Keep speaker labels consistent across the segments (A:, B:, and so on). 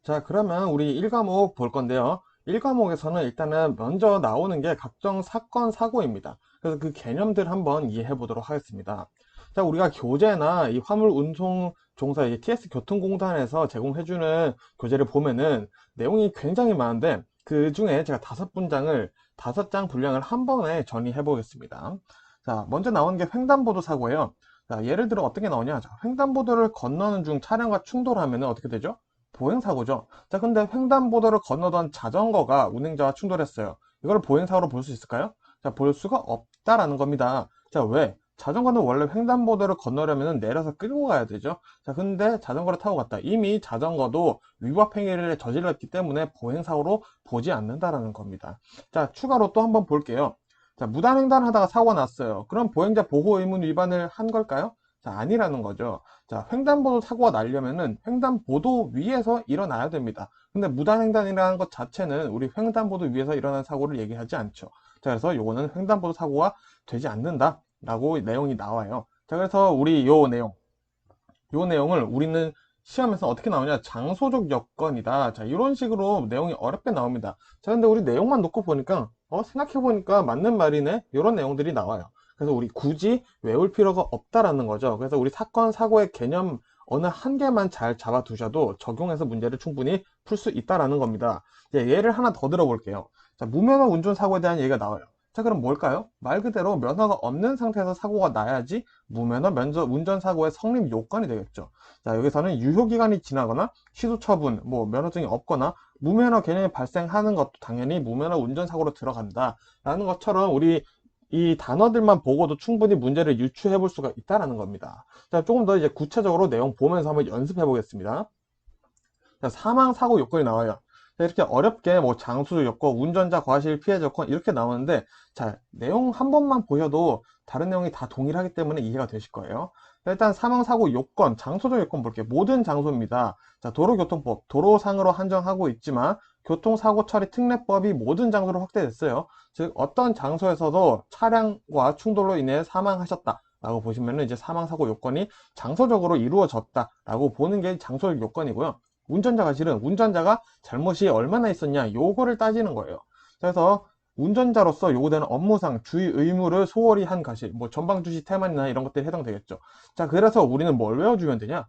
A: 자, 그러면 우리 1과목 볼 건데요. 1과목에서는 일단은 먼저 나오는 게 각종 사건, 사고입니다. 그래서 그 개념들 한번 이해해 보도록 하겠습니다. 자, 우리가 교재나 이 화물 운송 종사 이 TS 교통공단에서 제공해주는 교재를 보면은 내용이 굉장히 많은데 그 중에 제가 5분장을 5장 분량을 한 번에 정리해 보겠습니다. 자, 먼저 나오는 게 횡단보도 사고예요. 자, 예를 들어 어떻게 나오냐? 자, 횡단보도를 건너는 중 차량과 충돌하면 어떻게 되죠? 보행사고죠. 자, 근데 횡단보도를 건너던 자전거가 운행자와 충돌했어요. 이걸 보행사고로 볼 수 있을까요? 자, 볼 수가 없다라는 겁니다. 자, 왜? 자전거는 원래 횡단보도를 건너려면 내려서 끌고 가야 되죠. 자, 근데 자전거를 타고 갔다. 이미 자전거도 위법 행위를 저질렀기 때문에 보행사고로 보지 않는다라는 겁니다. 자, 추가로 또 한번 볼게요. 자, 무단횡단 하다가 사고가 났어요. 그럼 보행자 보호 의무 위반을 한 걸까요? 자, 아니라는 거죠. 자, 횡단보도 사고가 나려면은 횡단보도 위에서 일어나야 됩니다. 근데 무단횡단이라는 것 자체는 우리 횡단보도 위에서 일어난 사고를 얘기하지 않죠. 자, 그래서 요거는 횡단보도 사고가 되지 않는다 라고 내용이 나와요. 자, 그래서 우리 요 내용을 우리는 시험에서 어떻게 나오냐, 장소적 여건이다. 자, 이런 식으로 내용이 어렵게 나옵니다. 자, 근데 우리 내용만 놓고 보니까 생각해보니까 맞는 말이네, 이런 내용들이 나와요. 그래서 우리 굳이 외울 필요가 없다라는 거죠. 그래서 우리 사건 사고의 개념 어느 한 개만 잘 잡아두셔도 적용해서 문제를 충분히 풀 수 있다라는 겁니다. 이제 예를 하나 더 들어볼게요. 자, 무면허 운전 사고에 대한 얘기가 나와요. 자, 그럼 뭘까요? 말 그대로 면허가 없는 상태에서 사고가 나야지 무면허 운전사고의 성립 요건이 되겠죠. 자, 여기서는 유효기간이 지나거나 취소처분, 뭐 면허증이 없거나 무면허 개념이 발생하는 것도 당연히 무면허 운전사고로 들어간다 라는 것처럼 우리 이 단어들만 보고도 충분히 문제를 유추해 볼 수가 있다는 겁니다. 자, 조금 더 이제 구체적으로 내용 보면서 한번 연습해 보겠습니다. 자, 사망사고 요건이 나와요. 자, 이렇게 어렵게 뭐 장수 요건, 운전자 과실 피해자 요건 이렇게 나오는데, 자, 내용 한 번만 보셔도 다른 내용이 다 동일하기 때문에 이해가 되실 거예요. 자, 일단 사망사고 요건, 장소적 요건 볼게요. 모든 장소입니다. 자, 도로교통법, 도로상으로 한정하고 있지만 교통사고 처리 특례법이 모든 장소로 확대됐어요. 즉 어떤 장소에서도 차량과 충돌로 인해 사망하셨다 라고 보시면은 이제 사망사고 요건이 장소적으로 이루어졌다라고 보는 게 장소적 요건이고요. 운전자가 실은 운전자가 잘못이 얼마나 있었냐 요거를 따지는 거예요. 그래서 운전자로서 요구되는 업무상 주의 의무를 소홀히 한 과실, 뭐 전방주시 태만이나 이런 것들이 해당되겠죠. 자, 그래서 우리는 뭘 외워주면 되냐?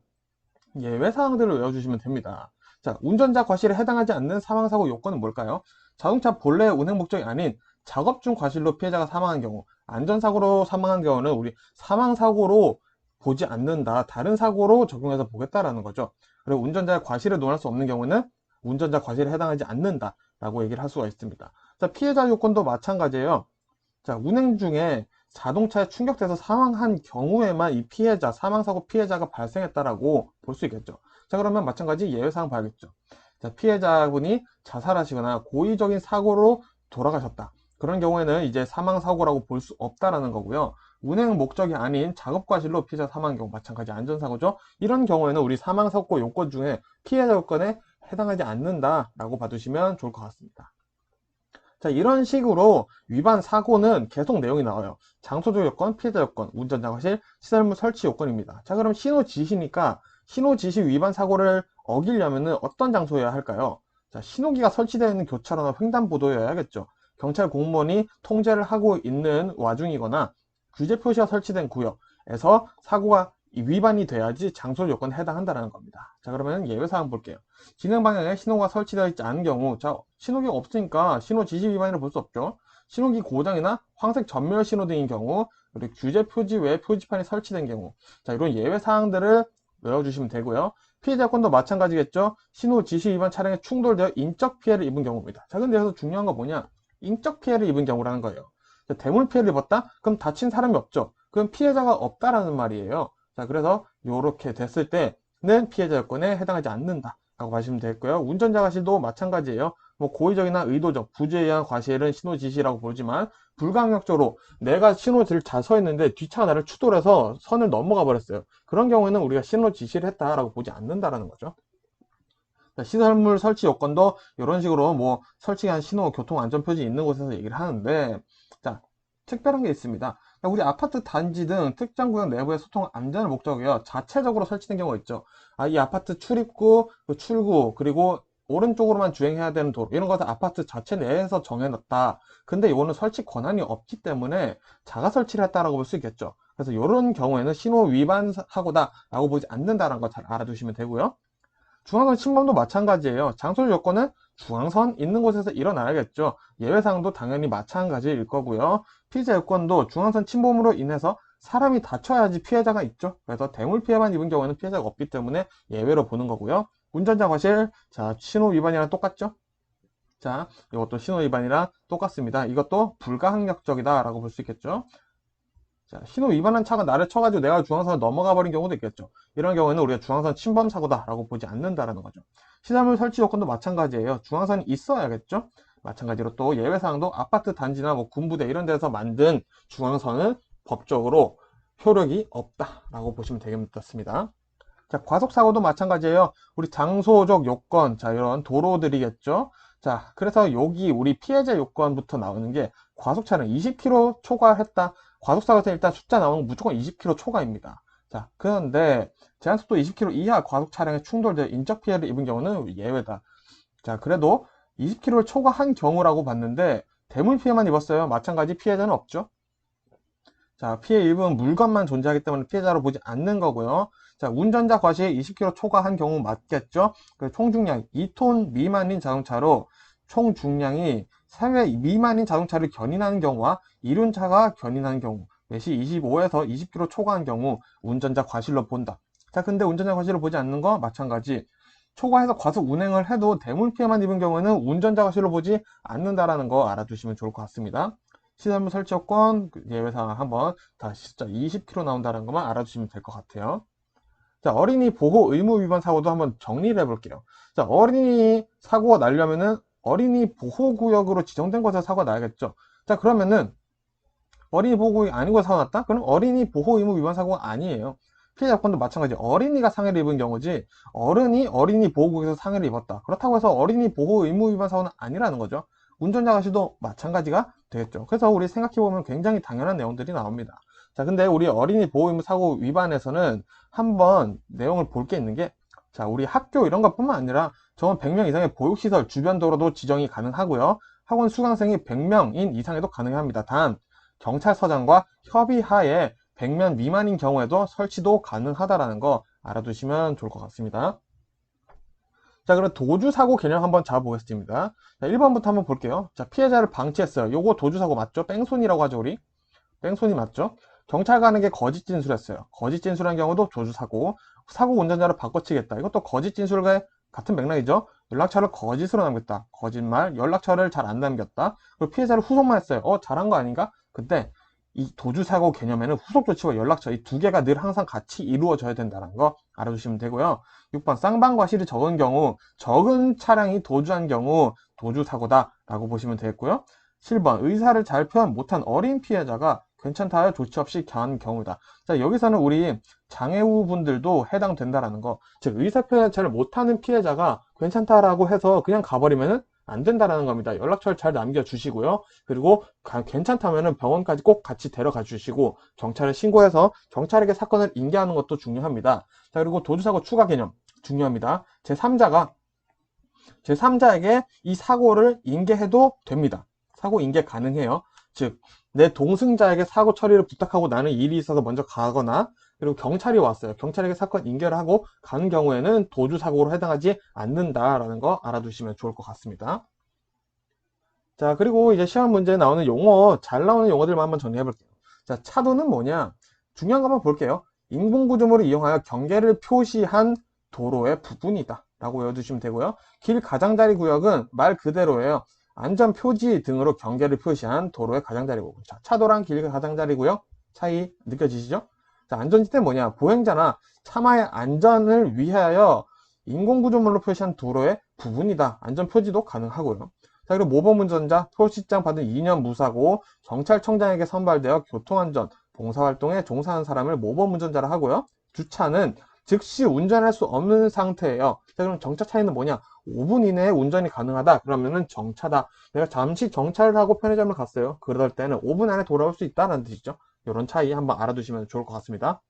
A: 예외 사항들을 외워주시면 됩니다. 자, 운전자 과실에 해당하지 않는 사망사고 요건은 뭘까요? 자동차 본래 운행 목적이 아닌 작업 중 과실로 피해자가 사망한 경우, 안전사고로 사망한 경우는 우리 사망사고로 보지 않는다, 다른 사고로 적용해서 보겠다라는 거죠. 그리고 운전자의 과실을 논할 수 없는 경우는 운전자 과실에 해당하지 않는다 라고 얘기를 할 수가 있습니다. 자, 피해자 요건도 마찬가지예요. 자, 운행 중에 자동차에 충격돼서 사망한 경우에만 이 피해자, 사망사고 피해자가 발생했다라고 볼 수 있겠죠. 자, 그러면 마찬가지 예외사항 봐야겠죠. 자, 피해자분이 자살하시거나 고의적인 사고로 돌아가셨다. 그런 경우에는 이제 사망사고라고 볼 수 없다라는 거고요. 운행 목적이 아닌 작업과실로 피해자 사망한 경우 마찬가지 안전사고죠. 이런 경우에는 우리 사망사고 요건 중에 피해자 요건에 해당하지 않는다라고 봐두시면 좋을 것 같습니다. 자, 이런 식으로 위반 사고는 계속 내용이 나와요. 장소적 요건, 피해자 요건, 운전자 과실, 시설물 설치 요건입니다. 자, 그럼 신호 지시니까 신호 지시 위반 사고를 어기려면 어떤 장소여야 할까요? 자, 신호기가 설치되어 있는 교차로나 횡단보도여야겠죠. 경찰 공무원이 통제를 하고 있는 와중이거나 규제 표시가 설치된 구역에서 사고가 위반이 돼야지 장소 요건에 해당한다는 겁니다. 자, 그러면 예외사항 볼게요. 진행 방향에 신호가 설치되어 있지 않은 경우, 자, 신호기가 없으니까 신호 지시 위반이라 볼 수 없죠. 신호기 고장이나 황색 전멸 신호등인 경우, 그리고 규제 표지 외에 표지판이 설치된 경우, 자, 이런 예외 사항들을 외워주시면 되고요. 피해자 건도 마찬가지겠죠. 신호 지시 위반 차량에 충돌되어 인적 피해를 입은 경우입니다. 자, 근데 여기서 중요한 거 뭐냐? 인적 피해를 입은 경우라는 거예요. 자, 대물 피해를 입었다? 그럼 다친 사람이 없죠. 그럼 피해자가 없다라는 말이에요. 자, 그래서 이렇게 됐을 때는 피해자 요건에 해당하지 않는다 라고 봐주시면 되겠고요. 운전자 과실도 마찬가지예요. 뭐 고의적이나 의도적, 부주의에 의한 과실은 신호 지시라고 보지만 불강력적으로 내가 신호를 잘 서 있는데 뒷차가 나를 추돌해서 선을 넘어가 버렸어요. 그런 경우에는 우리가 신호 지시를 했다라고 보지 않는다라는 거죠. 자, 시설물 설치 요건도 이런 식으로 뭐 설치한 신호, 교통 안전 표지 있는 곳에서 얘기를 하는데, 자, 특별한 게 있습니다. 우리 아파트 단지 등 특정 구역 내부의 소통 안전을 목적으로 자체적으로 설치된 경우가 있죠. 이 아파트 출입구, 그 출구, 그리고 오른쪽으로만 주행해야 되는 도로, 이런 것을 아파트 자체 내에서 정해놨다. 근데 이거는 설치 권한이 없기 때문에 자가 설치를 했다라고 볼 수 있겠죠. 그래서 이런 경우에는 신호 위반 사고다라고 보지 않는다는 거 잘 알아두시면 되고요. 중앙선 침범도 마찬가지예요. 장소 요건은 중앙선 있는 곳에서 일어나야겠죠. 예외사항도 당연히 마찬가지일 거고요. 피해자 요건도 중앙선 침범으로 인해서 사람이 다쳐야지 피해자가 있죠. 그래서 대물 피해만 입은 경우에는 피해자가 없기 때문에 예외로 보는 거고요. 운전자 과실, 자, 신호 위반이랑 똑같죠? 자, 이것도 신호 위반이랑 똑같습니다. 이것도 불가항력적이다라고 볼 수 있겠죠. 자, 신호 위반한 차가 나를 쳐가지고 내가 중앙선을 넘어가 버린 경우도 있겠죠. 이런 경우에는 우리가 중앙선 침범 사고다라고 보지 않는다라는 거죠. 시설물 설치 요건도 마찬가지예요. 중앙선이 있어야겠죠. 마찬가지로 또 예외사항도 아파트 단지나 뭐 군부대 이런 데서 만든 중앙선은 법적으로 효력이 없다라고 보시면 되겠습니다. 자, 과속사고도 마찬가지예요. 우리 장소적 요건, 자, 이런 도로들이겠죠. 자, 그래서 여기 우리 피해자 요건부터 나오는 게 과속차량 20km 초과했다. 과속사고에서 일단 숫자 나오는 건 무조건 20km 초과입니다. 자, 그런데 제한속도 20km 이하 과속차량에 충돌되어 인적 피해를 입은 경우는 예외다. 자, 그래도 20km를 초과한 경우라고 봤는데 대물 피해만 입었어요. 마찬가지 피해자는 없죠. 자, 피해 입은 물건만 존재하기 때문에 피해자로 보지 않는 거고요. 자, 운전자 과시에 20km 초과한 경우 맞겠죠? 그 총중량 2톤 미만인 자동차로 총중량이 3회 미만인 자동차를 견인하는 경우와 이륜차가 견인하는 경우, 매시 25에서 20km 초과한 경우 운전자 과실로 본다. 자, 근데 운전자 과실로 보지 않는 거 마찬가지. 초과해서 과속 운행을 해도 대물 피해만 입은 경우에는 운전자 과실로 보지 않는다라는 거 알아두시면 좋을 것 같습니다. 시설물 설치 요건 예외사항 한번 다시 숫자 20km 나온다는 것만 알아두시면 될 것 같아요. 자, 어린이 보호 의무 위반 사고도 한번 정리를 해볼게요. 자, 어린이 사고가 나려면은 어린이 보호구역으로 지정된 곳에서 사고가 나야겠죠. 자, 그러면은 어린이 보호구역이 아닌 곳에서 사고가 났다? 그럼 어린이 보호 의무 위반 사고가 아니에요. 피해자 건도 마찬가지. 어린이가 상해를 입은 경우지 어른이 어린이 보호구역에서 상해를 입었다. 그렇다고 해서 어린이 보호 의무 위반 사고는 아니라는 거죠. 운전자 과실도 마찬가지가 되겠죠. 그래서 우리 생각해보면 굉장히 당연한 내용들이 나옵니다. 자, 근데 우리 어린이 보호 의무 사고 위반에서는 한번 내용을 볼 게 있는 게, 자, 우리 학교 이런 것뿐만 아니라 정원 100명 이상의 보육시설 주변 도로도 지정이 가능하고요. 학원 수강생이 100명인 이상에도 가능합니다. 단 경찰서장과 협의하에 100명 미만인 경우에도 설치도 가능하다라는 거 알아두시면 좋을 것 같습니다. 자, 그럼 도주사고 개념 한번 잡아보겠습니다. 자, 1번부터 한번 볼게요. 자, 피해자를 방치했어요. 요거 도주사고 맞죠? 뺑소니라고 하죠, 우리. 뺑소니 맞죠? 경찰 가는 게 거짓 진술했어요. 거짓 진술한 경우도 도주사고. 사고 운전자를 바꿔치겠다. 이것도 거짓 진술과 같은 맥락이죠. 연락처를 거짓으로 남겼다. 거짓말, 연락처를 잘 안 남겼다. 그리고 피해자를 후속만 했어요. 잘한 거 아닌가? 근데 이 도주사고 개념에는 후속 조치와 연락처 이 두 개가 늘 항상 같이 이루어져야 된다는 거 알아두시면 되고요. 6번 쌍방과실이 적은 경우, 적은 차량이 도주한 경우 도주사고다 라고 보시면 되겠고요. 7번 의사를 잘 표현 못한 어린 피해자가 괜찮다여 조치 없이 간 경우다. 자, 여기서는 우리 장애우 분들도 해당된다라는 거. 즉 의사 표현 잘 못하는 피해자가 괜찮다라고 해서 그냥 가버리면은 안 된다라는 겁니다. 연락처를 잘 남겨주시고요. 그리고 괜찮다면 병원까지 꼭 같이 데려가 주시고 경찰에 신고해서 경찰에게 사건을 인계하는 것도 중요합니다. 자, 그리고 도주사고 추가 개념 중요합니다. 제3자에게 이 사고를 인계해도 됩니다. 사고 인계 가능해요. 즉 내 동승자에게 사고 처리를 부탁하고 나는 일이 있어서 먼저 가거나 그리고 경찰이 왔어요. 경찰에게 사건 인계를 하고 가는 경우에는 도주사고로 해당하지 않는다라는 거 알아두시면 좋을 것 같습니다. 자, 그리고 이제 시험 문제에 나오는 용어, 잘 나오는 용어들만 한번 정리해 볼게요. 자, 차도는 뭐냐? 중요한 거 한번 볼게요. 인공구조물을 이용하여 경계를 표시한 도로의 부분이다 라고 외워두시면 되고요. 길 가장자리 구역은 말 그대로예요. 안전표지 등으로 경계를 표시한 도로의 가장자리구역. 자, 차도랑 길 가장자리 구역 차이 느껴지시죠? 자, 안전지대 뭐냐? 보행자나 차마의 안전을 위하여 인공구조물로 표시한 도로의 부분이다. 안전표지도 가능하고요. 자, 그리고 모범 운전자 표시장 받은 2년 무사고 경찰청장에게 선발되어 교통안전 봉사활동에 종사하는 사람을 모범 운전자라 하고요. 주차는 즉시 운전할 수 없는 상태예요. 자, 그럼 정차 차이는 뭐냐? 5분 이내에 운전이 가능하다. 그러면은 정차다. 내가 잠시 정차를 하고 편의점을 갔어요. 그럴 때는 5분 안에 돌아올 수 있다는 뜻이죠. 이런 차이 한번 알아두시면 좋을 것 같습니다.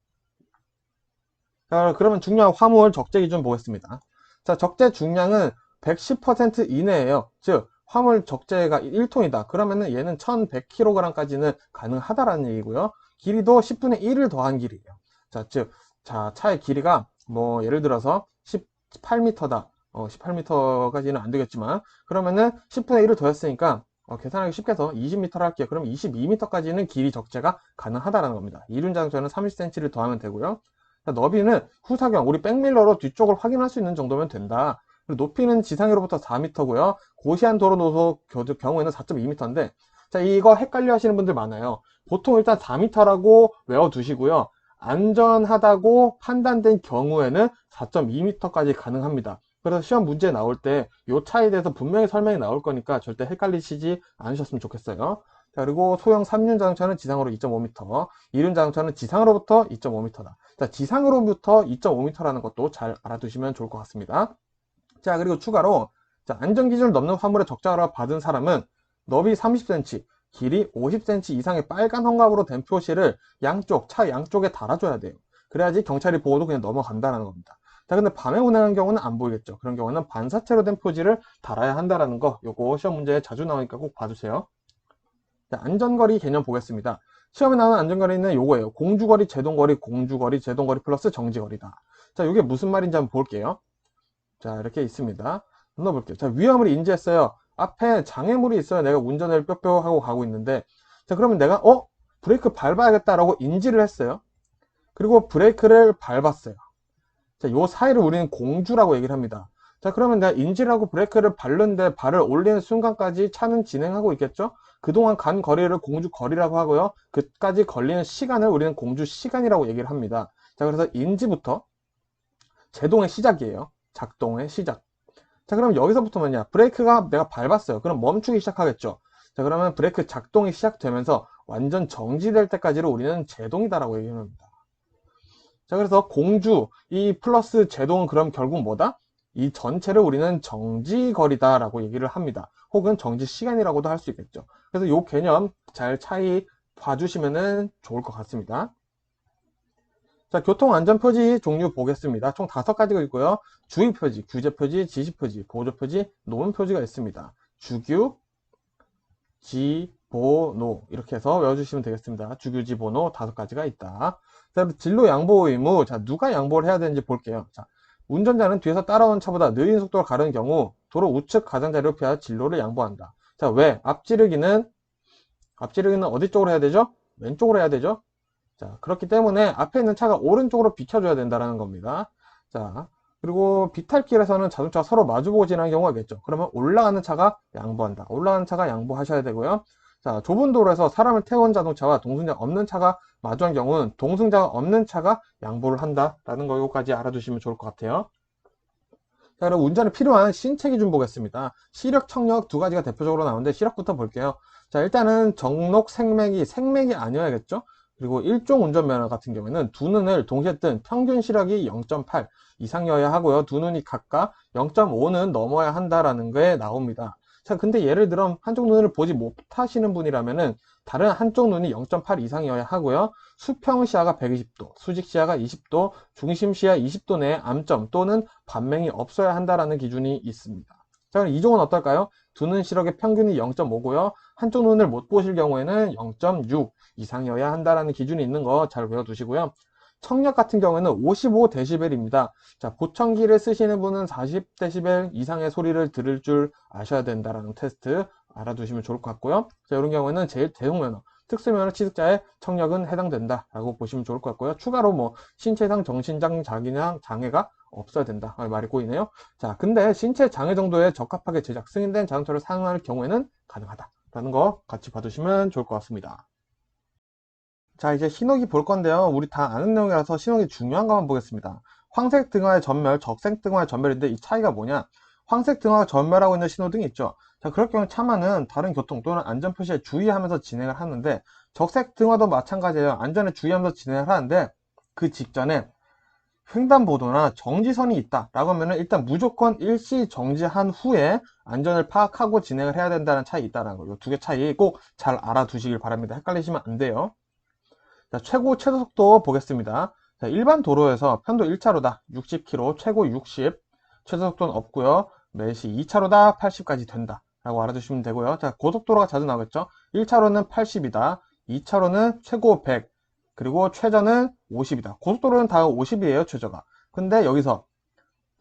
A: 자, 그러면 중요한 화물 적재 기준 보겠습니다. 자, 적재 중량은 110% 이내예요. 즉, 화물 적재가 1톤이다. 그러면은 얘는 1100kg까지는 가능하다라는 얘기고요. 길이도 10분의 1을 더한 길이에요. 자, 즉, 자, 차의 길이가 뭐 예를 들어서 18m다. 18m까지는 안 되겠지만 그러면은 10분의 1을 더했으니까 계산하기 쉽게 해서 20m를 할게요. 그럼 22m까지는 길이 적재가 가능하다라는 겁니다. 이륜장저는 30cm를 더하면 되고요. 너비는 후사경, 우리 백밀러로 뒤쪽을 확인할 수 있는 정도면 된다. 그리고 높이는 지상으로부터 4m고요. 고시한 도로 노소 경우에는 4.2m인데, 자, 이거 헷갈려 하시는 분들 많아요. 보통 일단 4m라고 외워두시고요. 안전하다고 판단된 경우에는 4.2m까지 가능합니다. 그래서 시험 문제 나올 때 이 차에 대해서 분명히 설명이 나올 거니까 절대 헷갈리시지 않으셨으면 좋겠어요. 자, 그리고 소형 3륜 자동차는 지상으로 2.5m, 2륜 자동차는 지상으로부터 2.5m다. 자, 지상으로부터 2.5m라는 것도 잘 알아두시면 좋을 것 같습니다. 자, 그리고 추가로 자, 안전기준을 넘는 화물의 적자를 받은 사람은 너비 30cm, 길이 50cm 이상의 빨간 헝겊으로 된 표시를 차 양쪽에 달아줘야 돼요. 그래야지 경찰이 보고도 그냥 넘어간다는 겁니다. 자, 근데 밤에 운행하는 경우는 안 보이겠죠. 그런 경우는 반사체로 된 표지를 달아야 한다는 거, 요거 시험 문제에 자주 나오니까 꼭 봐주세요. 자, 안전거리 개념 보겠습니다. 시험에 나오는 안전거리는 요거예요. 공주거리, 제동거리, 공주거리, 제동거리 플러스 정지거리다. 자, 이게 무슨 말인지 한번 볼게요. 자, 이렇게 있습니다. 넣어볼게요. 자, 위험을 인지했어요. 앞에 장애물이 있어요. 내가 운전을 뿅뿅 하고 가고 있는데, 자, 그러면 내가 브레이크 밟아야겠다라고 인지를 했어요. 그리고 브레이크를 밟았어요. 자, 요 사이를 우리는 공주라고 얘기를 합니다. 자, 그러면 내가 인지를 하고 브레이크를 밟는데 발을 올리는 순간까지 차는 진행하고 있겠죠? 그동안 간 거리를 공주 거리라고 하고요. 그까지 걸리는 시간을 우리는 공주 시간이라고 얘기를 합니다. 자, 그래서 인지부터 제동의 시작이에요. 작동의 시작. 자, 그럼 여기서부터 뭐냐? 브레이크가 내가 밟았어요. 그럼 멈추기 시작하겠죠. 자, 그러면 브레이크 작동이 시작되면서 완전 정지될 때까지를 우리는 제동이다라고 얘기합니다. 자, 그래서 공주, 이 플러스 제동은 그럼 결국 뭐다? 이 전체를 우리는 정지거리다라고 얘기를 합니다. 혹은 정지시간이라고도 할 수 있겠죠. 그래서 이 개념 잘 차이 봐주시면 좋을 것 같습니다. 자, 교통안전표지 종류 보겠습니다. 총 5가지가 있고요. 주의표지, 규제표지, 지시표지, 보조표지, 노은표지가 있습니다. 주규, 지보노 이렇게 해서 외워주시면 되겠습니다. 주규, 지보노 5가지가 있다. 자, 진로 양보 의무. 자, 누가 양보를 해야 되는지 볼게요. 자, 운전자는 뒤에서 따라오는 차보다 느린 속도로 가는 경우 도로 우측 가장자리로 피하 진로를 양보한다. 자, 왜? 앞지르기는 어디 쪽으로 해야 되죠? 왼쪽으로 해야 되죠? 자, 그렇기 때문에 앞에 있는 차가 오른쪽으로 비켜줘야 된다는 겁니다. 자, 그리고 비탈길에서는 자동차가 서로 마주보고 지나는 경우가 있겠죠. 그러면 올라가는 차가 양보한다. 올라가는 차가 양보하셔야 되고요. 자, 좁은 도로에서 사람을 태운 자동차와 동승자 없는 차가 마주한 경우는 동승자가 없는 차가 양보를 한다라는 거까지 알아두시면 좋을 것 같아요. 자, 그럼 운전에 필요한 신체 기준 보겠습니다. 시력, 청력 2가지가 대표적으로 나오는데 시력부터 볼게요. 자, 일단은 정록 생맥이 아니어야겠죠. 그리고 일종 운전면허 같은 경우에는 두 눈을 동시에 뜬 평균 시력이 0.8 이상이어야 하고요. 두 눈이 각각 0.5는 넘어야 한다라는 게 나옵니다. 자, 근데 예를 들어 한쪽 눈을 보지 못하시는 분이라면은 다른 한쪽 눈이 0.8 이상이어야 하고요. 수평 시야가 120도, 수직 시야가 20도, 중심 시야 20도 내에 암점 또는 반맹이 없어야 한다라는 기준이 있습니다. 자, 그럼 이종은 어떨까요? 두 눈 시력의 평균이 0.5고요. 한쪽 눈을 못 보실 경우에는 0.6 이상이어야 한다라는 기준이 있는 거 잘 외워두시고요. 청력 같은 경우에는 55dB입니다. 자, 보청기를 쓰시는 분은 40dB 이상의 소리를 들을 줄 아셔야 된다라는 테스트 알아두시면 좋을 것 같고요. 자, 이런 경우에는 제일 대형면허, 특수면허 취득자의 청력은 해당된다라고 보시면 좋을 것 같고요. 추가로 뭐 신체상 정신장 장애가 없어야 된다. 말이 꼬이네요. 자, 근데 신체 장애 정도에 적합하게 제작 승인된 자동차를 사용할 경우에는 가능하다라는 거 같이 봐두시면 좋을 것 같습니다. 자, 이제 신호기 볼 건데요. 우리 다 아는 내용이라서 신호기 중요한 것만 보겠습니다. 황색 등화의 전멸, 적색 등화의 전멸인데 이 차이가 뭐냐? 황색 등화가 전멸하고 있는 신호등이 있죠. 자, 그럴 경우 차만은 다른 교통 또는 안전 표시에 주의하면서 진행을 하는데 적색 등화도 마찬가지예요. 안전에 주의하면서 진행을 하는데 그 직전에 횡단보도나 정지선이 있다 라고 하면은 일단 무조건 일시 정지한 후에 안전을 파악하고 진행을 해야 된다는 차이 있다는 거예요. 두 개 차이 꼭 잘 알아두시길 바랍니다. 헷갈리시면 안 돼요. 자, 최저 속도 보겠습니다. 자, 일반 도로에서 편도 1차로다 60km, 최고 60, 최저 속도는 없고요. 매시 2차로다 80까지 된다 라고 알아두시면 되고요. 자, 고속도로가 자주 나오겠죠. 1차로는 80이다, 2차로는 최고 100, 그리고 최저는 50이다. 고속도로는 다 50이에요, 최저가. 근데 여기서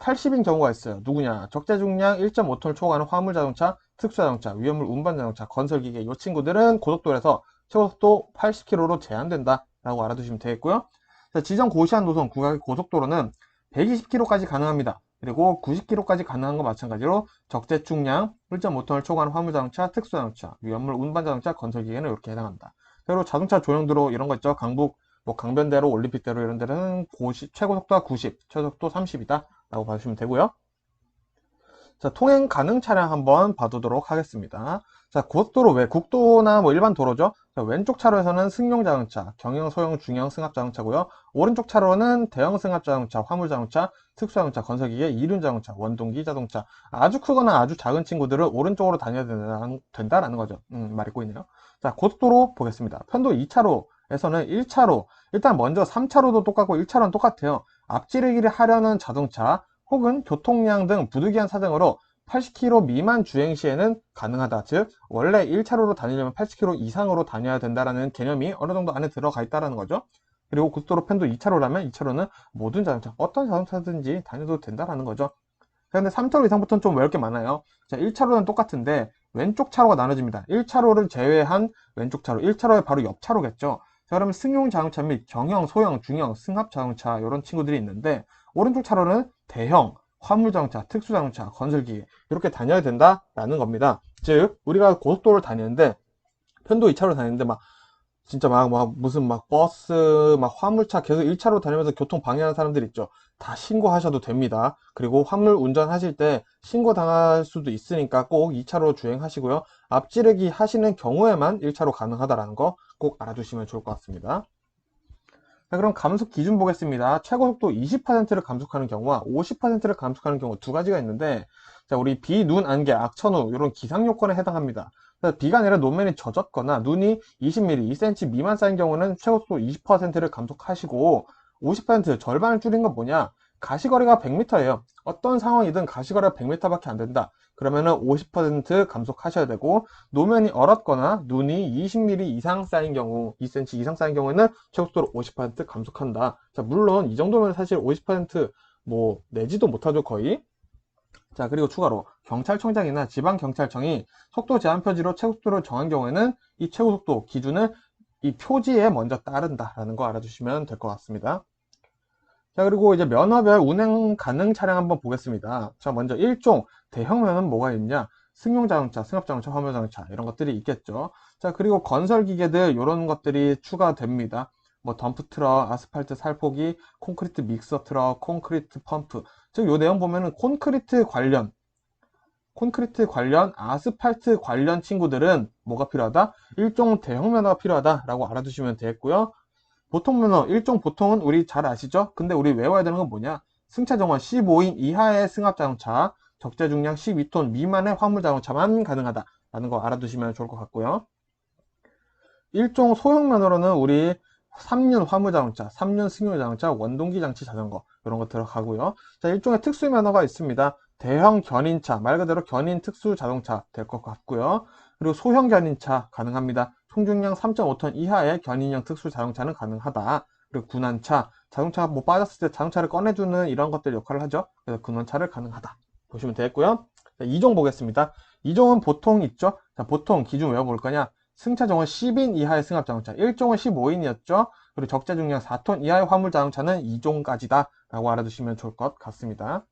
A: 80인 경우가 있어요. 누구냐? 적재 중량 1.5톤을 초과하는 화물자동차, 특수자동차, 위험물 운반자동차, 건설기계, 이 친구들은 고속도로에서 최고속도 80km로 제한된다 라고 알아두시면 되겠고요. 자, 지정 고시한 노선 구간의 고속도로는 120km까지 가능합니다. 그리고 90km까지 가능한 거 마찬가지로 적재 중량 1.5톤을 초과하는 화물자동차, 특수자동차, 위험물 운반자동차, 건설기계는 이렇게 해당한다. 그리고 자동차 조형도로 이런 거 있죠. 강북, 뭐 강변대로, 올림픽대로 이런 데는 최고속도가 90, 최저속도 30이다 라고 봐주시면 되고요. 자, 통행 가능 차량 한번 봐두도록 하겠습니다. 자, 고속도로 외 국도나 뭐 일반 도로죠. 자, 왼쪽 차로에서는 승용 자동차, 경영, 소형, 중형 승합 자동차고요. 오른쪽 차로는 대형 승합 자동차, 화물 자동차, 특수 자동차, 건설기계, 이륜 자동차, 원동기 자동차. 아주 크거나 아주 작은 친구들은 오른쪽으로 다녀야 된다라는 거죠. 말이 꼬이네요. 자, 고속도로 보겠습니다. 편도 2차로에서는 1차로, 일단 먼저 3차로도 똑같고 1차로는 똑같아요. 앞지르기를 하려는 자동차 혹은 교통량 등 부득이한 사정으로 80km 미만 주행 시에는 가능하다. 즉 원래 1차로로 다니려면 80km 이상으로 다녀야 된다라는 개념이 어느 정도 안에 들어가 있다는 거죠. 그리고 고속도로 편도 2차로라면 2차로는 모든 자동차, 어떤 자동차든지 다녀도 된다라는 거죠. 그런데 3차로 이상부터는 좀 외울 게 많아요. 자, 1차로는 똑같은데 왼쪽 차로가 나눠집니다. 1차로를 제외한 왼쪽 차로, 1차로의 바로 옆 차로겠죠. 자, 그러면 승용 자동차 및 경형, 소형, 중형, 승합 자동차 이런 친구들이 있는데 오른쪽 차로는 대형, 화물자동차, 특수자동차, 건설기계 이렇게 다녀야 된다라는 겁니다. 즉 우리가 고속도로를 다니는데 편도 2차로 다니는데 막 진짜 막 무슨 막 버스, 막 화물차 계속 1차로 다니면서 교통 방해하는 사람들 있죠. 다 신고하셔도 됩니다. 그리고 화물 운전하실 때 신고 당할 수도 있으니까 꼭 2차로 주행하시고요. 앞지르기 하시는 경우에만 1차로 가능하다라는 거 꼭 알아두시면 좋을 것 같습니다. 자, 그럼 감속 기준 보겠습니다. 최고속도 20%를 감속하는 경우와 50%를 감속하는 경우 두 가지가 있는데, 자, 우리 비, 눈, 안개, 악천후 이런 기상 요건에 해당합니다. 비가 내려 노면이 젖었거나 눈이 20mm, 2cm 미만 쌓인 경우는 최고속도 20%를 감속하시고 50% 절반을 줄인 건 뭐냐? 가시거리가 100m예요. 어떤 상황이든 가시거리가 100m밖에 안 된다. 그러면은 50% 감속하셔야 되고 노면이 얼었거나 눈이 20mm 이상 쌓인 경우, 2cm 이상 쌓인 경우에는 최고속도로 50% 감속한다. 자, 물론 이 정도면 사실 50% 내지도 못하죠, 거의. 자, 그리고 추가로 경찰청장이나 지방경찰청이 속도 제한 표지로 최고속도를 정한 경우에는 이 최고속도 기준을 이 표지에 먼저 따른다라는 거 알아주시면 될 것 같습니다. 자, 그리고 이제 면허별 운행 가능 차량 한번 보겠습니다. 자, 먼저 1종 대형면허는 뭐가 있냐? 승용자동차, 승합자동차, 화물자동차 이런 것들이 있겠죠. 자, 그리고 건설기계들 이런 것들이 추가됩니다. 뭐 덤프트럭, 아스팔트 살포기, 콘크리트 믹서 트럭, 콘크리트 펌프. 즉, 요 내용 보면은 콘크리트 관련, 아스팔트 관련 친구들은 뭐가 필요하다? 일종 대형 면허가 필요하다라고 알아두시면 되겠고요. 보통 면허, 일종 보통은 우리 잘 아시죠? 근데 우리 외워야 되는 건 뭐냐? 승차 정원 15인 이하의 승합자동차, 적재 중량 12톤 미만의 화물자동차만 가능하다라는 거 알아두시면 좋을 것 같고요. 일종 소형 면허로는 우리 3륜 화물자동차, 3륜 승용자동차, 원동기 장치 자전거 이런 거 들어가고요. 자, 일종의 특수 면허가 있습니다. 대형 견인차, 말 그대로 견인 특수 자동차 될 것 같고요. 그리고 소형 견인차 가능합니다. 총중량 3.5톤 이하의 견인형 특수 자동차는 가능하다. 그리고 군환차, 자동차가 뭐 빠졌을 때 자동차를 꺼내주는 이런 것들 역할을 하죠. 그래서 군환차를 가능하다. 보시면 되겠고요. 자, 2종 보겠습니다. 2종은 보통 있죠. 자, 보통 기준 외워볼 거냐? 승차 정원 10인 이하의 승합 자동차, 1종은 15인이었죠. 그리고 적재 중량 4톤 이하의 화물 자동차는 2종까지다 라고 알아두시면 좋을 것 같습니다.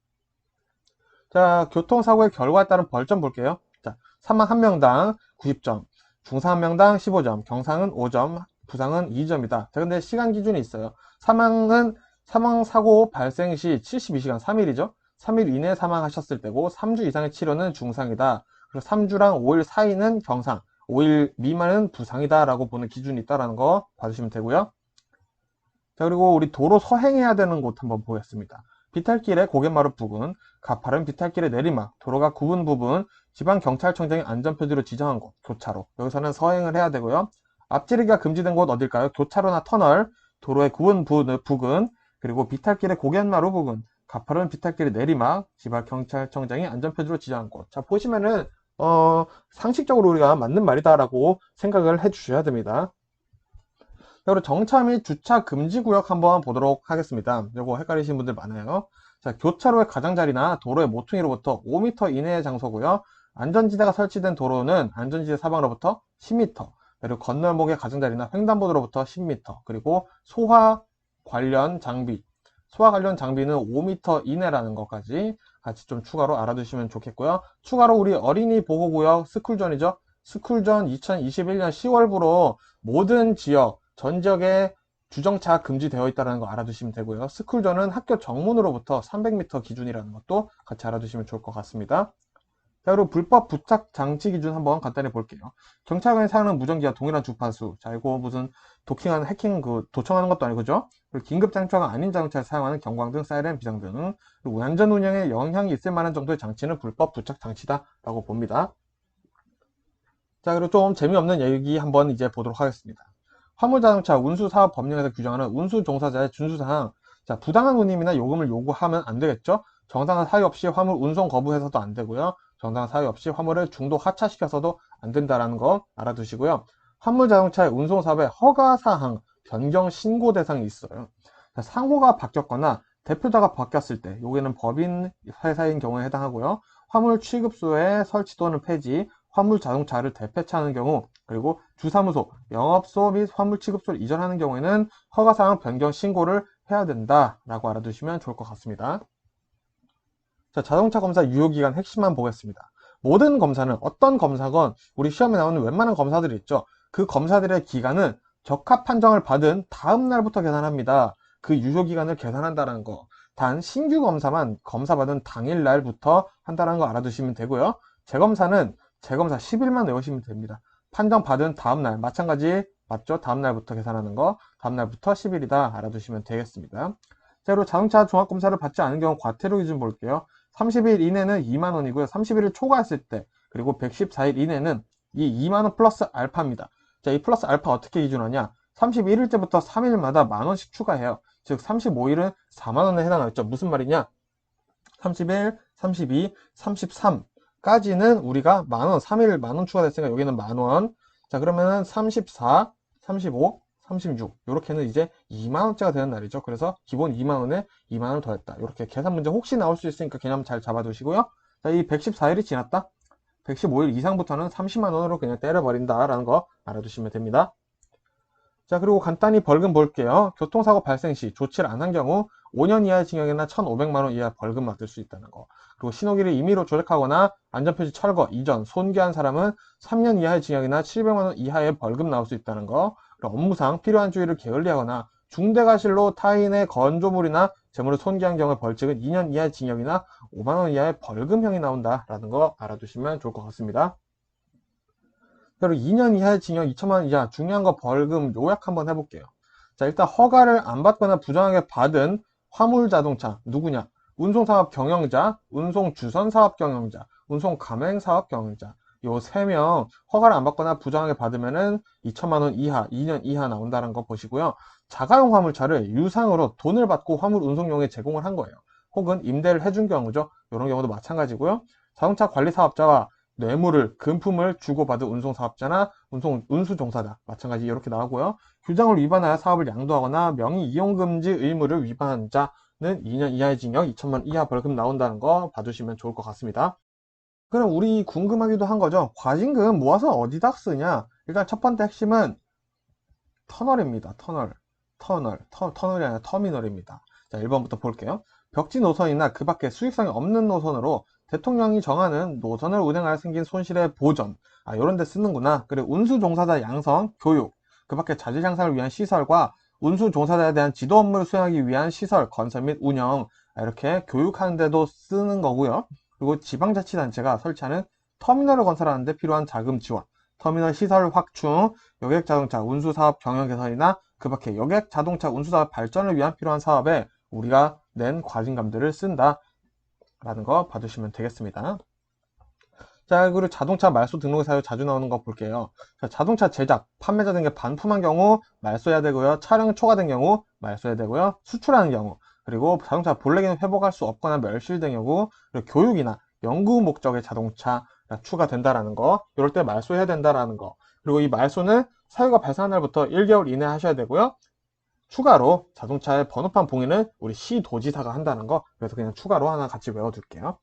A: 자, 교통사고의 결과에 따른 벌점 볼게요. 자, 사망 1명당 90점, 중상 1명당 15점, 경상은 5점, 부상은 2점이다. 자, 근데 시간 기준이 있어요. 사망 사고 발생 시 72시간 3일이죠. 3일 이내에 사망하셨을 때고 3주 이상의 치료는 중상이다. 그리고 3주랑 5일 사이는 경상, 5일 미만은 부상이다 라고 보는 기준이 있다라는 거 봐주시면 되고요. 자, 그리고 우리 도로 서행해야 되는 곳 한번 보겠습니다. 비탈길의 고갯마루 부근, 가파른 비탈길의 내리막, 도로가 굽은 부분, 지방경찰청장이 안전표지로 지정한 곳, 교차로. 여기서는 서행을 해야 되고요. 앞지르기가 금지된 곳 어딜까요? 교차로나 터널, 도로의 부근, 그리고 비탈길의 고갯마루 부근, 가파른 비탈길의 내리막, 지방경찰청장이 안전표지로 지정한 곳. 자, 보시면은 상식적으로 우리가 맞는 말이다라고 생각을 해주셔야 됩니다. 그리고 정차 및 주차 금지 구역 한번 보도록 하겠습니다. 이거 헷갈리시는 분들 많아요. 자, 교차로의 가장자리나 도로의 모퉁이로부터 5m 이내의 장소고요. 안전지대가 설치된 도로는 안전지대 사방으로부터 10m, 그리고 건널목의 가장자리나 횡단보도로부터 10m, 그리고 소화 관련 장비는 5m 이내라는 것까지 같이 좀 추가로 알아두시면 좋겠고요. 추가로 우리 어린이 보호구역 스쿨존이죠. 스쿨존 2021년 10월부로 모든 지역, 전 지역에 주정차 금지되어 있다는 거 알아두시면 되고요. 스쿨존은 학교 정문으로부터 300m 기준이라는 것도 같이 알아두시면 좋을 것 같습니다. 자, 그리고 불법 부착 장치 기준 한번 간단히 볼게요. 경찰관이 사용하는 무전기와 동일한 주파수. 자, 이거 무슨 해킹 도청하는 것도 아니고, 그죠? 그리고 긴급 장치가 아닌 자동차를 사용하는 경광등, 사이렌, 비상등. 그리고 안전 운영에 영향이 있을 만한 정도의 장치는 불법 부착 장치다라고 봅니다. 자, 그리고 좀 재미없는 얘기 한번 이제 보도록 하겠습니다. 화물자동차 운수사업법령에서 규정하는 운수종사자의 준수사항. 자, 부당한 운임이나 요금을 요구하면 안 되겠죠? 정당한 사유 없이 화물 운송 거부해서도 안 되고요. 정당한 사유 없이 화물을 중도 하차시켜서도 안 된다라는 거 알아두시고요. 화물자동차의 운송사업의 허가사항, 변경 신고 대상이 있어요. 자, 상호가 바뀌었거나 대표자가 바뀌었을 때, 여기는 법인 회사인 경우에 해당하고요. 화물 취급소의 설치 또는 폐지, 화물 자동차를 대폐차하는 경우, 그리고 주사무소, 영업소 및 화물 취급소를 이전하는 경우에는 허가사항 변경 신고를 해야 된다라고 알아두시면 좋을 것 같습니다. 자, 자동차 검사 유효기간 핵심만 보겠습니다. 모든 검사는 어떤 검사건 우리 시험에 나오는 웬만한 검사들이 있죠. 그 검사들의 기간은 적합 판정을 받은 다음 날부터 계산합니다. 그 유효기간을 계산한다는 거. 단 신규 검사만 검사 받은 당일 날부터 한다는 거 알아두시면 되고요. 재검사 10일만 외우시면 됩니다. 판정 받은 다음 날 마찬가지 맞죠? 다음 날부터 계산하는 거. 다음 날부터 10일이다 알아두시면 되겠습니다. 자, 그리고 자동차 종합검사를 받지 않은 경우 과태료 기준 볼게요. 30일 이내는 2만원이고요. 31일 초과했을 때, 그리고 114일 이내는 이 2만원 플러스 알파입니다. 자, 이 플러스 알파 어떻게 기준하냐? 31일째부터 3일마다 만원씩 추가해요. 즉, 35일은 4만원에 해당하겠죠. 무슨 말이냐? 31, 32, 33까지는 우리가 만원, 3일 만원 추가됐으니까 여기는 만원. 자, 그러면은 34, 35, 36 이렇게는 이제 2만원짜리가 되는 날이죠. 그래서 기본 2만원에 2만원을 더했다. 이렇게 계산 문제 혹시 나올 수 있으니까 개념 잘 잡아두시고요. 자, 이 114일이 지났다. 115일 이상부터는 30만원으로 그냥 때려버린다 라는 거 알아두시면 됩니다. 자, 그리고 간단히 벌금 볼게요. 교통사고 발생 시 조치를 안 한 경우 5년 이하의 징역이나 1,500만원 이하 벌금 받을 수 있다는 거. 그리고 신호기를 임의로 조작하거나 안전표시 철거, 이전, 손괴한 사람은 3년 이하의 징역이나 700만원 이하의 벌금 나올 수 있다는 거. 그리고 업무상 필요한 주의를 게을리하거나 중대과실로 타인의 건조물이나 재물을 손괴한 경우의 벌칙은 2년 이하의 징역이나 5만원 이하의 벌금형이 나온다라는 거 알아두시면 좋을 것 같습니다. 그리고 2년 이하의 징역 2천만원 이하, 중요한 거 벌금 요약 한번 해볼게요. 자, 일단 허가를 안 받거나 부정하게 받은 화물자동차 누구냐? 운송사업 경영자, 운송주선사업 경영자, 운송가맹사업 경영자 요 3명 허가를 안 받거나 부정하게 받으면은 2천만원 이하, 2년 이하 나온다는 거 보시고요. 자가용 화물차를 유상으로 돈을 받고 화물 운송용에 제공을 한 거예요. 혹은 임대를 해준 경우죠. 이런 경우도 마찬가지고요. 자동차 관리 사업자와 뇌물을, 금품을 주고받은 운송사업자나 운수종사자 마찬가지 이렇게 나오고요. 규정을 위반하여 사업을 양도하거나 명의 이용금지 의무를 위반한 자는 2년 이하의 징역, 2천만 원 이하 벌금 나온다는 거 봐두시면 좋을 것 같습니다. 그럼 우리 궁금하기도 한 거죠. 과징금 모아서 어디다 쓰냐? 일단 첫 번째 핵심은 터널입니다. 터널이 아니라 터미널입니다. 자, 1번부터 볼게요. 벽지 노선이나 그 밖에 수익성이 없는 노선으로 대통령이 정하는 노선을 운행하여 생긴 손실의 보전, 이런 데 쓰는구나. 그리고 운수 종사자 양성, 교육, 그 밖에 자질 향상을 위한 시설과 운수 종사자에 대한 지도 업무를 수행하기 위한 시설, 건설 및 운영, 이렇게 교육하는 데도 쓰는 거고요. 그리고 지방자치단체가 설치하는 터미널을 건설하는 데 필요한 자금 지원, 터미널 시설 확충, 여객자동차 운수사업 경영 개선이나 그 밖에 여객자동차 운수사업 발전을 위한 필요한 사업에 우리가 낸 과징금들을 쓴다 라는 거 봐주시면 되겠습니다. 자, 그리고 자동차 말소 등록사유 자주 나오는 거 볼게요. 자, 자동차 제작, 판매자 등에 반품한 경우 말소해야 되고요. 촬영 초과된 경우 말소해야 되고요. 수출하는 경우, 그리고 자동차 본래기능 회복할 수 없거나 멸실된 경우, 그리고 교육이나 연구 목적의 자동차가 추가된다라는 거, 이럴 때 말소해야 된다라는 거. 그리고 이 말소는 사유가 발생한 날부터 1개월 이내 하셔야 되고요. 추가로 자동차의 번호판 봉인은 우리 시도지사가 한다는 거, 그래서 그냥 추가로 하나 같이 외워둘게요.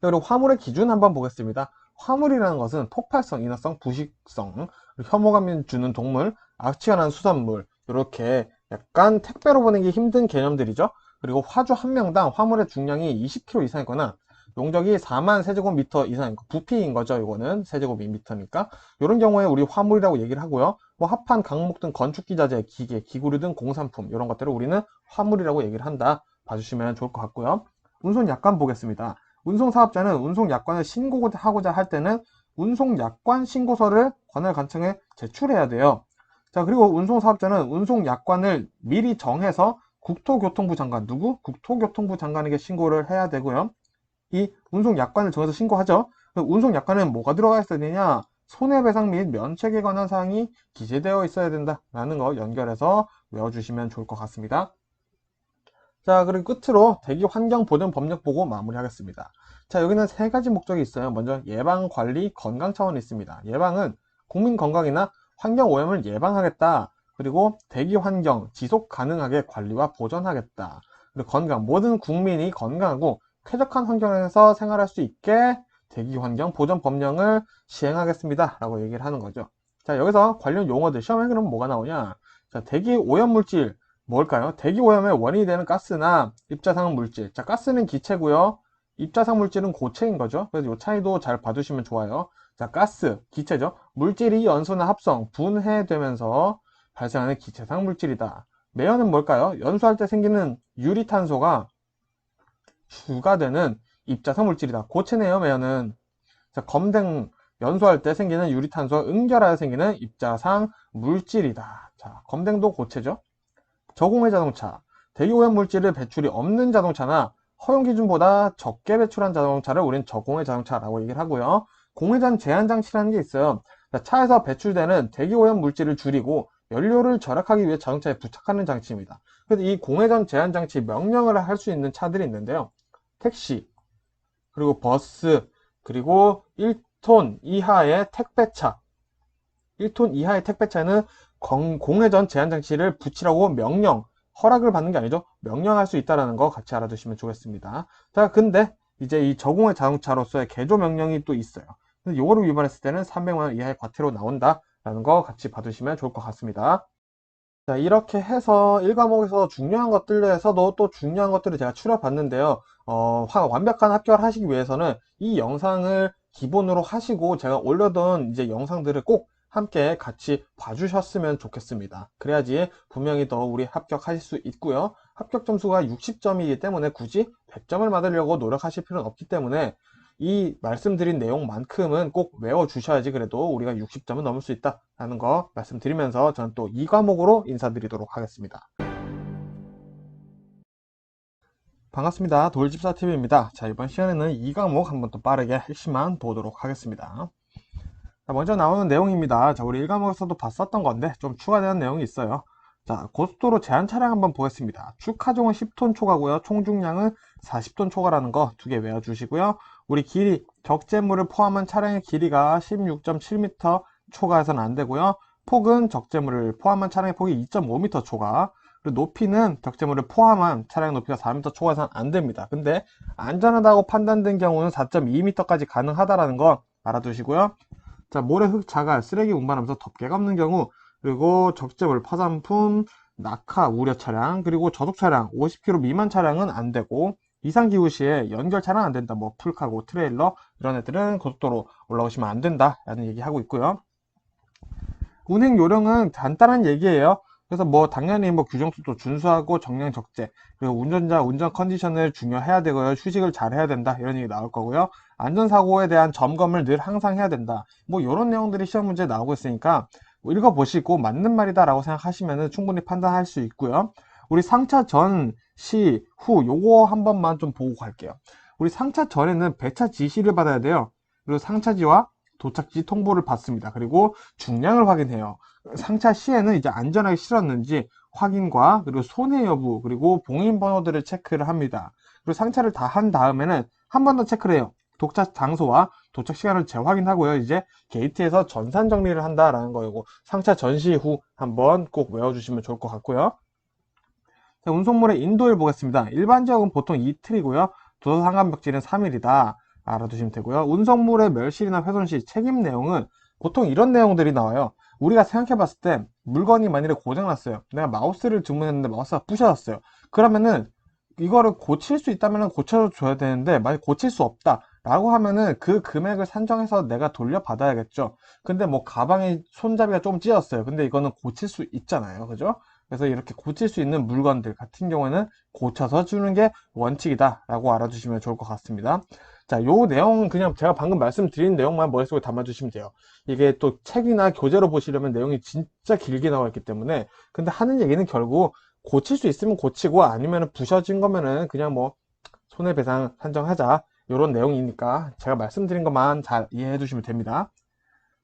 A: 그리고 화물의 기준 한번 보겠습니다. 화물이라는 것은 폭발성, 인화성, 부식성, 혐오감을 주는 동물, 악취가 나는 수산물, 이렇게 약간 택배로 보내기 힘든 개념들이죠. 그리고 화주 한 명당 화물의 중량이 20kg 이상이거나 용적이 4만 세제곱미터 이상인 거, 부피인 거죠. 이거는 세제곱미터니까. 이런 경우에 우리 화물이라고 얘기를 하고요. 뭐 합판, 강목 등 건축기자재, 기계, 기구류 등 공산품 이런 것들을 우리는 화물이라고 얘기를 한다. 봐주시면 좋을 것 같고요. 운송 약관 보겠습니다. 운송사업자는 운송약관을 신고하고자 할 때는 운송약관 신고서를 관할관청에 제출해야 돼요. 자, 그리고 운송사업자는 운송약관을 미리 정해서 국토교통부 장관, 누구? 국토교통부 장관에게 신고를 해야 되고요. 이 운송약관을 정해서 신고하죠. 운송약관은 뭐가 들어가 있어야 되냐? 손해배상 및 면책에 관한 사항이 기재되어 있어야 된다라는 거 연결해서 외워주시면 좋을 것 같습니다. 자, 그리고 끝으로 대기 환경 보전 법령 보고 마무리하겠습니다. 자, 여기는 세 가지 목적이 있어요. 먼저 예방, 관리, 건강 차원이 있습니다. 예방은 국민 건강이나 환경 오염을 예방하겠다. 그리고 대기 환경 지속 가능하게 관리와 보존하겠다. 그리고 건강, 모든 국민이 건강하고 쾌적한 환경에서 생활할 수 있게 대기 환경 보전 법령을 시행하겠습니다. 라고 얘기를 하는 거죠. 자, 여기서 관련 용어들 시험에 그럼 뭐가 나오냐? 자, 대기 오염 물질 뭘까요? 대기 오염의 원인이 되는 가스나 입자상 물질. 자, 가스는 기체고요. 입자상 물질은 고체인 거죠. 그래서 이 차이도 잘 봐두시면 좋아요. 자, 가스, 기체죠. 물질이 연소나 합성, 분해되면서 발생하는 기체상 물질이다. 매연은 뭘까요? 연소할 때 생기는 유리탄소가 주가 되는 입자상 물질이다. 고체네요, 매연은. 자, 검댕 연소할 때 생기는 유리탄소가 응결하여 생기는 입자상 물질이다. 자, 검댕도 고체죠. 저공해 자동차, 대기오염 물질을 배출이 없는 자동차나 허용 기준보다 적게 배출한 자동차를 우린 저공해 자동차라고 얘기를 하고요. 공회전 제한 장치라는 게 있어요. 차에서 배출되는 대기오염 물질을 줄이고 연료를 절약하기 위해 자동차에 부착하는 장치입니다. 그래서 이 공회전 제한 장치 명령을 할 수 있는 차들이 있는데요. 택시, 그리고 버스, 그리고 1톤 이하의 택배차. 1톤 이하의 택배차는 공회전 제한 장치를 붙이라고 허락을 받는 게 아니죠. 명령할 수 있다는 거 같이 알아두시면 좋겠습니다. 자, 근데 이제 이 저공해 자동차로서의 개조 명령이 또 있어요. 근데 요거를 위반했을 때는 300만원 이하의 과태료 나온다라는 거 같이 봐두시면 좋을 것 같습니다. 자, 이렇게 해서 1과목에서 중요한 것들에서도 또 중요한 것들을 제가 추려봤는데요. 완벽한 합격을 하시기 위해서는 이 영상을 기본으로 하시고 제가 올려둔 이제 영상들을 꼭 함께 같이 봐주셨으면 좋겠습니다. 그래야지 분명히 더 우리 합격하실 수 있고요. 합격 점수가 60점이기 때문에 굳이 100점을 받으려고 노력하실 필요는 없기 때문에 이 말씀드린 내용만큼은 꼭 외워주셔야지 그래도 우리가 60점은 넘을 수 있다는 거 말씀드리면서 저는 또 2과목으로 인사드리도록 하겠습니다. 반갑습니다. 돌집사TV입니다. 자, 이번 시간에는 2과목 한번 또 빠르게 핵심만 보도록 하겠습니다. 자, 먼저 나오는 내용입니다. 자, 우리 1과목에서도 봤었던 건데 좀 추가되는 내용이 있어요. 자, 고속도로 제한 차량 한번 보겠습니다. 축하종은 10톤 초과고요. 총 중량은 40톤 초과라는 거 두 개 외워주시고요. 우리 길이, 적재물을 포함한 차량의 길이가 16.7m 초과해서는 안 되고요. 폭은 적재물을 포함한 차량의 폭이 2.5m 초과. 그리고 높이는 적재물을 포함한 차량 높이가 4m 초과해서는 안 됩니다. 근데 안전하다고 판단된 경우는 4.2m까지 가능하다라는 거 알아두시고요. 자, 모래, 흙, 자갈, 쓰레기 운반하면서 덮개가 없는 경우, 그리고 적재물, 파산품, 낙하, 우려 차량, 그리고 저속 차량, 50km 미만 차량은 안 되고, 이상기후 시에 연결 차량 안 된다. 뭐 풀카고, 트레일러 이런 애들은 고속도로 올라오시면 안 된다라는 얘기하고 있고요. 운행 요령은 간단한 얘기예요. 그래서 뭐 당연히 뭐 규정속도 준수하고 정량 적재, 그리고 운전자 운전 컨디션을 중요해야 되고요. 휴식을 잘 해야 된다 이런 얘기 나올 거고요. 안전사고에 대한 점검을 늘 항상 해야 된다. 뭐 이런 내용들이 시험 문제에 나오고 있으니까 뭐 읽어보시고 맞는 말이다 라고 생각하시면 충분히 판단할 수 있고요. 우리 상차 전, 시, 후 요거 한 번만 좀 보고 갈게요. 우리 상차 전에는 배차 지시를 받아야 돼요. 그리고 상차지와 도착지 통보를 받습니다. 그리고 중량을 확인해요. 상차 시에는 이제 안전하게 실었는지 확인과 그리고 손해 여부 그리고 봉인 번호들을 체크를 합니다. 그리고 상차를 다 한 다음에는 한 번 더 체크를 해요. 도착 장소와 도착 시간을 재확인하고요. 이제 게이트에서 전산 정리를 한다라는 거이고 상차 전시 후 한번 꼭 외워주시면 좋을 것 같고요. 자, 운송물의 인도일 보겠습니다. 일반 지역은 보통 이틀이고요. 도서 상간벽지는 3일이다. 알아두시면 되고요. 운송물의 멸실이나 훼손 시 책임 내용은 보통 이런 내용들이 나와요. 우리가 생각해 봤을 때 물건이 만일에 고장났어요. 내가 마우스를 주문했는데 마우스가 부셔졌어요. 그러면은 이거를 고칠 수 있다면 고쳐줘야 되는데 만약 고칠 수 없다 라고 하면은 그 금액을 산정해서 내가 돌려받아야겠죠. 근데 뭐 가방에 손잡이가 좀 찢었어요. 근데 이거는 고칠 수 있잖아요. 그죠? 그래서 이렇게 고칠 수 있는 물건들 같은 경우에는 고쳐서 주는 게 원칙이다 라고 알아두시면 좋을 것 같습니다. 자, 요 내용은 그냥 제가 방금 말씀드린 내용만 머릿속에 담아주시면 돼요. 이게 또 책이나 교재로 보시려면 내용이 진짜 길게 나와 있기 때문에 근데 하는 얘기는 결국 고칠 수 있으면 고치고 아니면 부셔진 거면은 그냥 뭐 손해배상 산정하자 이런 내용이니까 제가 말씀드린 것만 잘 이해해 주시면 됩니다.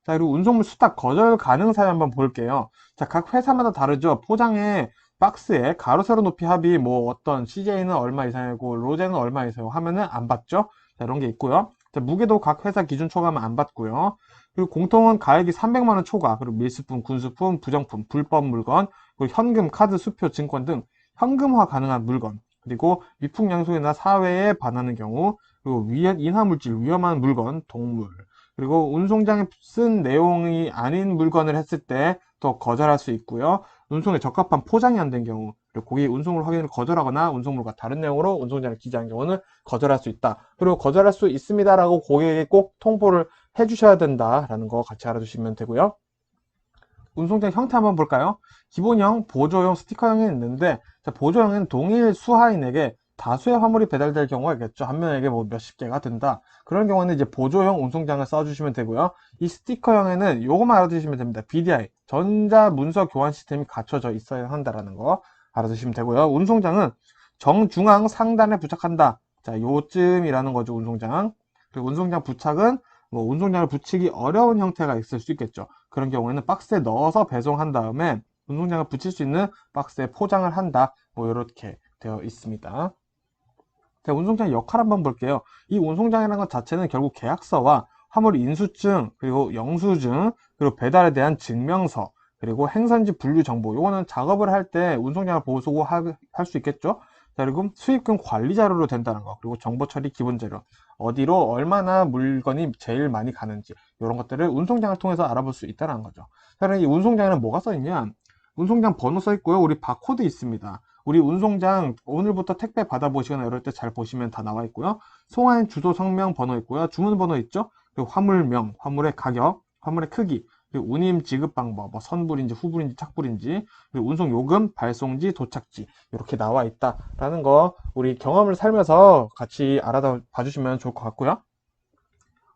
A: 자, 그리고 운송물 수탁 거절 가능 사유 한번 볼게요. 자, 각 회사마다 다르죠. 포장에 박스에 가로 세로 높이 합이 뭐 어떤 CJ는 얼마 이상이고 로제는 얼마 이상이고 하면은 안 받죠. 자, 이런 게 있고요. 자, 무게도 각 회사 기준 초과하면 안 받고요. 그리고 공통은 가액이 300만 원 초과, 그리고 밀수품, 군수품, 부정품, 불법 물건, 그리고 현금, 카드, 수표, 증권 등 현금화 가능한 물건, 그리고 미풍양속이나 사회에 반하는 경우, 그리고 인화물질, 위험한 물건, 동물, 그리고 운송장에 쓴 내용이 아닌 물건을 했을 때 또 거절할 수 있고요. 운송에 적합한 포장이 안 된 경우, 그리고 고객이 운송물 확인을 거절하거나 운송물과 다른 내용으로 운송장을 기재한 경우는 거절할 수 있다. 그리고 거절할 수 있습니다라고 고객에게 꼭 통보를 해주셔야 된다라는 거 같이 알아두시면 되고요. 운송장 형태 한번 볼까요? 기본형, 보조형, 스티커형이 있는데 자, 보조형은 동일 수하인에게 다수의 화물이 배달될 경우가 있겠죠. 한 명에게 뭐 몇십 개가 된다. 그런 경우는 이제 보조형 운송장을 써주시면 되고요. 이 스티커형에는 요거만 알아두시면 됩니다. BDI, 전자문서 교환 시스템이 갖춰져 있어야 한다라는 거 알아두시면 되고요. 운송장은 정중앙 상단에 부착한다. 자, 요쯤이라는 거죠, 운송장. 그리고 운송장 부착은 뭐 운송장을 붙이기 어려운 형태가 있을 수 있겠죠. 그런 경우에는 박스에 넣어서 배송한 다음에 운송장을 붙일 수 있는 박스에 포장을 한다. 뭐 이렇게 되어 있습니다. 자, 운송장의 역할 한번 볼게요. 이 운송장이라는 것 자체는 결국 계약서와 화물 인수증, 그리고 영수증, 그리고 배달에 대한 증명서, 그리고 행선지 분류 정보. 이거는 작업을 할 때 운송장을 보수할 수 있겠죠. 자, 그리고 수입금 관리 자료로 된다는 거, 그리고 정보 처리 기본 자료, 어디로 얼마나 물건이 제일 많이 가는지 이런 것들을 운송장을 통해서 알아볼 수 있다는 거죠. 자, 그럼 이 운송장에는 뭐가 써 있냐? 운송장 번호 써 있고요. 우리 바코드 있습니다. 우리 운송장 오늘부터 택배 받아보시거나 이럴 때 잘 보시면 다 나와 있고요. 송화인 주소 성명 번호 있고요. 주문 번호 있죠. 그리고 화물명, 화물의 가격, 화물의 크기, 그리고 운임 지급 방법, 뭐 선불인지 후불인지 착불인지, 그리고 운송 요금, 발송지, 도착지 이렇게 나와 있다라는 거 우리 경험을 살면서 같이 알아봐 주시면 좋을 것 같고요.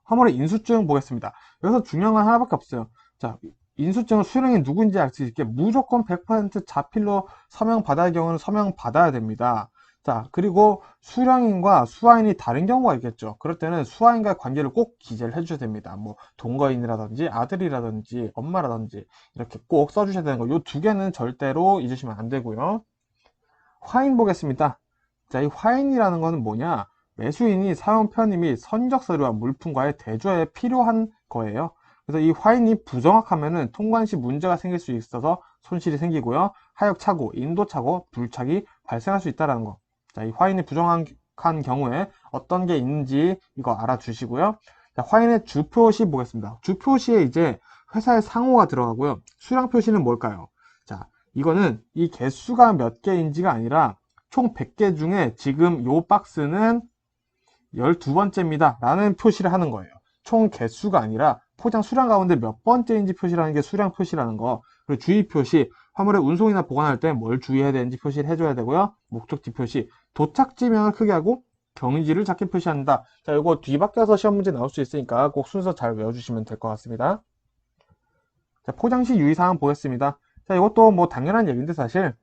A: 화물의 인수증 보겠습니다. 여기서 중요한 건 하나밖에 없어요. 자, 인수증은 수령이 누구인지 알 수 있게 무조건 100% 자필로 서명 받아야 할 경우는 서명 받아야 됩니다. 자, 그리고 수령인과 수하인이 다른 경우가 있겠죠. 그럴 때는 수하인과의 관계를 꼭 기재를 해주셔야 됩니다. 뭐 동거인이라든지 아들이라든지 엄마라든지 이렇게 꼭 써주셔야 되는 거. 이 두 개는 절대로 잊으시면 안 되고요. 화인 보겠습니다. 자, 이 화인이라는 거는 뭐냐? 매수인이 사용 편의 및 선적 서류와 물품과의 대조에 필요한 거예요. 그래서 이 화인이 부정확하면은 통관 시 문제가 생길 수 있어서 손실이 생기고요. 하역 착오, 인도 착오, 불착이 발생할 수 있다는 거. 자, 이 화인이 부정한 경우에 어떤 게 있는지 이거 알아주시고요. 자, 화인의 주 표시 보겠습니다. 주 표시에 이제 회사의 상호가 들어가고요. 수량 표시는 뭘까요? 자, 이거는 이 개수가 몇 개인지가 아니라 총 100개 중에 지금 요 박스는 12번째입니다 라는 표시를 하는 거예요. 총 개수가 아니라 포장 수량 가운데 몇 번째인지 표시라는 게 수량 표시라는 거. 그리고 주의 표시, 화물의 운송이나 보관할 때 뭘 주의해야 되는지 표시를 해줘야 되고요. 목적지 표시, 도착지명을 크게 하고 경지를 작게 표시한다. 자, 이거 뒤바뀌어서 시험 문제 나올 수 있으니까 꼭 순서 잘 외워주시면 될 것 같습니다. 자, 포장시 유의사항 보겠습니다. 자, 이것도 뭐 당연한 얘기인데 사실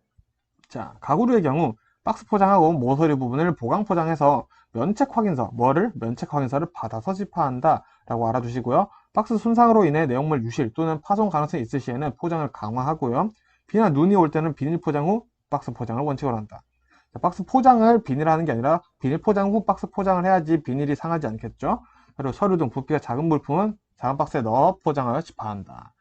A: 자, 가구류의 경우 박스 포장하고 모서리 부분을 보강 포장해서 면책 확인서, 면책 확인서를 받아서 집하한다 라고 알아두시고요. 박스 손상으로 인해 내용물 유실 또는 파손 가능성이 있을 시에는 포장을 강화하고요. 비나 눈이 올 때는 비닐 포장 후 박스 포장을 원칙으로 한다. 자, 박스 포장을 비닐하는 게 아니라 비닐 포장 후 박스 포장을 해야지 비닐이 상하지 않겠죠. 그리고 서류 등 부피가 작은 물품은 작은 박스에 넣어 포장하여 집하한다.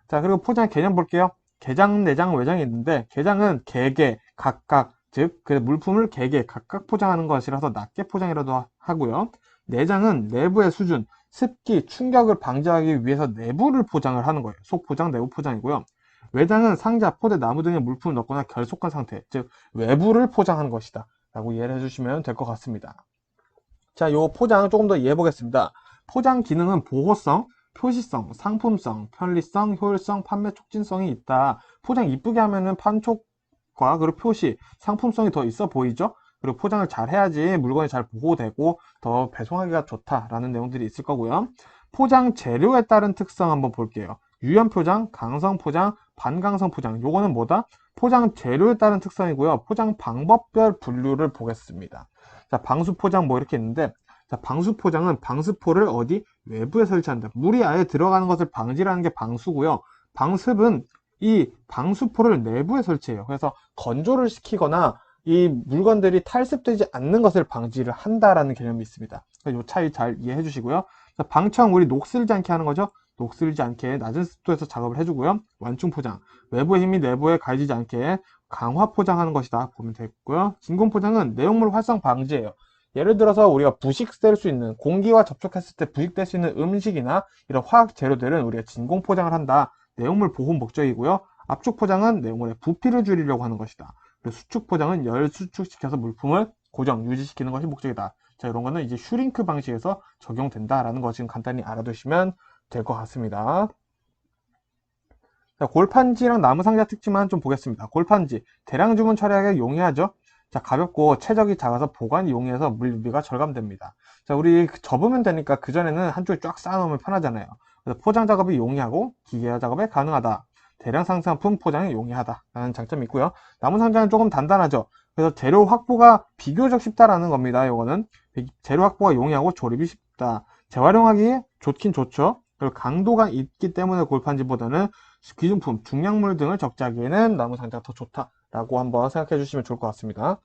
A: 자, 그리고 포장 개념 볼게요. 개장, 내장, 외장이 있는데 개장은 개개, 각각, 즉 그 물품을 개개, 각각 포장하는 것이라서 낮게 포장이라도 하고요. 내장은 내부의 수준, 습기, 충격을 방지하기 위해서 내부를 포장을 하는 거예요. 속 포장, 내부 포장이고요. 외장은 상자, 포대, 나무 등의 물품을 넣거나 결속한 상태, 즉 외부를 포장하는 것이다 라고 이해를 해주시면 될 것 같습니다. 자, 요 포장 조금 더 이해해 보겠습니다. 포장 기능은 보호성, 표시성, 상품성, 편리성, 효율성, 판매 촉진성이 있다. 포장 이쁘게 하면은 판촉과 그리고 표시, 상품성이 더 있어 보이죠? 그리고 포장을 잘 해야지 물건이 잘 보호되고 더 배송하기가 좋다라는 내용들이 있을 거고요. 포장 재료에 따른 특성 한번 볼게요. 유연 포장, 강성 포장, 반강성 포장. 요거는 뭐다? 포장 재료에 따른 특성이고요. 포장 방법별 분류를 보겠습니다. 자, 방수 포장 뭐 이렇게 있는데, 자, 방수 포장은 방수포를 어디? 외부에 설치한다. 물이 아예 들어가는 것을 방지하는 게 방수고요. 방습은 이 방수포를 내부에 설치해요. 그래서 건조를 시키거나 이 물건들이 탈습되지 않는 것을 방지를 한다라는 개념이 있습니다. 이 차이 잘 이해해 주시고요. 자, 방청, 우리 녹슬지 않게 하는 거죠. 녹슬지 않게 낮은 습도에서 작업을 해주고요. 완충 포장, 외부의 힘이 내부에 가해지지 않게 강화 포장하는 것이다 보면 되겠고요. 진공 포장은 내용물 활성 방지예요. 예를 들어서 우리가 부식될 수 있는, 공기와 접촉했을 때 부식될 수 있는 음식이나 이런 화학 재료들은 우리가 진공 포장을 한다. 내용물 보호 목적이고요. 압축 포장은 내용물의 부피를 줄이려고 하는 것이다. 그리고 수축 포장은 열 수축시켜서 물품을 고정, 유지시키는 것이 목적이다. 자, 이런 거는 이제 슈링크 방식에서 적용된다라는 거 지금 간단히 알아두시면 될 것 같습니다. 자, 골판지랑 나무 상자 특징만 좀 보겠습니다. 골판지, 대량 주문 처리하기 용이하죠? 자, 가볍고 최적이 작아서 보관이 용이해서 물류비가 절감됩니다. 자, 우리 접으면 되니까 그전에는 한쪽에 쫙 쌓아놓으면 편하잖아요. 그래서 포장 작업이 용이하고 기계화 작업에 가능하다. 대량 상품품 포장이 용이하다 라는 장점이 있고요. 나무 상자는 조금 단단하죠. 그래서 재료 확보가 비교적 쉽다라는 겁니다. 이거는 재료 확보가 용이하고 조립이 쉽다. 재활용하기 좋긴 좋죠. 그리고 강도가 있기 때문에 골판지보다는 귀중품, 중량물 등을 적재하기에는 나무 상자가 더 좋다라고 한번 생각해 주시면 좋을 것 같습니다.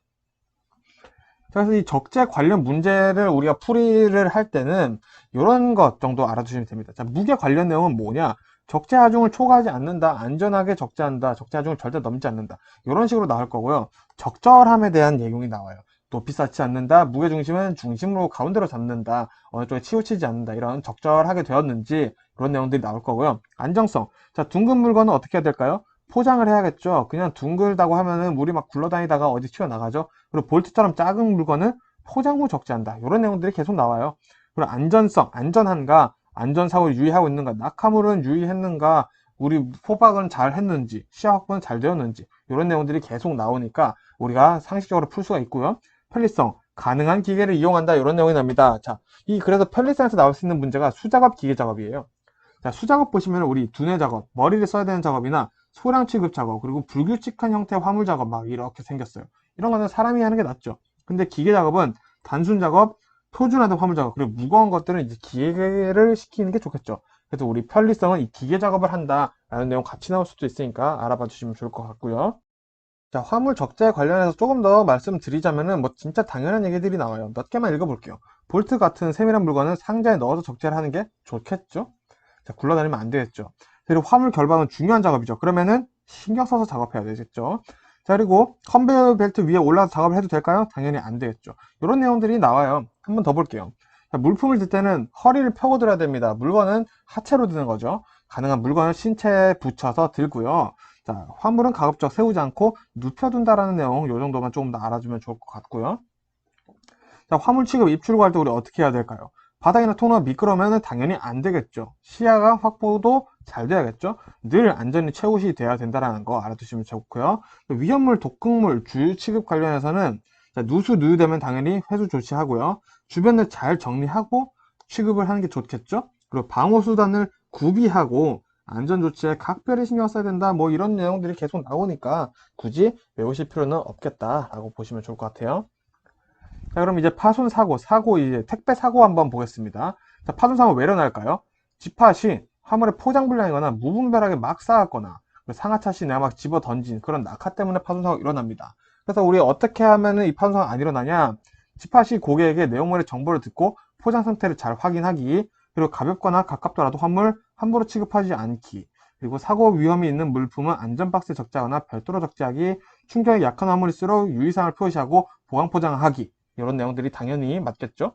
A: 그래서 이 적재 관련 문제를 우리가 풀이를 할 때는 이런 것 정도 알아두시면 됩니다. 자, 무게 관련 내용은 뭐냐? 적재 하중을 초과하지 않는다, 안전하게 적재한다, 적재 하중을 절대 넘지 않는다. 이런 식으로 나올 거고요. 적절함에 대한 내용이 나와요. 높이 쌓지 않는다, 무게 중심은 중심으로 가운데로 잡는다, 어느 쪽에 치우치지 않는다, 이런 적절하게 되었는지 그런 내용들이 나올 거고요. 안정성. 자, 둥근 물건은 어떻게 해야 될까요? 포장을 해야겠죠. 그냥 둥글다고 하면은 물이 막 굴러다니다가 어디 튀어나가죠. 그리고 볼트처럼 작은 물건은 포장 후 적재한다. 이런 내용들이 계속 나와요. 그리고 안전성, 안전한가, 안전사고를 유의하고 있는가, 낙하물은 유의했는가, 우리 포박은 잘 했는지, 시야 확보는 잘 되었는지, 이런 내용들이 계속 나오니까 우리가 상식적으로 풀 수가 있고요. 편리성, 가능한 기계를 이용한다, 이런 내용이 납니다. 자, 그래서 편리성에서 나올 수 있는 문제가 수작업, 기계 작업이에요. 자, 수작업 보시면 우리 두뇌 작업, 머리를 써야 되는 작업이나 소량 취급 작업, 그리고 불규칙한 형태의 화물 작업 막 이렇게 생겼어요. 이런 거는 사람이 하는 게 낫죠. 근데 기계 작업은 단순 작업, 표준화된 화물 작업, 그리고 무거운 것들은 이제 기계를 시키는 게 좋겠죠. 그래서 우리 편리성은 이 기계 작업을 한다라는 내용 같이 나올 수도 있으니까 알아봐 주시면 좋을 것 같고요. 자, 화물 적재 관련해서 조금 더 말씀드리자면은 뭐 진짜 당연한 얘기들이 나와요. 몇 개만 읽어볼게요. 볼트 같은 세밀한 물건은 상자에 넣어서 적재를 하는 게 좋겠죠? 자, 굴러다니면 안 되겠죠. 그리고 화물 결방은 중요한 작업이죠. 그러면은 신경 써서 작업해야 되겠죠. 자, 그리고 컨베이어 벨트 위에 올라서 작업을 해도 될까요? 당연히 안 되겠죠. 이런 내용들이 나와요. 한번 더 볼게요. 자, 물품을 들 때는 허리를 펴고 들어야 됩니다. 물건은 하체로 드는 거죠. 가능한 물건을 신체에 붙여서 들고요. 자, 화물은 가급적 세우지 않고 눕혀둔다라는 내용, 이 정도만 조금 더 알아주면 좋을 것 같고요. 자, 화물 취급 입출구할 때 우리 어떻게 해야 될까요? 바닥이나 통로가 미끄러우면 당연히 안 되겠죠. 시야가 확보도 잘 돼야겠죠. 늘 안전이 최우시 돼야 된다는 거 알아두시면 좋고요. 위험물, 독극물, 주유 취급 관련해서는 누수, 누유되면 당연히 회수 조치하고요. 주변을 잘 정리하고 취급을 하는 게 좋겠죠. 그리고 방호 수단을 구비하고 안전조치에 각별히 신경 써야 된다. 뭐 이런 내용들이 계속 나오니까 굳이 외우실 필요는 없겠다라고 보시면 좋을 것 같아요. 자, 그럼 이제 파손 사고, 이제 택배 사고 한번 보겠습니다. 자, 파손 사고 왜 일어날까요? 지팟이 화물에 포장 불량이거나 무분별하게 막 쌓았거나 상하차시 내가 막 집어 던진 그런 낙하 때문에 파손 사고가 일어납니다. 그래서 우리 어떻게 하면은 이 파손 사고가 안 일어나냐? 지팟이 고객에게 내용물의 정보를 듣고 포장 상태를 잘 확인하기, 그리고 가볍거나 가깝더라도 화물 함부로 취급하지 않기, 그리고 사고 위험이 있는 물품은 안전박스에 적재하거나 별도로 적재하기, 충격이 약한 화물일수록 유의사항을 표시하고 보강 포장하기, 이런 내용들이 당연히 맞겠죠.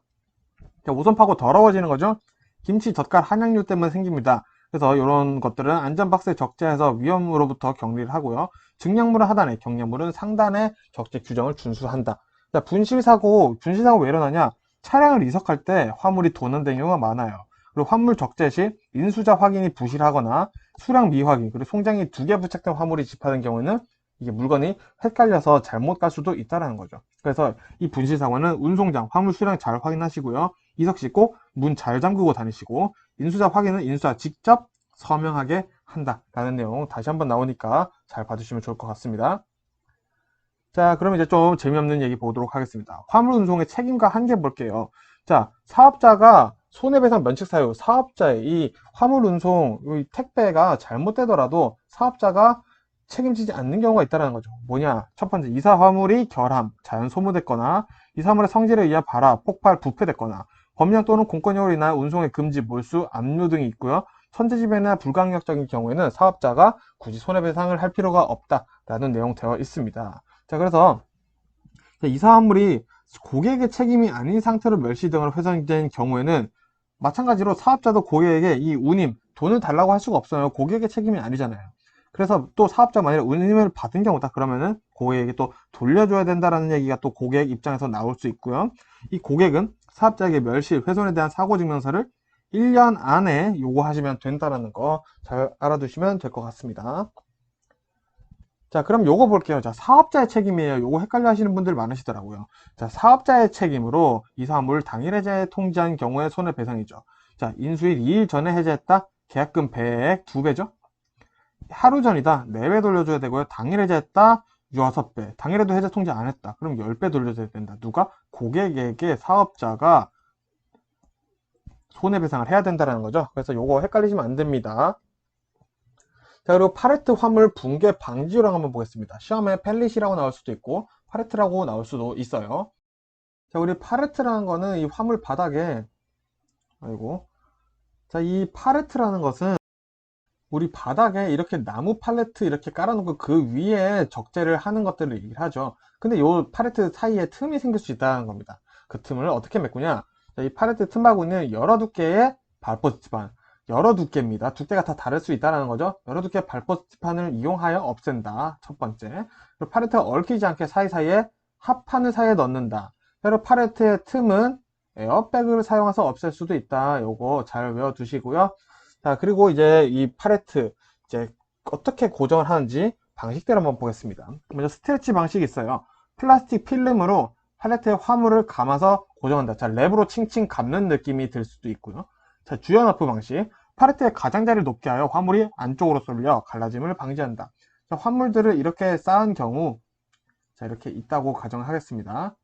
A: 자, 우선 파고 더러워지는 거죠. 김치, 젓갈, 한약류 때문에 생깁니다. 그래서 이런 것들은 안전박스에 적재해서 위험으로부터 격리를 하고요. 증량물은 하단에, 경량물은 상단에 적재 규정을 준수한다. 자, 분실사고 왜 일어나냐? 차량을 이석할 때 화물이 도난되는 경우가 많아요. 그리고 화물 적재 시 인수자 확인이 부실하거나 수량 미확인, 그리고 송장이 2개 부착된 화물이 집하는 경우에는 이게 물건이 헷갈려서 잘못 갈 수도 있다는 거죠. 그래서 이 분실사고는 운송장, 화물 수량 잘 확인하시고요. 이석 시 꼭 문 잘 잠그고 다니시고, 인수자 확인은 인수자 직접 서명하게 한다라는 내용 다시 한번 나오니까 잘 봐주시면 좋을 것 같습니다. 자, 그럼 이제 좀 재미없는 얘기 보도록 하겠습니다. 화물 운송의 책임과 한계 볼게요. 자, 사업자가 손해배상 면책 사유, 사업자의 이 화물 운송, 이 택배가 잘못되더라도 사업자가 책임지지 않는 경우가 있다는 거죠. 뭐냐? 첫 번째, 이사 화물이 결함, 자연 소모됐거나, 이사 화물의 성질에 의해 발화, 폭발, 부패됐거나, 법령 또는 공권력으로 인한 운송의 금지, 몰수, 압류 등이 있고요. 선제지배나 불강력적인 경우에는 사업자가 굳이 손해배상을 할 필요가 없다라는 내용 되어 있습니다. 자, 그래서 이사 화물이 고객의 책임이 아닌 상태로 멸시 등으로 훼손된 경우에는 마찬가지로 사업자도 고객에게 이 운임, 돈을 달라고 할 수가 없어요. 고객의 책임이 아니잖아요. 그래서 또 사업자가 만약에 운임을 받은 경우다 그러면은 고객에게 또 돌려줘야 된다라는 얘기가 또 고객 입장에서 나올 수 있고요. 이 고객은 사업자에게 멸실, 훼손에 대한 사고 증명서를 1년 안에 요구하시면 된다는 거 잘 알아두시면 될 것 같습니다. 자, 그럼 요거 볼게요. 자, 사업자의 책임이에요. 요거 헷갈려 하시는 분들 많으시더라고요. 자, 사업자의 책임으로 이 사업을 당일 해제 통지한 경우에 손해배상이죠. 자, 인수일 2일 전에 해제했다? 계약금 100, 2배죠? 하루 전이다. 4배 돌려줘야 되고요. 당일 해제했다. 6배. 당일에도 해제 통지 안 했다. 그럼 10배 돌려줘야 된다. 누가? 고객에게 사업자가 손해배상을 해야 된다는 거죠. 그래서 요거 헷갈리시면 안 됩니다. 자, 그리고 팔레트 화물 붕괴 방지 요령 한번 보겠습니다. 시험에 펠릿이라고 나올 수도 있고 팔레트라고 나올 수도 있어요. 자, 우리 팔레트라는 거는 이 화물 바닥에, 아이고, 자, 이 팔레트라는 것은 우리 바닥에 이렇게 나무 팔레트 이렇게 깔아놓고 그 위에 적재를 하는 것들을 얘기를 하죠. 근데 이 팔레트 사이에 틈이 생길 수 있다는 겁니다. 그 틈을 어떻게 메꾸냐? 자, 이 팔레트 틈하고 있는 여러 두께의 발포스티판, 여러 두께입니다. 두께가 다 다를 수 있다는 거죠. 여러 두께 발포스티판을 이용하여 없앤다. 첫 번째. 그리고 팔레트가 얽히지 않게 사이사이에 합판을 사이에 넣는다. 그리고 팔레트의 틈은 에어백을 사용해서 없앨 수도 있다. 요거 잘 외워두시고요. 자, 그리고 이제 이 팔레트 이제 어떻게 고정을 하는지 방식대로 한번 보겠습니다. 먼저 스트레치 방식이 있어요. 플라스틱 필름으로 팔레트에 화물을 감아서 고정한다. 자, 랩으로 칭칭 감는 느낌이 들 수도 있고요. 자, 주연 어프 방식. 팔레트의 가장자리를 높게 하여 화물이 안쪽으로 쏠려 갈라짐을 방지한다. 자, 화물들을 이렇게 쌓은 경우, 자, 이렇게 있다고 가정하겠습니다.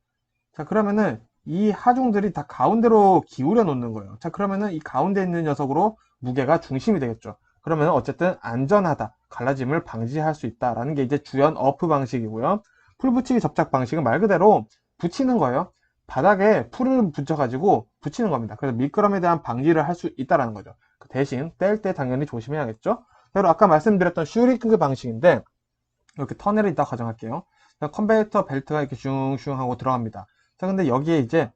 A: 자, 그러면은 이 하중들이 다 가운데로 기울여 놓는 거예요. 자, 그러면은 이 가운데 있는 녀석으로 무게가 중심이 되겠죠. 그러면 어쨌든 안전하다, 갈라짐을 방지할 수 있다라는 게 이제 주연 어프 방식이고요. 풀 붙이기 접착 방식은 말 그대로 붙이는 거예요. 바닥에 풀을 붙여가지고 붙이는 겁니다. 그래서 미끄럼에 대한 방지를 할 수 있다는 거죠. 그 대신 뗄 때 당연히 조심해야겠죠. 그리고 아까 말씀드렸던 슈링크 방식인데 이렇게 터널이 있다고 가정할게요. 컨베이터 벨트가 이렇게 슝슝 하고 들어갑니다. 자, 근데 여기에 이제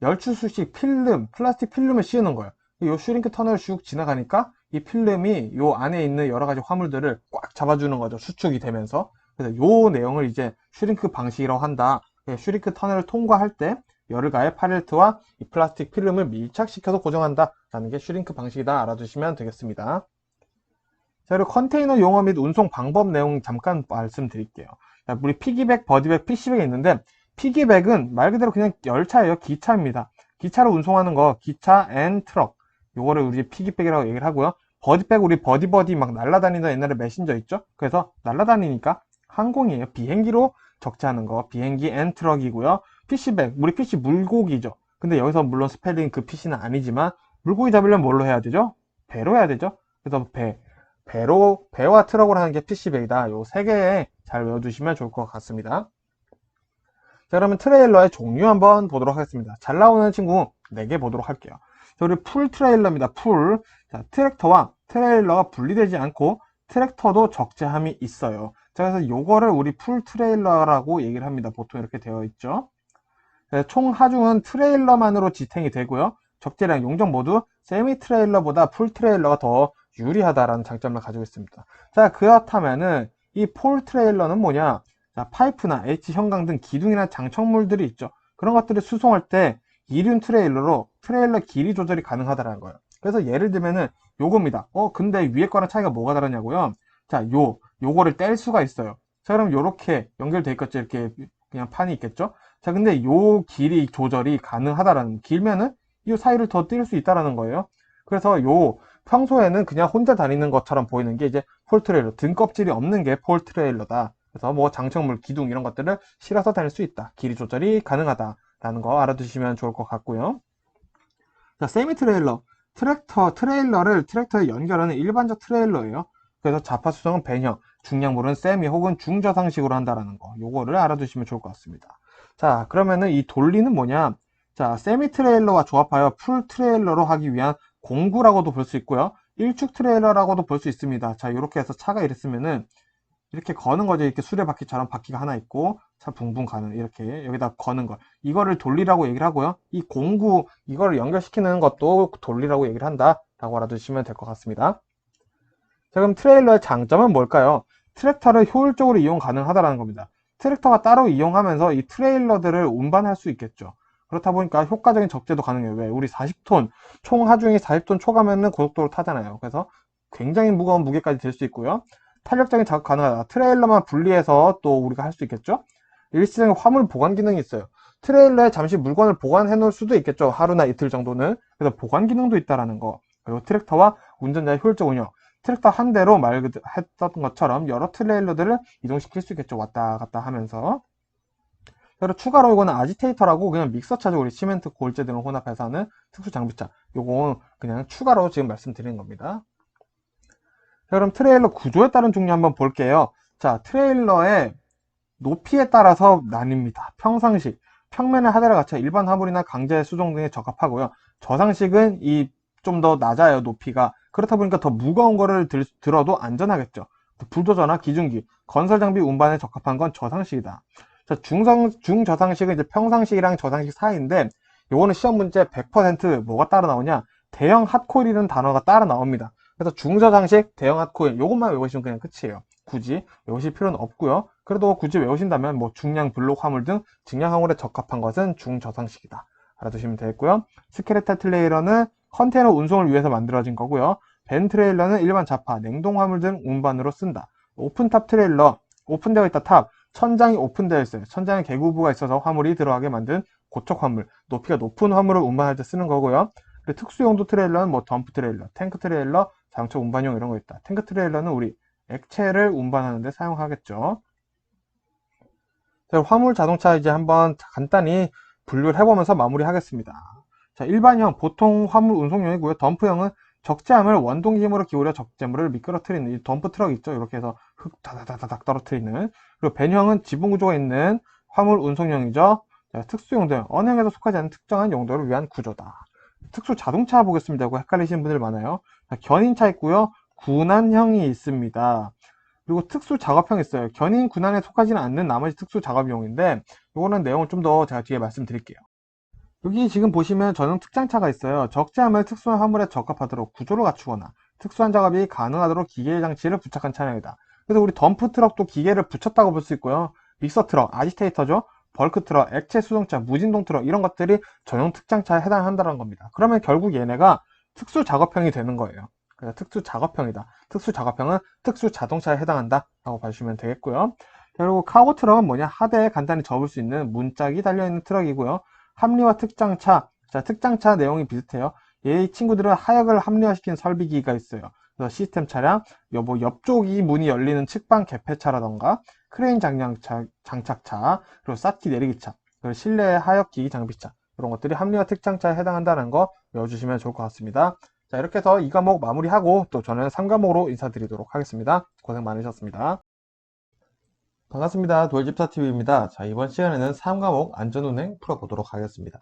A: 열추수식 필름, 플라스틱 필름을 씌우는 거예요. 이 슈링크 터널을 쭉 지나가니까 이 필름이 이 안에 있는 여러 가지 화물들을 꽉 잡아주는 거죠. 수축이 되면서. 그래서 이 내용을 이제 슈링크 방식이라고 한다. 슈링크 터널을 통과할 때 열을 가해 팔레트와 이 플라스틱 필름을 밀착시켜서 고정한다 라는 게 슈링크 방식이다 알아두시면 되겠습니다. 자, 그리고 컨테이너 용어 및 운송 방법 내용 잠깐 말씀드릴게요. 자, 우리 피기백, 버디백, 피시백이 있는데 피기백은 말 그대로 그냥 열차예요. 기차입니다. 기차로 운송하는 거, 기차 앤 트럭. 요거를 우리 피기백이라고 얘기를 하고요. 버디백, 우리 버디버디 막 날아다니던 옛날에 메신저 있죠? 그래서 날아다니니까 항공이에요. 비행기로 적재하는 거. 비행기 앤 트럭이고요. 피시백, 우리 피시 물고기죠. 근데 여기서 물론 스펠링 그 피시는 아니지만 물고기 잡으려면 뭘로 해야 되죠? 배로 해야 되죠? 그래서 배와 트럭으로 하는 게 피시백이다. 요 세 개 잘 외워두시면 좋을 것 같습니다. 자, 그러면 트레일러의 종류 한번 보도록 하겠습니다. 잘 나오는 친구 4개 보도록 할게요. 자, 우리 풀 트레일러입니다. 풀. 자, 트랙터와 트레일러가 분리되지 않고 트랙터도 적재함이 있어요. 자, 그래서 요거를 우리 풀 트레일러라고 얘기를 합니다. 보통 이렇게 되어 있죠. 자, 총 하중은 트레일러만으로 지탱이 되고요. 적재량, 용적 모두 세미 트레일러보다 풀 트레일러가 더 유리하다라는 장점을 가지고 있습니다. 자, 그렇다면은 이 풀 트레일러는 뭐냐? 자, 파이프나 H 형광 등 기둥이나 장착물들이 있죠. 그런 것들을 수송할 때 이륜 트레일러로 트레일러 길이 조절이 가능하다는 거예요. 그래서 예를 들면은 요겁니다. 근데 위에 거랑 차이가 뭐가 다르냐고요? 자, 요거를 뗄 수가 있어요. 자, 그럼 요렇게 연결돼 있겠죠. 이렇게 그냥 판이 있겠죠. 자, 근데 요 길이 조절이 가능하다라는, 길면은 이 사이를 더 뛸 수 있다라는 거예요. 그래서 요 평소에는 그냥 혼자 다니는 것처럼 보이는 게 이제 폴트레일러, 등껍질이 없는 게 폴트레일러다. 그래서 뭐 장착물, 기둥 이런 것들을 실어서 다닐 수 있다. 길이 조절이 가능하다라는 거 알아두시면 좋을 것 같고요. 자, 세미 트레일러. 트레일러를 트랙터에 연결하는 일반적 트레일러예요. 그래서 자파 수송은 벤형, 중량물은 세미 혹은 중저상식으로 한다라는 거. 요거를 알아두시면 좋을 것 같습니다. 자, 그러면은 이 돌리는 뭐냐? 자, 세미 트레일러와 조합하여 풀 트레일러로 하기 위한 공구라고도 볼 수 있고요. 일축 트레일러라고도 볼 수 있습니다. 자, 이렇게 해서 차가 이랬으면은 이렇게 거는 거죠. 이렇게 수레바퀴처럼 바퀴가 하나 있고 차 붕붕 가는, 이렇게 여기다 거는 거, 이거를 돌리라고 얘기를 하고요. 이 공구 이거를 연결시키는 것도 돌리라고 얘기를 한다 라고 알아두시면 될 것 같습니다. 자, 그럼 트레일러의 장점은 뭘까요? 트랙터를 효율적으로 이용 가능하다는 겁니다. 트랙터가 따로 이용하면서 이 트레일러들을 운반할 수 있겠죠. 그렇다 보니까 효과적인 적재도 가능해요. 왜? 우리 40톤, 총 하중이 40톤 초과면은 고속도로 타잖아요. 그래서 굉장히 무거운 무게까지 들 수 있고요. 탄력적인 작업 가능하다. 트레일러만 분리해서 또 우리가 할 수 있겠죠. 일시적인 화물 보관 기능이 있어요. 트레일러에 잠시 물건을 보관해 놓을 수도 있겠죠. 하루나 이틀 정도는. 그래서 보관 기능도 있다라는 거. 그리고 트랙터와 운전자의 효율적 운영. 트랙터 한 대로 했던 것처럼 여러 트레일러들을 이동시킬 수 있겠죠. 왔다 갔다 하면서. 그리고 추가로 이거는 아지테이터라고 그냥 믹서차죠. 우리 시멘트, 골재 등을 혼합해서 하는 특수 장비차. 요건 그냥 추가로 지금 말씀드리는 겁니다. 자, 그럼 트레일러 구조에 따른 종류 한번 볼게요. 자, 트레일러의 높이에 따라서 나뉩니다. 평상식, 평면의 하대를 갖춰 일반 화물이나 강제 수송 등에 적합하고요. 저상식은 이 좀 더 낮아요, 높이가. 그렇다 보니까 더 무거운 거를 들어도 안전하겠죠. 불도저나 기중기, 건설 장비 운반에 적합한 건 저상식이다. 자, 중저상식은 이제 평상식이랑 저상식 사이인데, 요거는 시험 문제 100% 뭐가 따라 나오냐? 대형 핫코일이라는 단어가 따라 나옵니다. 그래서 중저상식, 대형 핫코일, 요것만 외우시면 그냥 끝이에요. 굳이 외우실 필요는 없고요. 그래도 굳이 외우신다면 뭐 중량 블록 화물 등 증량 화물에 적합한 것은 중저상식이다. 알아두시면 되겠고요. 스켈레탈 트레일러는 컨테이너 운송을 위해서 만들어진 거고요. 벤 트레일러는 일반 자파, 냉동 화물 등 운반으로 쓴다. 오픈탑 트레일러, 오픈되어 있다 탑, 천장이 오픈되어 있어요. 천장에 개구부가 있어서 화물이 들어가게 만든 고척 화물, 높이가 높은 화물을 운반할 때 쓰는 거고요. 그리고 특수용도 트레일러는 뭐 덤프 트레일러, 탱크 트레일러, 자동차 운반용 이런 거 있다. 탱크 트레일러는 우리 액체를 운반하는데 사용하겠죠. 자, 화물 자동차 이제 한번 간단히 분류를 해보면서 마무리하겠습니다. 자, 일반형, 보통 화물 운송용이고요. 덤프형은 적재함을 원동기 힘으로 기울여 적재물을 미끄러뜨리는 이 덤프 트럭 있죠. 이렇게 해서 흙 다다다닥 떨어뜨리는. 그리고 벤형은 지붕 구조가 있는 화물 운송용이죠. 자, 특수용도형, 어느 형에도 속하지 않는 특정한 용도를 위한 구조다. 특수 자동차 보겠습니다 하고 헷갈리시는 분들 많아요. 자, 견인차 있고요. 군안형이 있습니다. 그리고 특수 작업형이 있어요. 견인 군안에 속하지는 않는 나머지 특수 작업용인데, 이거는 내용을 좀 더 제가 뒤에 말씀드릴게요. 여기 지금 보시면 전용 특장차가 있어요. 적재함을 특수한 화물에 적합하도록 구조를 갖추거나 특수한 작업이 가능하도록 기계 장치를 부착한 차량이다. 그래서 우리 덤프 트럭도 기계를 붙였다고 볼 수 있고요. 믹서 트럭, 아지테이터죠. 벌크 트럭, 액체 수송차, 무진동 트럭 이런 것들이 전용 특장차에 해당한다는 겁니다. 그러면 결국 얘네가 특수 작업형이 되는 거예요. 그래서 특수 작업형이다. 특수 작업형은 특수 자동차에 해당한다 라고 봐주시면 되겠고요. 그리고 카고 트럭은 뭐냐? 하대에 간단히 접을 수 있는 문짝이 달려있는 트럭이고요. 합리화 특장차. 자, 특장차 내용이 비슷해요. 이 친구들은 하역을 합리화시킨 설비기가 있어요. 그래서 시스템 차량, 뭐 옆쪽이 문이 열리는 측방 개폐차라던가 크레인 장착차, 그리고 쌓기 내리기차, 그리고 실내 하역기 장비차, 이런 것들이 합리화 특장차에 해당한다는 거 외워주시면 좋을 것 같습니다. 자, 이렇게 해서 2과목 마무리하고 또 저는 3과목으로 인사드리도록 하겠습니다. 고생 많으셨습니다. 반갑습니다. 도일집사TV입니다. 자, 이번 시간에는 3과목 안전운행 풀어보도록 하겠습니다.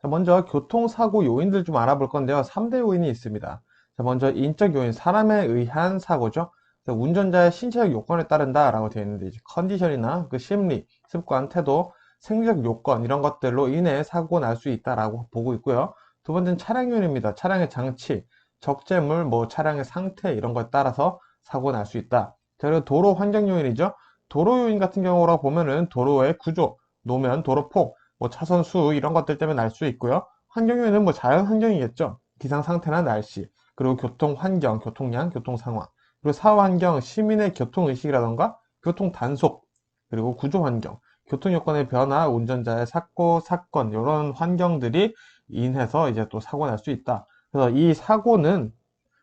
A: 자, 먼저 교통사고 요인들 좀 알아볼 건데요. 3대 요인이 있습니다. 자, 먼저 인적 요인, 사람에 의한 사고죠. 자, 운전자의 신체적 요건에 따른다라고 되어 있는데, 이제 컨디션이나 그 심리, 습관, 태도, 생리적 요건 이런 것들로 인해 사고 날 수 있다라고 보고 있고요. 두 번째는 차량 요인입니다. 차량의 장치, 적재물, 뭐 차량의 상태 이런 것에 따라서 사고 날 수 있다. 자, 그리고 도로 환경 요인이죠. 도로 요인 같은 경우로 보면은 도로의 구조, 노면, 도로폭, 뭐 차선 수 이런 것들 때문에 날 수 있고요. 환경 요인은 뭐 자연 환경이겠죠. 기상 상태나 날씨, 그리고 교통 환경, 교통량, 교통 상황, 그리고 사후 환경, 시민의 교통 의식이라던가 교통 단속, 그리고 구조 환경, 교통 여건의 변화, 운전자의 사고, 사건 이런 환경들이 인해서 이제 또 사고 날 수 있다. 그래서 이 사고는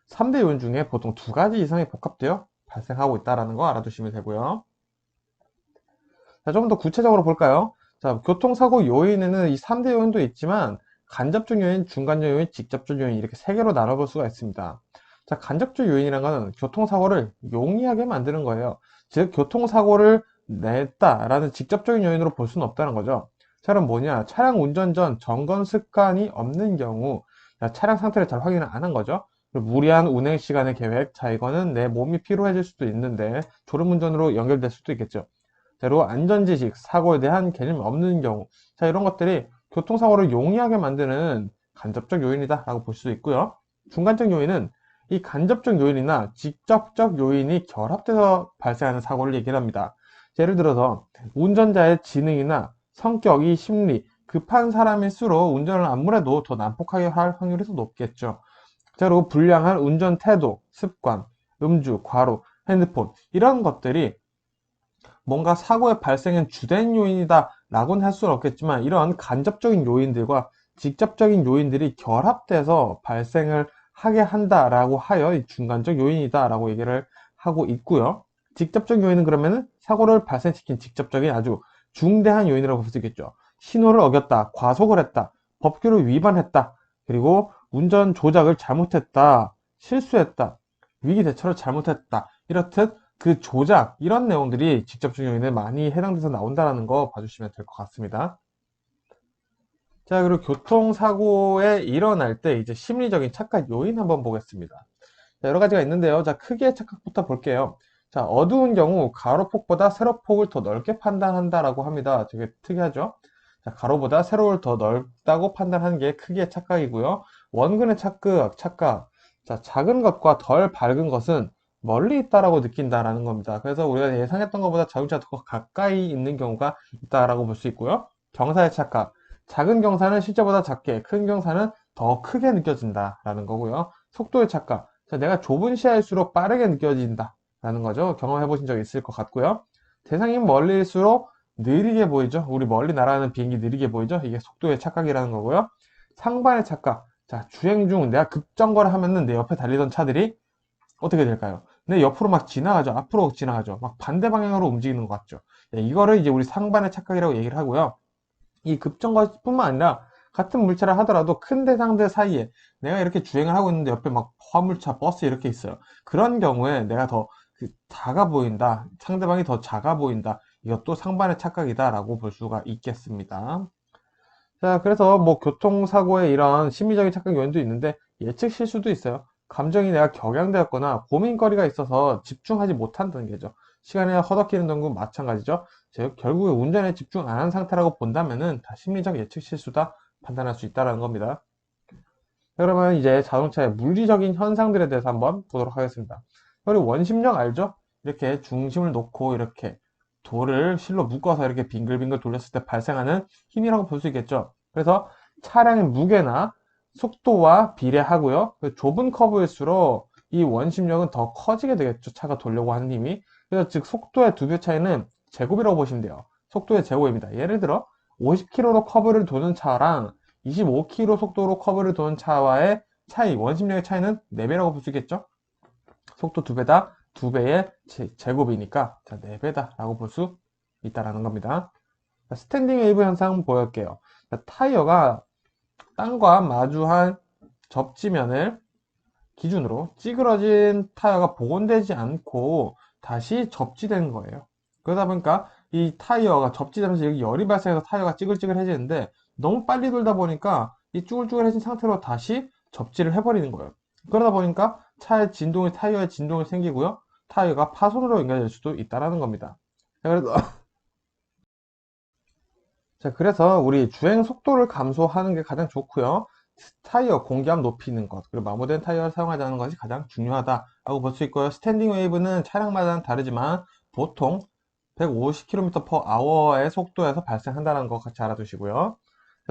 A: 3대 요인 중에 보통 2가지 이상이 복합되어 발생하고 있다는 거 알아두시면 되고요. 자, 좀 더 구체적으로 볼까요? 자, 교통사고 요인에는 이 3대 요인도 있지만 간접적 요인, 중간적 요인, 직접적 요인 이렇게 3개로 나눠볼 수가 있습니다. 자, 간접적 요인이라는 것은 교통사고를 용이하게 만드는 거예요. 즉, 교통사고를 냈다라는 직접적인 요인으로 볼 수는 없다는 거죠. 자, 그럼 뭐냐? 차량 운전 전 점검 습관이 없는 경우, 자, 차량 상태를 잘 확인을 안 한 거죠. 그리고 무리한 운행 시간의 계획, 자, 이거는 내 몸이 피로해질 수도 있는데 졸음운전으로 연결될 수도 있겠죠. 대로 안전지식, 사고에 대한 개념이 없는 경우, 자, 이런 것들이 교통사고를 용이하게 만드는 간접적 요인이다 라고 볼 수 있고요. 중간적 요인은 이 간접적 요인이나 직접적 요인이 결합돼서 발생하는 사고를 얘기를 합니다. 예를 들어서 운전자의 지능이나 성격이 심리, 급한 사람일수록 운전을 아무래도 더 난폭하게 할 확률이 더 높겠죠. 자, 그리고 불량한 운전 태도, 습관, 음주, 과로, 핸드폰 이런 것들이 뭔가 사고의 발생은 주된 요인이다 라고는 할 수는 없겠지만 이런 간접적인 요인들과 직접적인 요인들이 결합돼서 발생을 하게 한다라고 하여 중간적 요인이다 라고 얘기를 하고 있고요. 직접적 요인은 그러면은 사고를 발생시킨 직접적인 아주 중대한 요인이라고 볼 수 있겠죠. 신호를 어겼다, 과속을 했다, 법규를 위반했다, 그리고 운전 조작을 잘못했다, 실수했다, 위기 대처를 잘못했다, 이렇듯 그 조작 이런 내용들이 직접적 요인에 많이 해당돼서 나온다는 거 봐주시면 될 것 같습니다. 자, 그리고 교통사고에 일어날 때 이제 심리적인 착각 요인 한번 보겠습니다. 자, 여러 가지가 있는데요. 자, 크기의 착각부터 볼게요. 자, 어두운 경우 가로폭보다 세로폭을 더 넓게 판단한다라고 합니다. 되게 특이하죠? 자, 가로보다 세로를 더 넓다고 판단하는 게 크기의 착각이고요. 원근의 착각. 자, 작은 것과 덜 밝은 것은 멀리 있다라고 느낀다라는 겁니다. 그래서 우리가 예상했던 것보다 자동차가 더 가까이 있는 경우가 있다라고 볼 수 있고요. 경사의 착각. 작은 경사는 실제보다 작게, 큰 경사는 더 크게 느껴진다라는 거고요. 속도의 착각. 자, 내가 좁은 시야일수록 빠르게 느껴진다라는 거죠. 경험해 보신 적 있을 것 같고요. 대상이 멀리일수록 느리게 보이죠. 우리 멀리 날아가는 비행기 느리게 보이죠. 이게 속도의 착각이라는 거고요. 상반의 착각. 자, 주행 중 내가 급정거를 하면은 내 옆에 달리던 차들이 어떻게 될까요? 내 옆으로 막 지나가죠. 앞으로 지나가죠. 막 반대 방향으로 움직이는 것 같죠. 네, 이거를 이제 우리 상반의 착각이라고 얘기를 하고요. 이 급정거뿐만 아니라 같은 물체를 하더라도 큰 대상들 사이에 내가 이렇게 주행을 하고 있는데 옆에 막 화물차, 버스 이렇게 있어요. 그런 경우에 내가 더 작아 보인다. 상대방이 더 작아 보인다. 이것도 상반의 착각이다라고 볼 수가 있겠습니다. 자, 그래서 뭐 교통사고에 이런 심리적인 착각 요인도 있는데 예측 실수도 있어요. 감정이 내가 격양되었거나 고민거리가 있어서 집중하지 못한다는 게죠. 시간이 허덕이는 경우 마찬가지죠. 즉 결국에 운전에 집중 안 한 상태라고 본다면은 다 심리적 예측 실수다 판단할 수 있다는 겁니다. 그러면 이제 자동차의 물리적인 현상들에 대해서 한번 보도록 하겠습니다. 그리고 원심력 알죠? 이렇게 중심을 놓고 이렇게 돌을 실로 묶어서 이렇게 빙글빙글 돌렸을 때 발생하는 힘이라고 볼 수 있겠죠. 그래서 차량의 무게나 속도와 비례하고요. 좁은 커브일수록 이 원심력은 더 커지게 되겠죠. 차가 돌려고 하는 힘이. 그래서 즉 속도의 두 배 차이는 제곱이라고 보시면 돼요. 속도의 제곱입니다. 예를 들어 50km로 커브를 도는 차랑 25km 속도로 커브를 도는 차와의 차이, 원심력의 차이는 4배라고 볼 수 있겠죠? 속도 2배다. 2배의 제곱이니까, 자, 4배다. 라고 볼 수 있다라는 겁니다. 자, 스탠딩 웨이브 현상 보여줄게요. 자, 타이어가 땅과 마주한 접지면을 기준으로 찌그러진 타이어가 복원되지 않고 다시 접지된 거예요. 그러다 보니까 이 타이어가 접지되면서 여기 열이 발생해서 타이어가 찌글찌글해지는데 너무 빨리 돌다 보니까 이 쭈글쭈글해진 상태로 다시 접지를 해버리는 거예요. 그러다 보니까 차의 진동이, 타이어에 진동이 생기고요. 타이어가 파손으로 연결될 수도 있다는 겁니다. 자, 그래서 우리 주행 속도를 감소하는 게 가장 좋고요. 타이어 공기압 높이는 것, 그리고 마모된 타이어를 사용하자는 것이 가장 중요하다라고 볼 수 있고요. 스탠딩 웨이브는 차량마다 다르지만 보통 150km/h의 속도에서 발생한다는 거 같이 알아두시고요.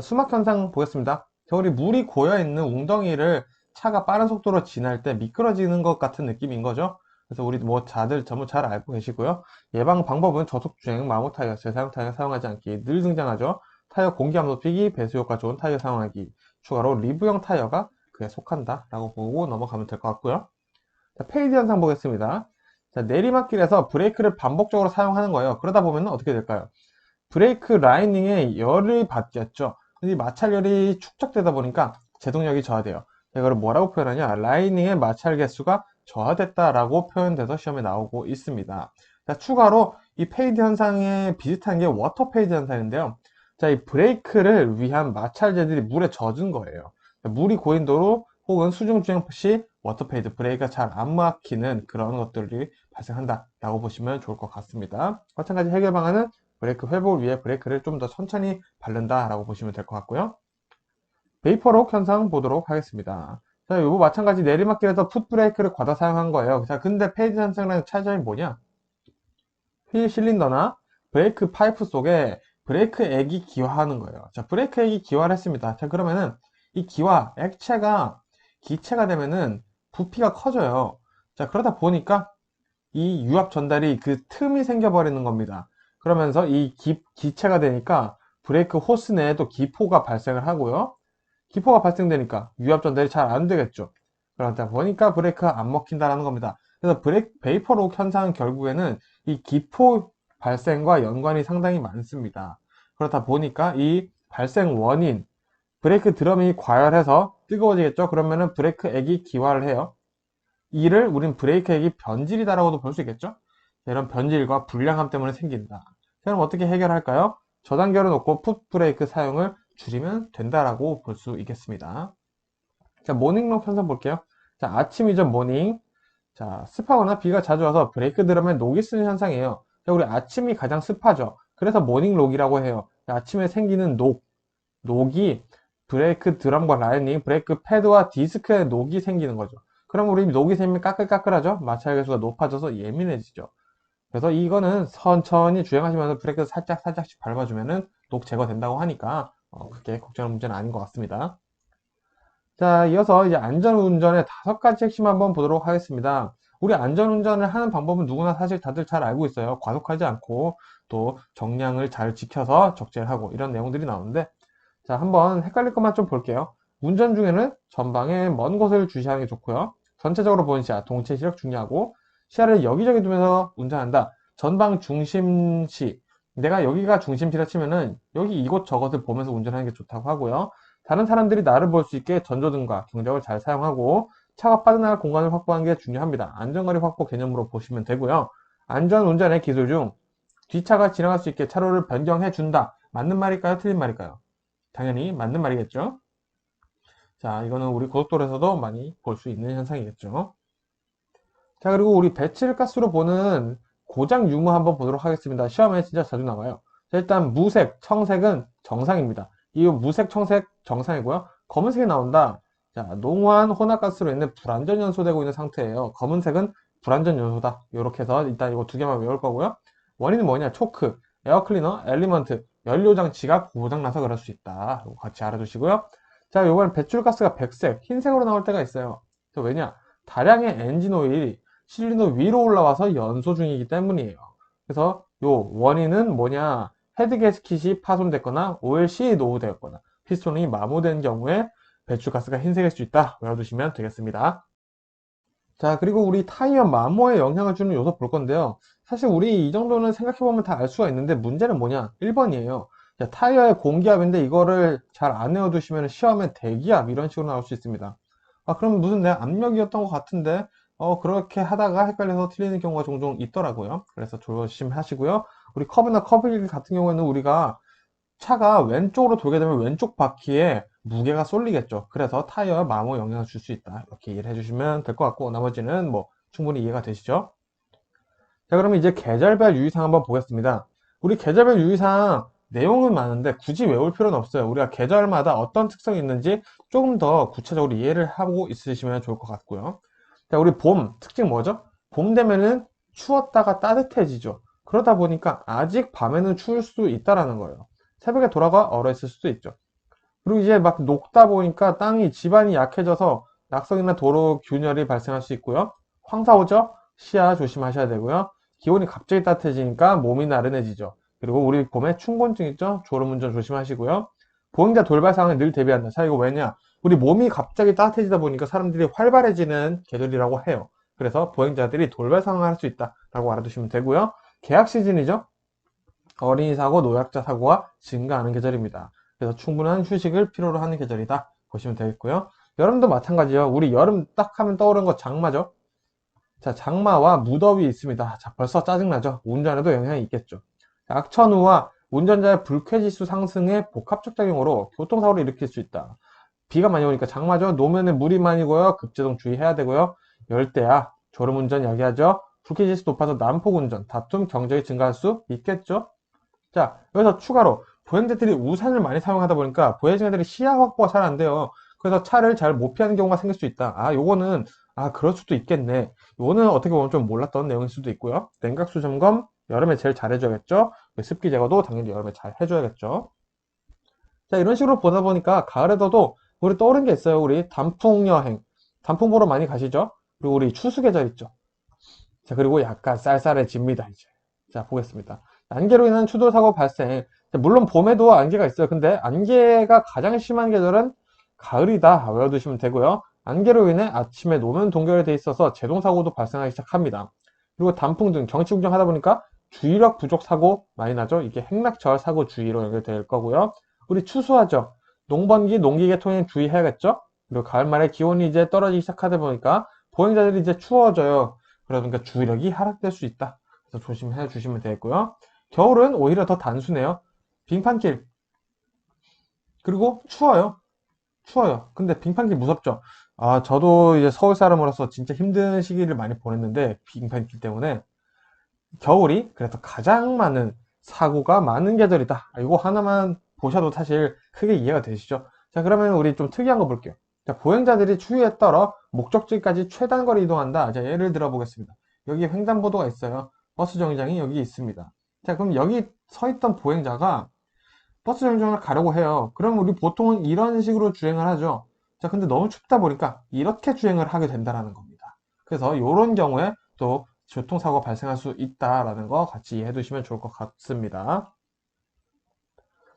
A: 수막 현상 보겠습니다. 우리 물이 고여있는 웅덩이를 차가 빠른 속도로 지날 때 미끄러지는 것 같은 느낌인 거죠. 그래서 우리 뭐 다들 전부 잘 알고 계시고요. 예방 방법은 저속주행, 마모 타이어, 재사용 타이어 사용하지 않기 늘 등장하죠. 타이어 공기압 높이기, 배수 효과 좋은 타이어 사용하기, 추가로 리브형 타이어가 그에 속한다 라고 보고 넘어가면 될 것 같고요. 자, 페이지 현상 보겠습니다. 자, 내리막길에서 브레이크를 반복적으로 사용하는 거예요. 그러다 보면 어떻게 될까요? 브레이크 라이닝에 열을 받겠죠. 이 마찰열이 축적되다 보니까 제동력이 저하돼요. 이거를 뭐라고 표현하냐? 라이닝의 마찰 개수가 저하됐다라고 표현돼서 시험에 나오고 있습니다. 자, 추가로 이 페이드 현상에 비슷한 게 워터 페이드 현상인데요. 자, 이 브레이크를 위한 마찰제들이 물에 젖은 거예요. 물이 고인 도로 혹은 수중 주행 시 워터 페이드, 브레이크가 잘 안 막히는 그런 것들이 발생한다라고 보시면 좋을 것 같습니다. 마찬가지 해결 방안은 브레이크 회복을 위해 브레이크를 좀 더 천천히 바른다라고 보시면 될 것 같고요. 베이퍼록 현상 보도록 하겠습니다. 자, 이거 마찬가지 내리막길에서 풋브레이크를 과다 사용한 거예요. 자, 근데 페이드 현상이랑 차이점이 뭐냐? 휠 실린더나 브레이크 파이프 속에 브레이크 액이 기화하는 거예요. 자, 브레이크 액이 기화를 했습니다. 자, 그러면은 이 기화, 액체가 기체가 되면은 부피가 커져요. 자, 그러다 보니까 이 유압 전달이 그 틈이 생겨버리는 겁니다. 그러면서 이 기체가 되니까 브레이크 호스 내에도 기포가 발생을 하고요. 기포가 발생되니까 유압 전달이 잘 안 되겠죠. 그러다 보니까 브레이크가 안 먹힌다는 겁니다. 그래서 베이퍼록 현상은 결국에는 이 기포 발생과 연관이 상당히 많습니다. 그렇다 보니까 이 발생 원인, 브레이크 드럼이 과열해서 뜨거워지겠죠. 그러면은 브레이크 액이 기화를 해요. 이를 우린 브레이크 액이 변질이다라고도 볼 수 있겠죠. 이런 변질과 불량함 때문에 생긴다. 그럼 어떻게 해결할까요? 저단결을 놓고 풋 브레이크 사용을 줄이면 된다라고 볼 수 있겠습니다. 자, 모닝록 현상 볼게요. 자, 아침이죠, 모닝. 자, 습하거나 비가 자주 와서 브레이크 드럼에 녹이 쓰는 현상이에요. 자, 우리 아침이 가장 습하죠. 그래서 모닝록이라고 해요. 자, 아침에 생기는 녹이 브레이크 드럼과 라이닝, 브레이크 패드와 디스크에 녹이 생기는 거죠. 그럼 우리 녹이 생기면 까끌까끌하죠? 마찰 계수가 높아져서 예민해지죠. 그래서 이거는 천천히 주행하시면서 브레이크 살짝씩 밟아주면은 녹 제거된다고 하니까 그렇게 걱정할 문제는 아닌 것 같습니다. 자, 이어서 이제 안전운전의 5가지 핵심 한번 보도록 하겠습니다. 우리 안전운전을 하는 방법은 누구나 사실 다들 잘 알고 있어요. 과속하지 않고 또 정량을 잘 지켜서 적재를 하고 이런 내용들이 나오는데, 자, 한번 헷갈릴 것만 좀 볼게요. 운전 중에는 전방에 먼 곳을 주시하는 게 좋고요. 전체적으로 보는 시야, 동체 시력 중요하고, 시야를 여기저기 두면서 운전한다. 전방 중심시, 내가 여기가 중심시라 치면은 여기 이곳 저곳을 보면서 운전하는 게 좋다고 하고요. 다른 사람들이 나를 볼 수 있게 전조등과 경적을 잘 사용하고 차가 빠져나갈 공간을 확보하는 게 중요합니다. 안전거리 확보 개념으로 보시면 되고요. 안전운전의 기술 중 뒷차가 지나갈 수 있게 차로를 변경해 준다. 맞는 말일까요? 틀린 말일까요? 당연히 맞는 말이겠죠. 자, 이거는 우리 고속도로에서도 많이 볼 수 있는 현상이겠죠. 자, 그리고 우리 배출가스로 보는 고장 유무 한번 보도록 하겠습니다. 시험에 진짜 자주 나와요. 자, 일단 무색, 청색은 정상입니다. 이 무색, 청색 정상이고요. 검은색이 나온다. 자, 농후한 혼합가스로 인해 불안전 연소되고 있는 상태예요. 검은색은 불안전 연소다. 이렇게 해서 일단 이거 2개만 외울 거고요. 원인은 뭐냐? 초크, 에어클리너, 엘리먼트, 연료장치가 고장나서 그럴 수 있다. 이거 같이 알아두시고요. 자, 요번 배출가스가 백색, 흰색으로 나올 때가 있어요. 왜냐? 다량의 엔진 오일이 실린더 위로 올라와서 연소 중이기 때문이에요. 그래서 요 원인은 뭐냐? 헤드 게스킷이 파손됐거나 OLC에 노후되었거나 피스톤이 마모된 경우에 배출가스가 흰색일 수 있다. 외워두시면 되겠습니다. 자, 그리고 우리 타이어 마모에 영향을 주는 요소 볼 건데요. 사실 우리 이 정도는 생각해보면 다 알 수가 있는데 문제는 뭐냐? 1번이에요. 자, 타이어의 공기압인데 이거를 잘 안 외워두시면 시험에 대기압 이런 식으로 나올 수 있습니다. 아, 그럼 무슨 내 압력이었던 것 같은데 그렇게 하다가 헷갈려서 틀리는 경우가 종종 있더라고요. 그래서 조심하시고요. 우리 커브나 커브길 같은 경우에는 우리가 차가 왼쪽으로 돌게 되면 왼쪽 바퀴에 무게가 쏠리겠죠. 그래서 타이어에 마모 영향을 줄 수 있다. 이렇게 이해를 해주시면 될 것 같고, 나머지는 뭐 충분히 이해가 되시죠? 자, 그러면 이제 계절별 유의사항 한번 보겠습니다. 우리 계절별 유의사항 내용은 많은데 굳이 외울 필요는 없어요. 우리가 계절마다 어떤 특성이 있는지 조금 더 구체적으로 이해를 하고 있으시면 좋을 것 같고요. 자, 우리 봄 특징 뭐죠? 봄 되면은 추웠다가 따뜻해지죠. 그러다 보니까 아직 밤에는 추울 수 있다라는 거예요. 새벽에 돌아가 얼어 있을 수도 있죠. 그리고 이제 막 녹다 보니까 땅이 지반이 약해져서 낙석이나 도로 균열이 발생할 수 있고요. 황사 오죠? 시야 조심하셔야 되고요. 기온이 갑자기 따뜻해지니까 몸이 나른해지죠. 그리고 우리 봄에 춘곤증 있죠? 졸음운전 조심하시고요. 보행자 돌발 상황에 늘 대비한다. 자, 이거 왜냐? 우리 몸이 갑자기 따뜻해지다 보니까 사람들이 활발해지는 계절이라고 해요. 그래서 보행자들이 돌발 상황을 할 수 있다라고 알아두시면 되고요. 개학 시즌이죠? 어린이 사고, 노약자 사고가 증가하는 계절입니다. 그래서 충분한 휴식을 필요로 하는 계절이다 보시면 되겠고요. 여름도 마찬가지예요. 우리 여름 딱 하면 떠오르는 거 장마죠. 자, 장마와 무더위 있습니다. 자, 벌써 짜증나죠. 운전에도 영향이 있겠죠. 악천후와 운전자의 불쾌지수 상승의 복합적 작용으로 교통사고를 일으킬 수 있다. 비가 많이 오니까 장마죠. 노면에 물이 많이 고요. 급제동 주의해야 되고요. 열대야, 졸음운전 야기하죠. 불쾌지수 높아서 난폭운전, 다툼, 경적이 증가할 수 있겠죠. 자, 여기서 추가로 보행자들이 우산을 많이 사용하다 보니까 보행자들이 시야 확보가 잘 안 돼요. 그래서 차를 잘 못 피하는 경우가 생길 수 있다. 아, 요거는 그럴 수도 있겠네. 요거는 어떻게 보면 좀 몰랐던 내용일 수도 있고요. 냉각수 점검 여름에 제일 잘 해줘야겠죠. 습기 제거도 당연히 여름에 잘 해줘야겠죠. 자, 이런 식으로 보다 보니까 가을에도 우리 떠오른 게 있어요. 우리 단풍 여행, 단풍 보러 많이 가시죠? 그리고 우리 추수 계절 있죠. 자, 그리고 약간 쌀쌀해집니다, 이제. 자, 보겠습니다. 안개로 인한 추돌 사고 발생. 자, 물론 봄에도 안개가 있어요. 근데 안개가 가장 심한 계절은 가을이다. 외워두시면 되고요. 안개로 인해 아침에 노면 동결이 돼 있어서 제동사고도 발생하기 시작합니다. 그리고 단풍 등 경치 구경 하다 보니까 주의력 부족 사고 많이 나죠. 이게 행락절 사고 주의로 연결될 거고요. 우리 추수하죠. 농번기, 농기 계통에 주의해야겠죠. 그리고 가을 말에 기온이 이제 떨어지기 시작하다 보니까 보행자들이 이제 추워져요. 그러다 보니까 주의력이 하락될 수 있다. 그래서 조심해 주시면 되겠고요. 겨울은 오히려 더 단순해요. 빙판길. 그리고 추워요. 추워요. 근데 빙판길 무섭죠. 아, 저도 이제 서울 사람으로서 진짜 힘든 시기를 많이 보냈는데, 빙판길 때문에. 겨울이 그래서 가장 많은 사고가 많은 계절이다. 이거 하나만 보셔도 사실 크게 이해가 되시죠? 자, 그러면 우리 좀 특이한 거 볼게요. 자, 보행자들이 추위에 떨어 목적지까지 최단거리 이동한다. 자, 예를 들어 보겠습니다. 여기 횡단보도가 있어요. 버스 정류장이 여기 있습니다. 자, 그럼 여기 서 있던 보행자가 버스 정류장을 가려고 해요. 그럼 우리 보통은 이런 식으로 주행을 하죠. 자, 근데 너무 춥다 보니까 이렇게 주행을 하게 된다는 겁니다. 그래서 이런 경우에 또 교통사고가 발생할 수 있다라는 거 같이 이해해 두시면 좋을 것 같습니다.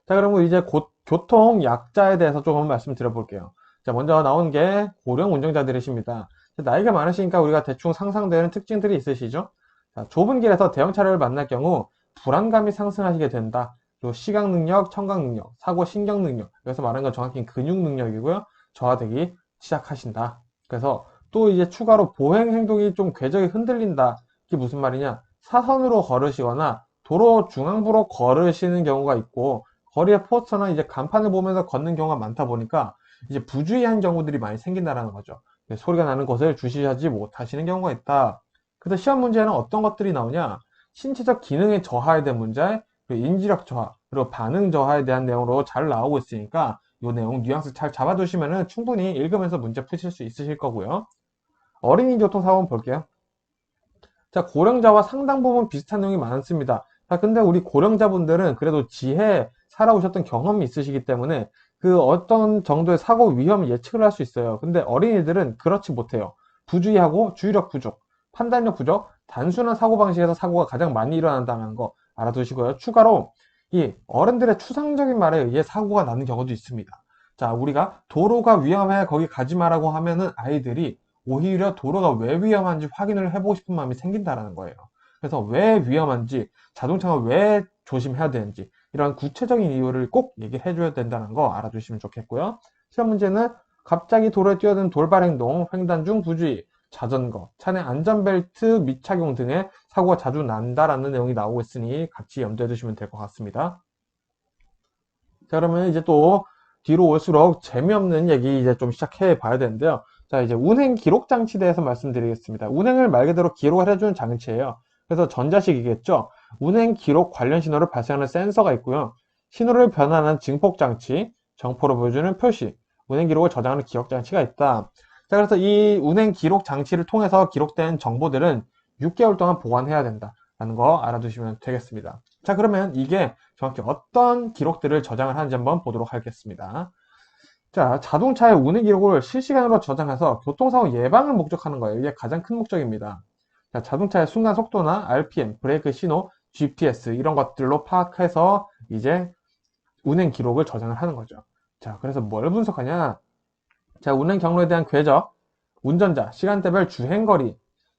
A: 자, 그러면 이제 곧 교통약자에 대해서 조금 말씀드려 볼게요. 자, 먼저 나온 게 고령 운전자들이십니다. 나이가 많으시니까 우리가 대충 상상되는 특징들이 있으시죠? 자, 좁은 길에서 대형차를 만날 경우 불안감이 상승하시게 된다. 그리고 시각 능력, 청각 능력, 사고 신경 능력, 여기서 말하는 건 정확히 근육 능력이고요. 저하되기 시작하신다. 그래서 또 이제 추가로 보행 행동이 좀 궤적이 흔들린다. 이게 무슨 말이냐? 사선으로 걸으시거나 도로 중앙부로 걸으시는 경우가 있고 거리에 포스터나 이제 간판을 보면서 걷는 경우가 많다 보니까 이제 부주의한 경우들이 많이 생긴다는 거죠. 소리가 나는 곳을 주시하지 못하시는 경우가 있다. 그래서 시험 문제는 어떤 것들이 나오냐? 신체적 기능의 저하에 대한 문제, 그리고 인지력 저하, 그리고 반응 저하에 대한 내용으로 잘 나오고 있으니까 이 내용 뉘앙스 잘 잡아두시면 충분히 읽으면서 문제 푸실 수 있으실 거고요. 어린이 교통사고 한번 볼게요. 자, 고령자와 상당 부분 비슷한 내용이 많습니다. 자, 근데 우리 고령자분들은 그래도 지혜 살아오셨던 경험이 있으시기 때문에 그 어떤 정도의 사고 위험 예측을 할 수 있어요. 근데 어린이들은 그렇지 못해요. 부주의하고 주의력 부족, 판단력 부족, 단순한 사고방식에서 사고가 가장 많이 일어난다는 거 알아두시고요. 추가로 이 어른들의 추상적인 말에 의해 사고가 나는 경우도 있습니다. 자, 우리가 도로가 위험해, 거기 가지 마라고 하면은 아이들이 오히려 도로가 왜 위험한지 확인을 해보고 싶은 마음이 생긴다라는 거예요. 그래서 왜 위험한지, 자동차가 왜 조심해야 되는지, 이런 구체적인 이유를 꼭 얘기해 줘야 된다는 거 알아두시면 좋겠고요. 시험 문제는 갑자기 도로에 뛰어드는 돌발 행동, 횡단 중 부주의, 자전거, 차내 안전벨트 미착용 등의 사고가 자주 난다라는 내용이 나오고 있으니 같이 염두에 두시면 될 것 같습니다. 자, 그러면 이제 또 뒤로 올수록 재미없는 얘기 이제 좀 시작해 봐야 되는데요. 자, 이제 운행 기록 장치에 대해서 말씀드리겠습니다. 운행을 말 그대로 기록을 해주는 장치예요. 그래서 전자식이겠죠. 운행 기록 관련 신호를 발생하는 센서가 있고요. 신호를 변환하는 증폭 장치, 정보를 보여주는 표시, 운행 기록을 저장하는 기억 장치가 있다. 자, 그래서 이 운행 기록 장치를 통해서 기록된 정보들은 6개월 동안 보관해야 된다라는 거 알아두시면 되겠습니다. 자, 그러면 이게 정확히 어떤 기록들을 저장을 하는지 한번 보도록 하겠습니다. 자, 자동차의 운행 기록을 실시간으로 저장해서 교통사고 예방을 목적하는 거예요. 이게 가장 큰 목적입니다. 자, 자동차의 순간 속도나 RPM, 브레이크 신호, GPS 이런 것들로 파악해서 이제 운행 기록을 저장을 하는 거죠. 자, 그래서 뭘 분석하냐? 자, 운행 경로에 대한 궤적, 운전자, 시간대별 주행거리,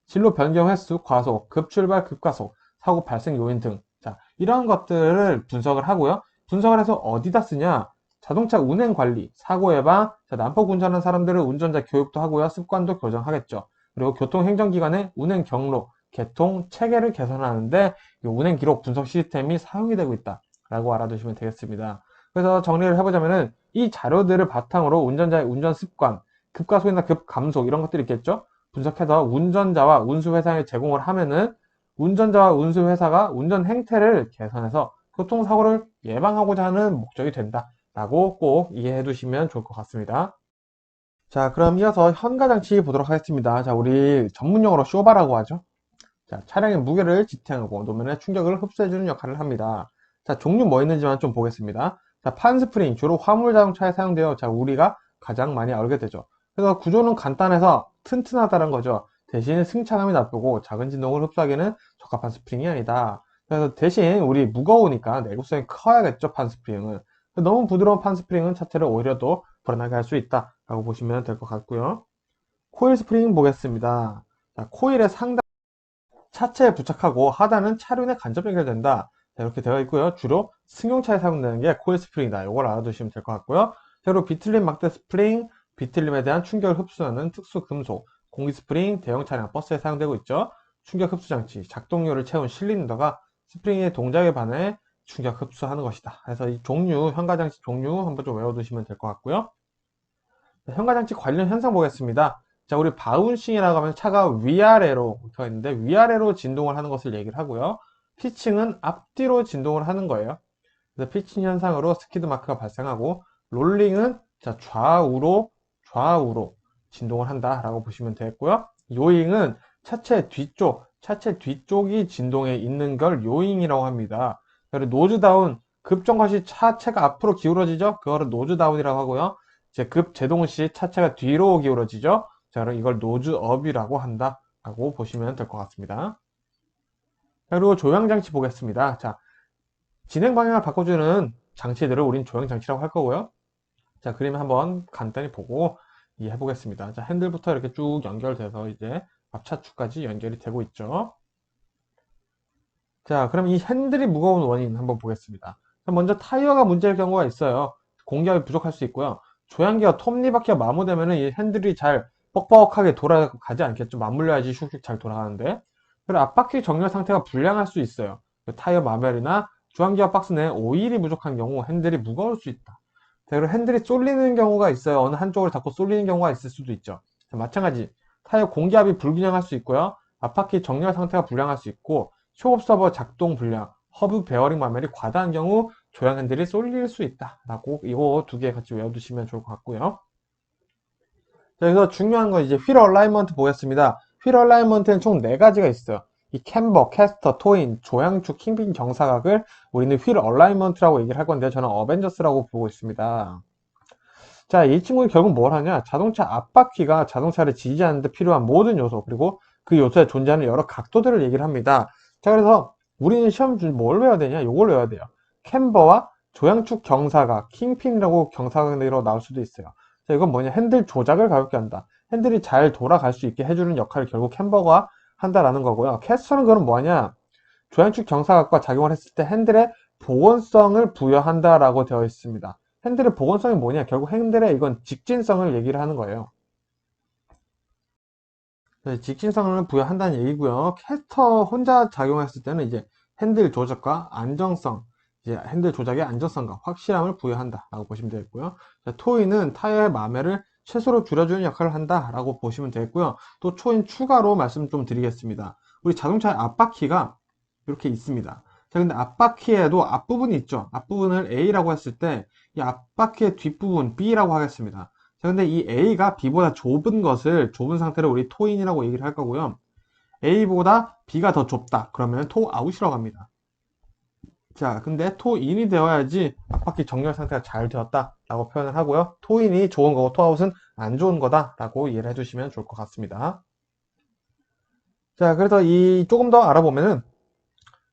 A: 진로 변경 횟수, 과속, 급출발, 급과속, 사고 발생 요인 등. 자, 이런 것들을 분석을 하고요. 분석을 해서 어디다 쓰냐? 자동차 운행 관리, 사고 예방, 자, 난폭 운전하는 사람들은 운전자 교육도 하고요. 습관도 교정하겠죠. 그리고 교통행정기관의 운행 경로, 개통, 체계를 개선하는데 이 운행 기록 분석 시스템이 사용이 되고 있다라고 알아두시면 되겠습니다. 그래서 정리를 해보자면은 이 자료들을 바탕으로 운전자의 운전 습관, 급가속이나 급감속 이런 것들이 있겠죠. 분석해서 운전자와 운수회사에 제공을 하면은 운전자와 운수회사가 운전 행태를 개선해서 교통사고를 예방하고자 하는 목적이 된다라고 꼭 이해해 두시면 좋을 것 같습니다. 자, 그럼 이어서 현가장치 보도록 하겠습니다. 자, 우리 전문용어로 쇼바라고 하죠. 자, 차량의 무게를 지탱하고 노면의 충격을 흡수해주는 역할을 합니다. 자, 종류 뭐 있는지만 좀 보겠습니다. 자, 판스프링, 주로 화물 자동차에 사용되어 자, 우리가 가장 많이 알게 되죠. 그래서 구조는 간단해서 튼튼하다는 거죠. 대신 승차감이 나쁘고 작은 진동을 흡수하기에는 적합한 스프링이 아니다. 그래서 대신 우리 무거우니까 내구성이 커야겠죠, 판스프링은. 너무 부드러운 판스프링은 차체를 오히려 더 불안하게 할 수 있다라고 보시면 될 것 같고요. 코일 스프링 보겠습니다. 자, 코일의 상단 차체에 부착하고 하단은 차륜에 간접 연결된다. 자, 이렇게 되어 있고요. 주로 승용차에 사용되는 게 코일 스프링이다. 이걸 알아두시면 될 것 같고요. 그리고 비틀림 막대 스프링, 비틀림에 대한 충격을 흡수하는 특수 금속, 공기 스프링, 대형 차량, 버스에 사용되고 있죠. 충격 흡수 장치, 작동료를 채운 실린더가 스프링의 동작에 반해 충격 흡수하는 것이다. 그래서 이 종류, 현가장치 종류 한번 좀 외워두시면 될 것 같고요. 현가장치 관련 현상 보겠습니다. 자, 우리 바운싱이라고 하면 차가 위아래로 붙어 있는데 위아래로 진동을 하는 것을 얘기를 하고요. 피칭은 앞뒤로 진동을 하는 거예요. 그래서 피칭 현상으로 스키드 마크가 발생하고 롤링은 자, 좌우로 진동을 한다라고 보시면 되겠고요. 요잉은 차체 뒤쪽이 진동에 있는 걸 요잉이라고 합니다. 그리고 노즈다운 급정거 시 차체가 앞으로 기울어지죠. 그거를 노즈다운이라고 하고요. 이제 급제동 시 차체가 뒤로 기울어지죠. 자, 그럼 이걸 노즈업이라고 한다라고 보시면 될 것 같습니다. 그리고 조향장치 보겠습니다. 자, 진행 방향을 바꿔주는 장치들을 우린 조향장치라고 할 거고요. 자, 그림 한번 간단히 보고 이해해 보겠습니다. 자, 핸들부터 이렇게 쭉 연결돼서 이제 앞차축까지 연결이 되고 있죠. 자, 그럼 이 핸들이 무거운 원인 한번 보겠습니다. 먼저 타이어가 문제일 경우가 있어요. 공기압이 부족할 수 있고요. 조향기와 톱니바퀴가 마모되면 이 핸들이 잘 뻑뻑하게 돌아가지 않겠죠. 맞물려야지 슉슉 잘 돌아가는데. 그리고 앞바퀴 정렬 상태가 불량할 수 있어요. 타이어 마멸이나 주황기와 박스 내에 오일이 부족한 경우 핸들이 무거울 수 있다. 그리고 핸들이 쏠리는 경우가 있어요. 어느 한쪽을 자꾸 쏠리는 경우가 있을 수도 있죠. 마찬가지 타이어 공기압이 불균형할 수 있고요. 앞바퀴 정렬 상태가 불량할 수 있고 쇼업 서버 작동 불량, 허브 베어링 마멜이 과다한 경우 조향 핸들이 쏠릴 수 있다라고 이거 두 개 같이 외워두시면 좋을 것 같고요. 자, 여기서 중요한 건 이제 휠 얼라이먼트 보겠습니다. 휠 얼라이먼트는 총 4가지가 있어요. 이 캠버, 캐스터, 토인, 조향축, 킹핀 경사각을 우리는 휠 얼라이먼트라고 얘기를 할 건데 저는 어벤져스라고 보고 있습니다. 자, 이 친구는 결국 뭘 하냐? 자동차 앞바퀴가 자동차를 지지하는 데 필요한 모든 요소 그리고 그 요소에 존재하는 여러 각도들을 얘기를 합니다. 자, 그래서 우리는 시험 중 뭘 외워야 되냐? 요걸 외워야 돼요. 캠버와 조향축 경사각, 킹핀이라고 경사각으로 나올 수도 있어요. 자, 이건 뭐냐? 핸들 조작을 가볍게 한다. 핸들이 잘 돌아갈 수 있게 해주는 역할을 결국 햄버거가 한다라는 거고요. 캐스터는 그럼 뭐냐? 조향축 경사각과 작용을 했을 때 핸들의 보건성을 부여한다라고 되어 있습니다. 핸들의 보건성이 뭐냐? 결국 핸들의 이건 직진성을 얘기를 하는 거예요. 직진성을 부여한다는 얘기고요. 캐스터 혼자 작용했을 때는 이제 핸들 조작과 안정성, 이제 핸들 조작의 안정성과 확실함을 부여한다라고 보시면 되겠고요. 토이는 타이어의 마매를 최소로 줄여주는 역할을 한다라고 보시면 되겠고요. 또 초인 추가로 말씀 좀 드리겠습니다. 우리 자동차의 앞바퀴가 이렇게 있습니다. 자, 근데 앞바퀴에도 앞부분이 있죠. 앞부분을 A라고 했을 때 이 앞바퀴의 뒷부분 B라고 하겠습니다. 자, 근데 이 A가 B보다 좁은 것을 좁은 상태를 우리 토인이라고 얘기를 할 거고요. A보다 B가 더 좁다. 그러면 토아웃이라고 합니다. 자, 근데 토인이 되어야지 앞바퀴 정렬 상태가 잘 되었다 라고 표현을 하고요. 토인이 좋은 거고 토아웃은 안 좋은 거다 라고 이해를 해주시면 좋을 것 같습니다. 자, 그래서 이 조금 더 알아보면은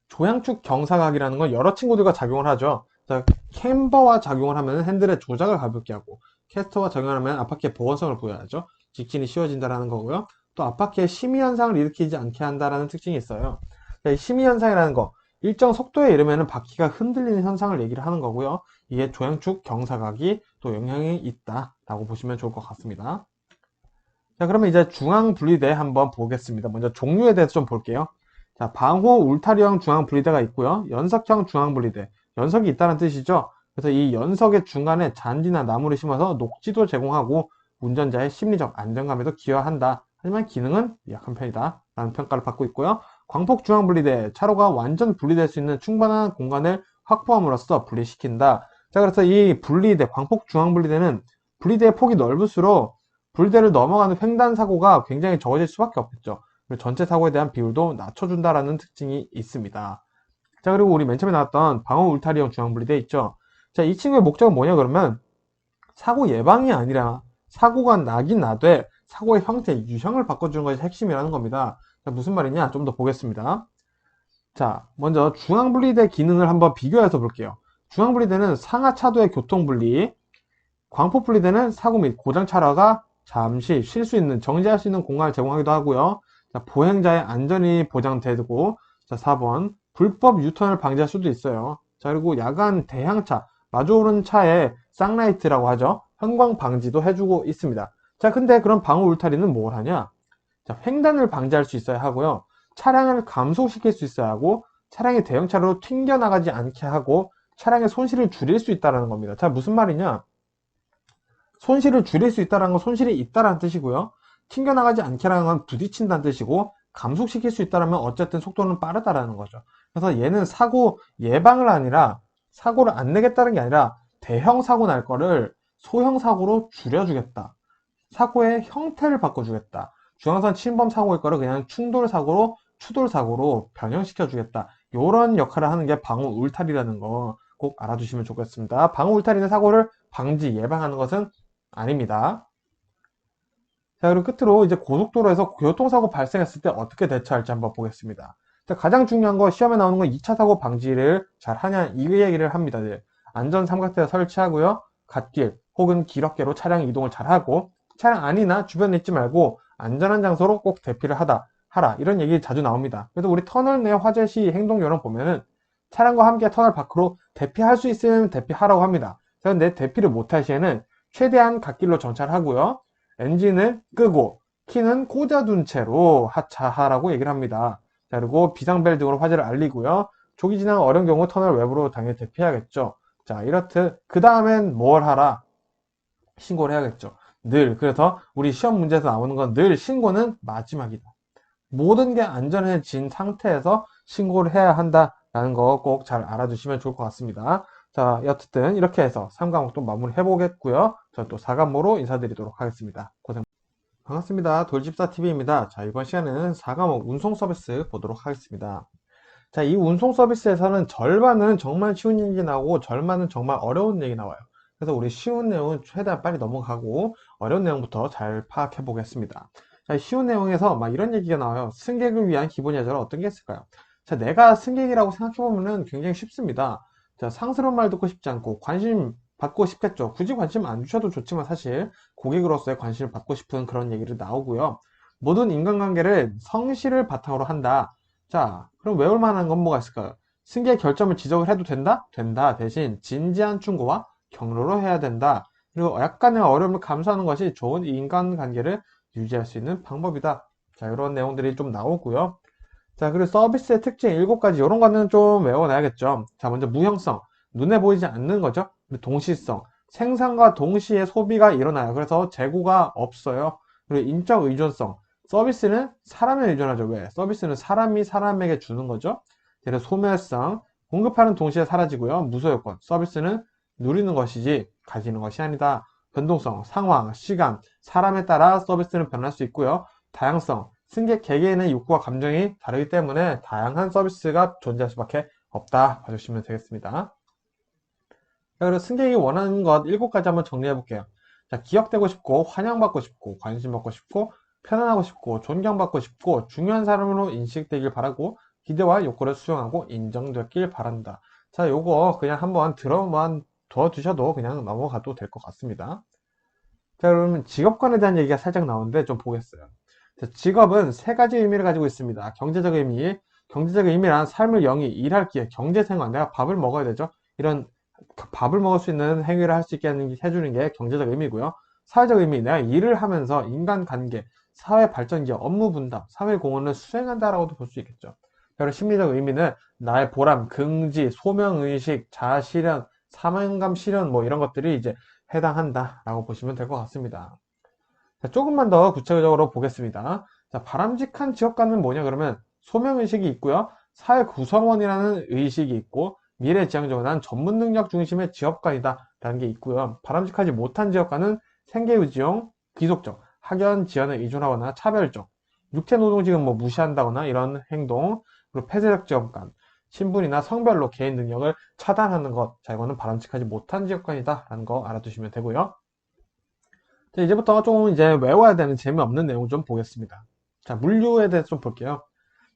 A: 조향축 경사각이라는 건 여러 친구들과 작용을 하죠. 자, 캠버와 작용을 하면 핸들의 조작을 가볍게 하고 캐스터와 작용을 하면 앞바퀴의 보건성을 부여하죠. 직진이 쉬워진다는 거고요. 또 앞바퀴의 심의 현상을 일으키지 않게 한다는 특징이 있어요. 자, 이 심의 현상이라는 거 일정 속도에 이르면 바퀴가 흔들리는 현상을 얘기를 하는 거고요. 이게 조향축 경사각이 또 영향이 있다라고 보시면 좋을 것 같습니다. 자, 그러면 이제 중앙 분리대 한번 보겠습니다. 먼저 종류에 대해서 좀 볼게요. 자, 방호 울타리형 중앙 분리대가 있고요. 연석형 중앙 분리대. 연석이 있다는 뜻이죠. 그래서 이 연석의 중간에 잔디나 나무를 심어서 녹지도 제공하고 운전자의 심리적 안정감에도 기여한다. 하지만 기능은 약한 편이다. 라는 평가를 받고 있고요. 광폭 중앙 분리대. 차로가 완전 분리될 수 있는 충분한 공간을 확보함으로써 분리시킨다. 자, 그래서 이 분리대, 광폭 중앙 분리대는 분리대의 폭이 넓을수록 분리대를 넘어가는 횡단 사고가 굉장히 적어질 수밖에 없겠죠. 전체 사고에 대한 비율도 낮춰준다라는 특징이 있습니다. 자, 그리고 우리 맨 처음에 나왔던 방어 울타리형 중앙분리대 있죠. 자, 이 친구의 목적은 뭐냐 그러면 사고 예방이 아니라 사고가 나긴 나되 사고의 형태, 유형을 바꿔주는 것이 핵심이라는 겁니다. 자, 무슨 말이냐 좀 더 보겠습니다. 자, 먼저 중앙분리대 기능을 한번 비교해서 볼게요. 중앙분리대는 상하차도의 교통분리, 광폭분리대는 사고 및 고장 차로가 잠시 쉴 수 있는, 정지할 수 있는 공간을 제공하기도 하고요. 자, 보행자의 안전이 보장되고, 자, 4번, 불법 유턴을 방지할 수도 있어요. 자, 그리고 야간 대향차, 마주오는 차에 쌍라이트라고 하죠. 형광 방지도 해주고 있습니다. 자, 근데 그럼 방호 울타리는 뭘 하냐? 자, 횡단을 방지할 수 있어야 하고요. 차량을 감속시킬 수 있어야 하고, 차량이 대형차로 튕겨나가지 않게 하고, 차량의 손실을 줄일 수 있다는 겁니다. 자, 무슨 말이냐? 손실을 줄일 수 있다는 건 손실이 있다는 뜻이고요. 튕겨나가지 않게라는 건 부딪힌다는 뜻이고, 감속시킬 수 있다면 어쨌든 속도는 빠르다라는 거죠. 그래서 얘는 사고 예방을 아니라 사고를 안 내겠다는 게 아니라 대형 사고 날 거를 소형 사고로 줄여주겠다. 사고의 형태를 바꿔주겠다. 중앙선 침범 사고일 거를 그냥 충돌 사고로 추돌 사고로 변형시켜 주겠다. 이런 역할을 하는 게 방호 울타리라는 거 꼭 알아두시면 좋겠습니다. 방호 울타리는 사고를 방지 예방하는 것은 아닙니다. 자, 그리고 끝으로 이제 고속도로에서 교통사고 발생했을 때 어떻게 대처할지 한번 보겠습니다. 자, 가장 중요한 거 시험에 나오는 건 2차 사고 방지를 잘 하냐 이 얘기를 합니다. 네. 안전 삼각대 설치하고요. 갓길 혹은 길어깨로 차량 이동을 잘 하고 차량 안이나 주변에 있지 말고 안전한 장소로 꼭 대피를 하라 이런 얘기 자주 나옵니다. 그래서 우리 터널 내 화재 시 행동 요령 보면은 차량과 함께 터널 밖으로 대피할 수 있으면 대피하라고 합니다. 자, 근데 대피를 못할 시에는 최대한 갓길로 정차하고요. 엔진을 끄고 키는 꽂아둔 채로 하차하라고 얘기를 합니다. 자, 그리고 비상벨 등으로 화재를 알리고요. 조기 진행 어려운 경우 터널 외부로 당연히 대피해야겠죠. 자, 이렇듯 그 다음엔 뭘 하라? 신고를 해야겠죠. 늘 그래서 우리 시험 문제에서 나오는 건 늘 신고는 마지막이다. 모든 게 안전해진 상태에서 신고를 해야 한다라는 거 꼭 잘 알아두시면 좋을 것 같습니다. 자, 여튼 이렇게 해서 3과목도 마무리 해보겠고요. 저는 또 4과목으로 인사드리도록 하겠습니다. 고생 반갑습니다. 돌집사TV입니다. 자, 이번 시간에는 4과목 운송 서비스 보도록 하겠습니다. 자, 이 운송 서비스에서는 절반은 정말 쉬운 얘기 나오고 절반은 정말 어려운 얘기 나와요. 그래서 우리 쉬운 내용은 최대한 빨리 넘어가고 어려운 내용부터 잘 파악해 보겠습니다. 자, 쉬운 내용에서 막 이런 얘기가 나와요. 승객을 위한 기본 예절은 어떤 게 있을까요? 자, 내가 승객이라고 생각해 보면은 굉장히 쉽습니다. 자, 상스러운 말 듣고 싶지 않고 관심 받고 싶겠죠. 굳이 관심 안 주셔도 좋지만 사실 고객으로서의 관심을 받고 싶은 그런 얘기를 나오고요. 모든 인간관계를 성실을 바탕으로 한다. 자, 그럼 외울 만한 건 뭐가 있을까요? 승계의 결점을 지적을 해도 된다? 된다. 대신 진지한 충고와 격려로 해야 된다. 그리고 약간의 어려움을 감수하는 것이 좋은 인간관계를 유지할 수 있는 방법이다. 자, 이런 내용들이 좀 나오고요. 자, 그리고 서비스의 특징 7가지. 이런 거는 좀 외워놔야겠죠. 자, 먼저 무형성. 눈에 보이지 않는 거죠. 그리고 동시성. 생산과 동시에 소비가 일어나요. 그래서 재고가 없어요. 그리고 인적 의존성. 서비스는 사람에 의존하죠. 왜? 서비스는 사람이 사람에게 주는 거죠. 그래서 소멸성. 공급하는 동시에 사라지고요. 무소유권. 서비스는 누리는 것이지 가지는 것이 아니다. 변동성, 상황, 시간, 사람에 따라 서비스는 변할 수 있고요. 다양성. 승객 개개인의 욕구와 감정이 다르기 때문에 다양한 서비스가 존재할 수밖에 없다 봐주시면 되겠습니다. 자, 그리고 승객이 원하는 것 7가지 한번 정리해 볼게요. 자, 기억되고 싶고 환영받고 싶고 관심받고 싶고 편안하고 싶고 존경받고 싶고 중요한 사람으로 인식되길 바라고 기대와 욕구를 수용하고 인정되길 바란다. 자, 요거 그냥 한번 들어만 둬두셔도 그냥 넘어가도 될 것 같습니다. 자, 그러면 직업관에 대한 얘기가 살짝 나오는데 좀 보겠어요. 자, 직업은 3가지 의미를 가지고 있습니다. 경제적 의미, 경제적 의미란 삶을 영위, 일할 기회, 경제생활, 내가 밥을 먹어야 되죠. 이런 밥을 먹을 수 있는 행위를 할 수 있게 해주는 게 경제적 의미고요. 사회적 의미, 내가 일을 하면서 인간관계, 사회 발전 기업, 업무 분담, 사회 공헌을 수행한다라고도 볼 수 있겠죠. 그리고 심리적 의미는 나의 보람, 긍지, 소명의식, 자아실현, 사명감 실현 뭐 이런 것들이 이제 해당한다라고 보시면 될 것 같습니다. 자, 조금만 더 구체적으로 보겠습니다. 자, 바람직한 직업관은 뭐냐 그러면 소명의식이 있고요. 사회 구성원이라는 의식이 있고 미래지향적으로 난 전문 능력 중심의 직업관이다 라는 게 있고요. 바람직하지 못한 직업관은 생계의지용, 귀속적, 학연, 지연에 의존하거나 차별적, 육체노동직은 뭐 무시한다거나 이런 행동, 그리고 폐쇄적 직업관, 신분이나 성별로 개인 능력을 차단하는 것. 자, 이거는 바람직하지 못한 직업관이다 라는 거 알아두시면 되고요. 자, 이제부터 좀 이제 외워야 되는 재미없는 내용 좀 보겠습니다. 자, 물류에 대해서 좀 볼게요.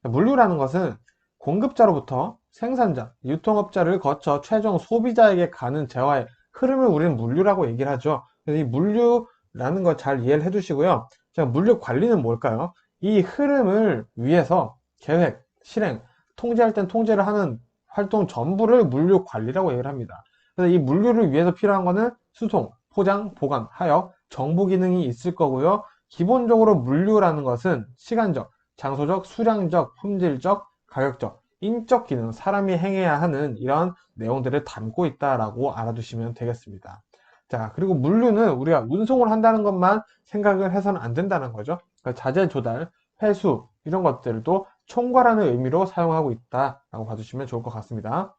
A: 자, 물류라는 것은 공급자로부터 생산자, 유통업자를 거쳐 최종 소비자에게 가는 재화의 흐름을 우리는 물류라고 얘기를 하죠. 그래서 이 물류라는 거 잘 이해를 해 두시고요. 자, 물류 관리는 뭘까요? 이 흐름을 위해서 계획, 실행, 통제할 땐 통제를 하는 활동 전부를 물류 관리라고 얘기를 합니다. 그래서 이 물류를 위해서 필요한 거는 수송, 포장, 보관, 하역, 정보 기능이 있을 거고요. 기본적으로 물류라는 것은 시간적, 장소적, 수량적, 품질적, 가격적, 인적 기능, 사람이 행해야 하는 이런 내용들을 담고 있다라고 알아두시면 되겠습니다. 자, 그리고 물류는 우리가 운송을 한다는 것만 생각을 해서는 안 된다는 거죠. 그러니까 자재 조달, 회수 이런 것들도 총괄하는 의미로 사용하고 있다라고 봐주시면 좋을 것 같습니다.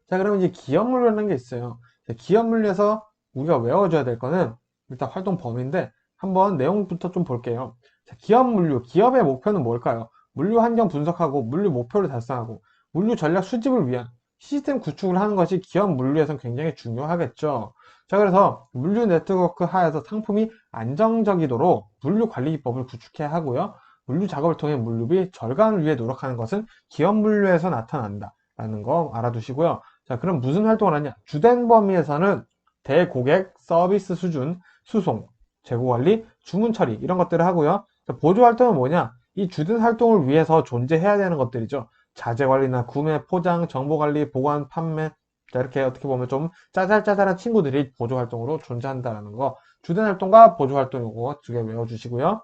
A: 자, 그러면 이제 기업 물류라는 게 있어요. 기업 물류에서 우리가 외워줘야 될 거는 일단 활동 범위인데 한번 내용부터 좀 볼게요. 자, 기업 물류, 기업의 목표는 뭘까요? 물류 환경 분석하고 물류 목표를 달성하고 물류 전략 수집을 위한 시스템 구축을 하는 것이 기업 물류에선 굉장히 중요하겠죠. 자, 그래서 물류 네트워크 하에서 상품이 안정적이도록 물류 관리 기법을 구축해야 하고요. 물류 작업을 통해 물류비 절감을 위해 노력하는 것은 기업 물류에서 나타난다 라는 거 알아두시고요. 자, 그럼 무슨 활동을 하냐? 주된 범위에서는 대고객 서비스 수준, 수송, 재고 관리, 주문 처리 이런 것들을 하고요. 자, 보조 활동은 뭐냐? 이 주된 활동을 위해서 존재해야 되는 것들이죠. 자재 관리나 구매, 포장, 정보 관리, 보관, 판매. 자, 이렇게 어떻게 보면 좀 짜잘짜잘한 친구들이 보조 활동으로 존재한다는 거. 주된 활동과 보조 활동 이거 2개 외워주시고요.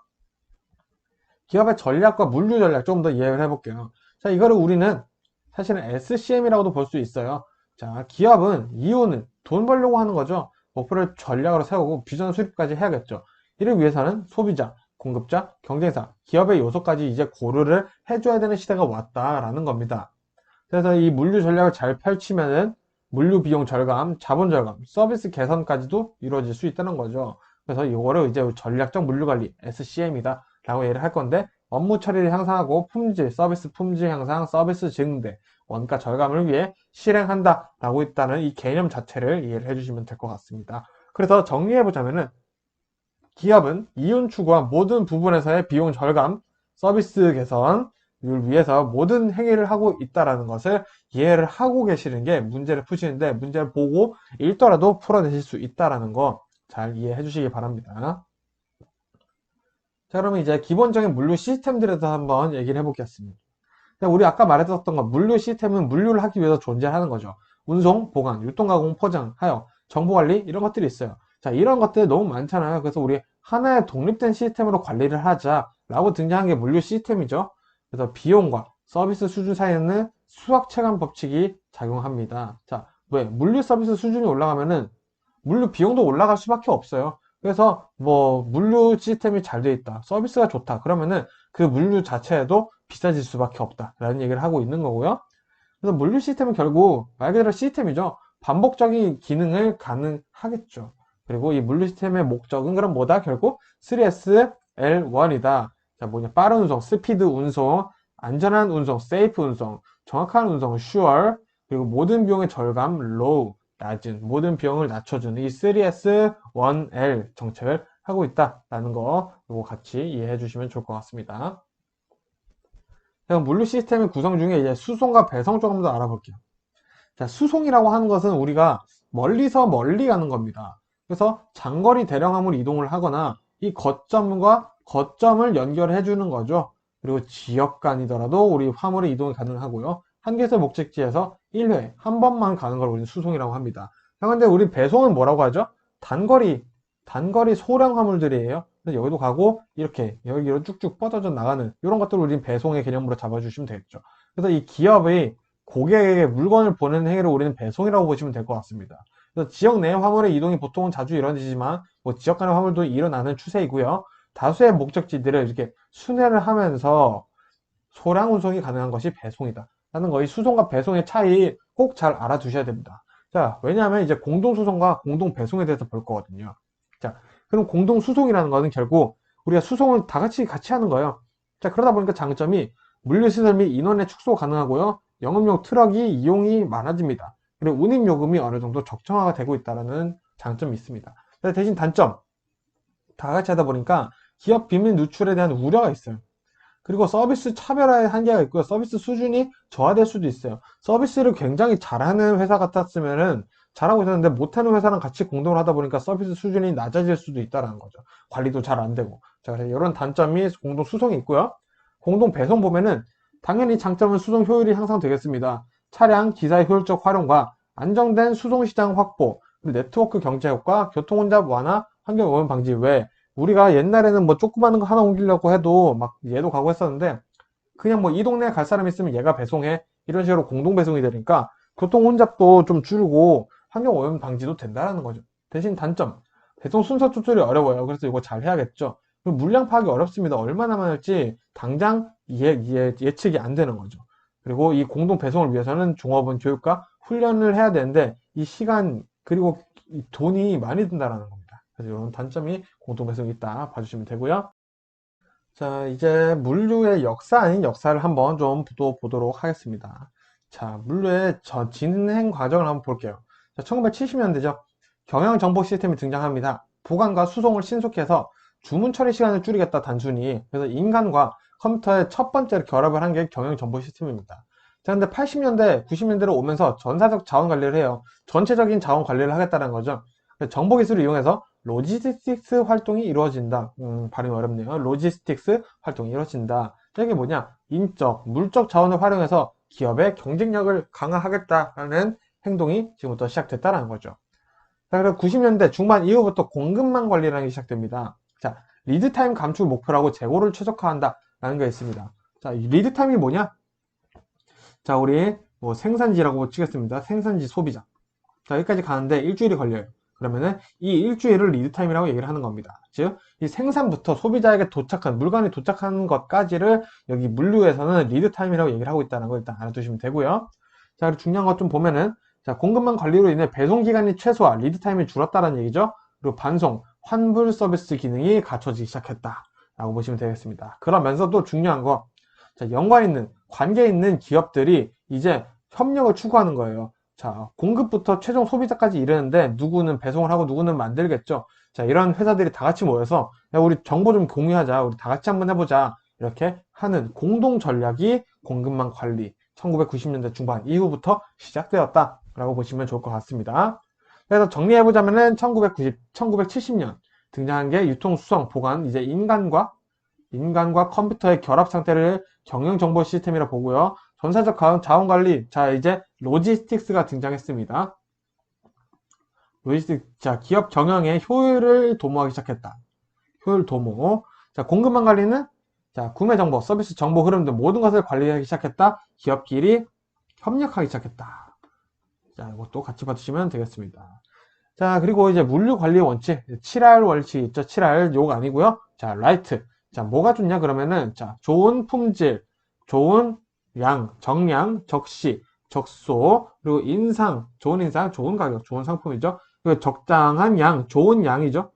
A: 기업의 전략과 물류 전략 좀 더 이해를 해볼게요. 자, 이거를 우리는 사실은 SCM이라고도 볼 수 있어요. 자, 기업은 이유는 돈 벌려고 하는 거죠. 목표를 전략으로 세우고 비전 수립까지 해야겠죠. 이를 위해서는 소비자, 공급자, 경쟁사, 기업의 요소까지 이제 고려를 해줘야 되는 시대가 왔다라는 겁니다. 그래서 이 물류 전략을 잘 펼치면은 물류 비용 절감, 자본 절감, 서비스 개선까지도 이루어질 수 있다는 거죠. 그래서 이거를 이제 전략적 물류 관리, SCM이다 라고 얘기를 할 건데 업무 처리를 향상하고 품질, 서비스 품질 향상, 서비스 증대, 원가 절감을 위해 실행한다 라고 있다는 이 개념 자체를 이해를 해주시면 될 것 같습니다. 그래서 정리해보자면은 기업은 이윤 추구와 모든 부분에서의 비용 절감, 서비스 개선, 위해서 모든 행위를 하고 있다라는 것을 이해를 하고 계시는 게 문제를 푸시는데 문제를 보고 읽더라도 풀어내실 수 있다라는 거 잘 이해해 주시기 바랍니다. 자, 그러면 이제 기본적인 물류 시스템들에 대해서 한번 얘기를 해보겠습니다. 우리 아까 말했었던 거 물류 시스템은 물류를 하기 위해서 존재하는 거죠. 운송, 보관, 유통가공, 포장, 하역, 정보관리 이런 것들이 있어요. 자, 이런 것들 너무 많잖아요. 그래서 우리 하나의 독립된 시스템으로 관리를 하자라고 등장한 게 물류 시스템이죠. 그래서 비용과 서비스 수준 사이에는 수학체감 법칙이 작용합니다. 자, 왜? 물류 서비스 수준이 올라가면은 물류 비용도 올라갈 수밖에 없어요. 그래서 뭐 물류 시스템이 잘 돼 있다, 서비스가 좋다 그러면은 그 물류 자체에도 비싸질 수밖에 없다라는 얘기를 하고 있는 거고요. 그래서 물류 시스템은 결국 말 그대로 시스템이죠. 반복적인 기능을 가능하겠죠. 그리고 이 물류 시스템의 목적은 그럼 뭐다? 결국 3SL1이다. 자, 뭐냐? 빠른 운송, 스피드 운송, 안전한 운송, 세이프 운송, 정확한 운송, sure, 그리고 모든 비용의 절감, low, 낮은 모든 비용을 낮춰주는 이 3S1L 정책을 하고 있다라는 거 이거 같이 이해해 주시면 좋을 것 같습니다. 물류 시스템의 구성 중에 이제 수송과 배송 조금 더 알아볼게요. 자, 수송이라고 하는 것은 우리가 멀리서 멀리 가는 겁니다. 그래서 장거리 대량 화물 이동을 하거나 이 거점과 거점을 연결해 주는 거죠. 그리고 지역 간이더라도 우리 화물의 이동이 가능하고요. 한 개의 목적지에서 1회 한 번만 가는 걸 우리는 수송이라고 합니다. 그런데 우리 배송은 뭐라고 하죠? 단거리 소량 화물들이에요. 그래서 여기도 가고 이렇게 여기로 쭉쭉 뻗어져 나가는 이런 것들을 우리는 배송의 개념으로 잡아주시면 되겠죠. 그래서 이 기업의 고객에게 물건을 보내는 행위를 우리는 배송이라고 보시면 될 것 같습니다. 그래서 지역 내 화물의 이동이 보통은 자주 일어나지만 뭐 지역 간의 화물도 일어나는 추세이고요. 다수의 목적지들을 이렇게 순회를 하면서 소량 운송이 가능한 것이 배송이다 라는 거의 수송과 배송의 차이 꼭 잘 알아두셔야 됩니다. 자, 왜냐하면 이제 공동 수송과 공동 배송에 대해서 볼 거거든요. 자, 그럼 공동 수송이라는 거는 결국 우리가 수송을 다 같이 하는 거예요. 자, 그러다 보니까 장점이 물류시설 및 인원의 축소 가능하고요. 영업용 트럭이 이용이 많아집니다. 그리고 운임 요금이 어느 정도 적정화가 되고 있다는 장점이 있습니다. 대신 단점, 다 같이 하다 보니까 기업 비밀 누출에 대한 우려가 있어요. 그리고 서비스 차별화의 한계가 있고요. 서비스 수준이 저하될 수도 있어요. 서비스를 굉장히 잘하는 회사 같았으면은 잘하고 있었는데 못하는 회사랑 같이 공동을 하다 보니까 서비스 수준이 낮아질 수도 있다는 거죠. 관리도 잘 안 되고. 자, 그래서 이런 단점이 공동 수송이 있고요. 공동 배송 보면은 당연히 장점은 수송 효율이 향상되겠습니다. 차량 기사의 효율적 활용과 안정된 수송 시장 확보, 그리고 네트워크 경제 효과, 교통 혼잡 완화, 환경 오염 방지 외 우리가 옛날에는 뭐 조그마한 거 하나 옮기려고 해도 막 얘도 가고 했었는데 그냥 뭐 이 동네에 갈 사람 있으면 얘가 배송해 이런 식으로 공동 배송이 되니까 교통 혼잡도 좀 줄고 환경 오염 방지도 된다는 거죠. 대신 단점, 배송 순서 조절이 어려워요. 그래서 이거 잘 해야겠죠. 물량 파악이 어렵습니다. 얼마나만 할지 당장 예측이 안 되는 거죠. 그리고 이 공동 배송을 위해서는 종업원 교육과 훈련을 해야 되는데 이 시간 그리고 이 돈이 많이 든다는 겁니다. 그래서 이런 단점이 공동 배송이 있다 봐주시면 되고요. 자, 이제 물류의 역사 아닌 역사를 한번 좀 또 보도록 하겠습니다. 자, 물류의 진행 과정을 한번 볼게요. 자, 1970년대죠. 경영 정보 시스템이 등장합니다. 보관과 수송을 신속해서 주문 처리 시간을 줄이겠다 단순히. 그래서 인간과 컴퓨터의 첫 번째 결합을 한 게 경영 정보 시스템입니다. 자, 근데 80년대, 90년대로 오면서 전사적 자원 관리를 해요. 전체적인 자원 관리를 하겠다는 거죠. 정보 기술을 이용해서 로지스틱스 활동이 이루어진다. 발음이 어렵네요. 로지스틱스 활동이 이루어진다. 이게 뭐냐? 인적, 물적 자원을 활용해서 기업의 경쟁력을 강화하겠다는 행동이 지금부터 시작됐다는 거죠. 자, 그리고 90년대 중반 이후부터 공급망 관리라는 게 시작됩니다. 자, 리드타임 감축을 목표로 재고를 최적화한다라는 게 있습니다. 자, 리드타임이 뭐냐? 자, 우리 뭐 생산지라고 치겠습니다. 생산지 소비자. 자, 여기까지 가는데 일주일이 걸려요. 그러면은 이 일주일을 리드타임이라고 얘기를 하는 겁니다. 즉, 이 생산부터 소비자에게 도착한, 물건이 도착하는 것까지를 여기 물류에서는 리드타임이라고 얘기를 하고 있다는 걸 일단 알아두시면 되고요. 자, 그리고 중요한 것 좀 보면은, 자, 공급망 관리로 인해 배송기간이 최소화, 리드타임이 줄었다는 얘기죠. 그리고 반송, 환불 서비스 기능이 갖춰지기 시작했다. 라고 보시면 되겠습니다. 그러면서도 중요한 거, 자, 관계 있는 기업들이 이제 협력을 추구하는 거예요. 자, 공급부터 최종 소비자까지 이르는데 누구는 배송을 하고 누구는 만들겠죠. 자, 이런 회사들이 다 같이 모여서 야, 우리 정보 좀 공유하자. 우리 다 같이 한번 해보자. 이렇게 하는 공동 전략이 공급망 관리 1990년대 중반 이후부터 시작되었다라고 보시면 좋을 것 같습니다. 그래서 정리해보자면은 1970년 등장한 게 유통수송, 보관, 이제 인간과 컴퓨터의 결합 상태를 경영 정보 시스템이라 보고요. 전사적 자원 관리, 자 이제 로지스틱스가 등장했습니다. 자 기업 경영의 효율을 도모하기 시작했다. 효율 도모. 자 공급망 관리는 자 구매 정보, 서비스 정보 흐름 등 모든 것을 관리하기 시작했다. 기업끼리 협력하기 시작했다. 자 이것도 같이 봐주시면 되겠습니다. 자 그리고 이제 물류 관리 원칙 7R 원칙 있죠. 7R 요거 아니고요. 자 라이트. 자 뭐가 좋냐 그러면은 자 좋은 품질, 좋은 양, 정량, 적시, 적소, 그리고 좋은 인상, 좋은 가격, 좋은 상품이죠. 그리고 적당한 양, 좋은 양이죠.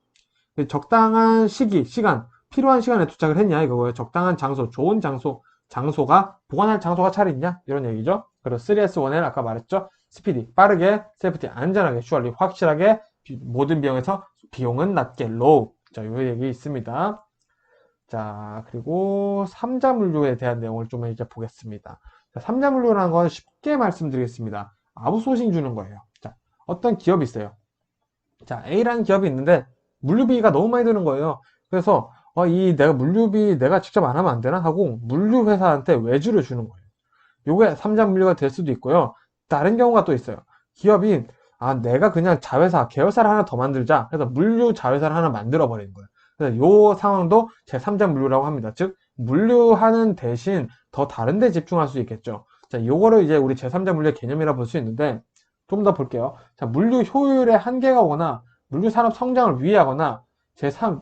A: 적당한 시간, 필요한 시간에 도착을 했냐 이거고요. 적당한 장소, 좋은 장소, 보관할 장소가 잘 있냐 이런 얘기죠. 그리고 3S1L 아까 말했죠. 스피디, 빠르게, 세이프티, 안전하게, 슈얼리, 확실하게, 모든 비용에서 비용은 낮게, 로우. 자, 요 얘기 있습니다. 자, 그리고 삼자 물류에 대한 내용을 좀 이제 보겠습니다. 자, 삼자 물류라는 건 쉽게 말씀드리겠습니다. 아웃소싱 주는 거예요. 자, 어떤 기업이 있어요. 자, A라는 기업이 있는데 물류비가 너무 많이 드는 거예요. 그래서 내가 물류비 내가 직접 안 하면 안 되나 하고 물류 회사한테 외주를 주는 거예요. 요게 삼자 물류가 될 수도 있고요. 다른 경우가 또 있어요. 기업이 내가 그냥 자회사, 계열사를 하나 더 만들자. 그래서 물류 자회사를 하나 만들어 버리는 거예요. 그래서 요 상황도 제3자 물류라고 합니다. 즉 물류하는 대신 더 다른 데 집중할 수 있겠죠. 자, 요거를 이제 우리 제3자 물류의 개념이라 볼 수 있는데 좀 더 볼게요. 자, 물류 효율의 한계가 오거나 물류 산업 성장을 위해하거나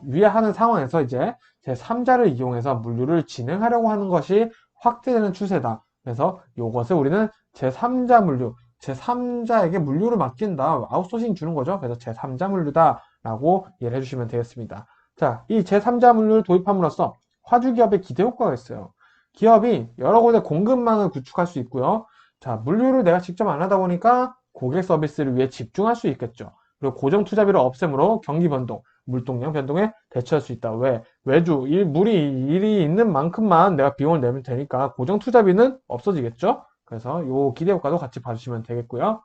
A: 위해하는 상황에서 이제 제3자를 이용해서 물류를 진행하려고 하는 것이 확대되는 추세다. 그래서 요것을 우리는 제3자 물류, 제3자에게 물류를 맡긴다. 아웃소싱 주는 거죠. 그래서 제3자 물류다 라고 이해를 해주시면 되겠습니다. 자, 이 제3자 물류를 도입함으로써 화주기업의 기대 효과가 있어요. 기업이 여러 곳에 공급망을 구축할 수 있고요. 자, 물류를 내가 직접 안 하다 보니까 고객 서비스를 위해 집중할 수 있겠죠. 그리고 고정 투자비를 없애므로 경기 변동, 물동량 변동에 대처할 수 있다. 왜? 일이 있는 만큼만 내가 비용을 내면 되니까 고정 투자비는 없어지겠죠? 그래서 요 기대 효과도 같이 봐주시면 되겠고요.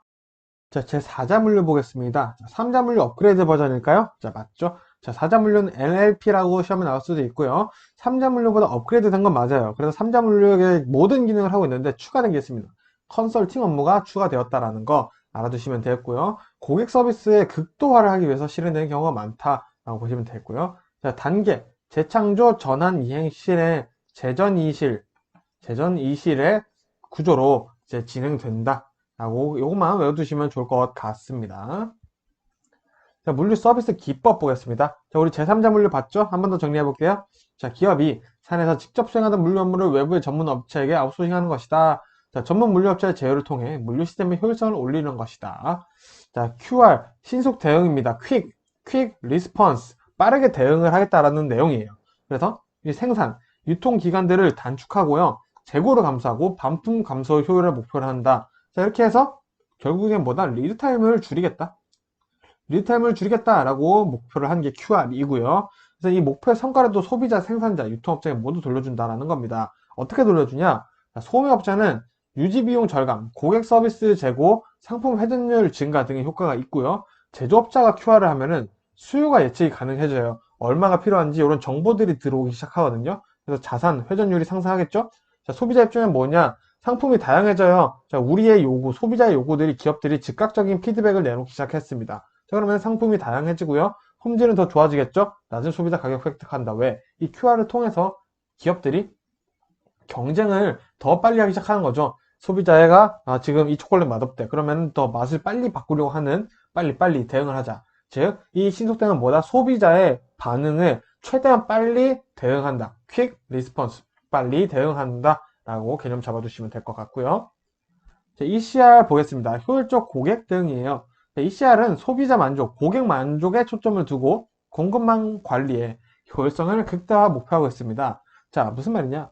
A: 자, 제 4자 물류 보겠습니다. 자, 3자 물류 업그레이드 버전일까요? 자, 맞죠? 자, 4자 물류는 LLP라고 시험에 나올 수도 있고요. 3자 물류보다 업그레이드 된 건 맞아요. 그래서 3자 물류의 모든 기능을 하고 있는데 추가된 게 있습니다. 컨설팅 업무가 추가되었다라는 거 알아두시면 되겠고요. 고객 서비스의 극도화를 하기 위해서 실현되는 경우가 많다라고 보시면 되겠고요. 자, 단계, 재창조 전환 이행실의 재전 이실의 구조로 이제 진행된다. 라고 요것만 외워두시면 좋을 것 같습니다. 자, 물류 서비스 기법 보겠습니다. 자, 우리 제3자 물류 봤죠? 한 번 더 정리해 볼게요. 자, 기업이 산에서 직접 수행하던 물류 업무를 외부의 전문 업체에게 아웃소싱하는 것이다. 자, 전문 물류 업체의 제휴를 통해 물류 시스템의 효율성을 올리는 것이다. 자, QR 신속 대응입니다. 퀵 리스폰스 빠르게 대응을 하겠다라는 내용이에요. 그래서 이 생산, 유통 기간들을 단축하고요. 재고를 감소하고 반품 감소 효율을 목표로 한다. 자, 이렇게 해서 결국엔 뭐다? 리드타임을 줄이겠다라고 목표를 한 게 QR이고요. 그래서 이 목표의 성과를 또 소비자, 생산자, 유통업체에 모두 돌려준다라는 겁니다. 어떻게 돌려주냐? 소매업자는 유지비용 절감, 고객 서비스 제고, 상품 회전율 증가 등의 효과가 있고요. 제조업자가 QR을 하면은 수요가 예측이 가능해져요. 얼마가 필요한지 이런 정보들이 들어오기 시작하거든요. 그래서 자산, 회전율이 상승하겠죠? 자, 소비자 입장은 뭐냐? 상품이 다양해져요. 자, 우리의 요구, 소비자의 요구들이 기업들이 즉각적인 피드백을 내놓기 시작했습니다. 자, 그러면 상품이 다양해지고요. 품질은 더 좋아지겠죠? 낮은 소비자 가격 획득한다. 왜? 이 QR을 통해서 기업들이 경쟁을 더 빨리 하기 시작하는 거죠. 소비자가 지금 이 초콜릿 맛없대. 그러면 더 맛을 빨리 바꾸려고 하는 빨리 대응을 하자. 즉, 이 신속대응은 뭐다? 소비자의 반응을 최대한 빨리 대응한다. 퀵 리스폰스. 빨리 대응한다. 라고 개념 잡아두시면 될 것 같고요. ECR 보겠습니다. 효율적 고객 대응이에요. ECR은 소비자 만족, 고객 만족에 초점을 두고 공급망 관리에 효율성을 극대화 목표하고 있습니다. 자, 무슨 말이냐?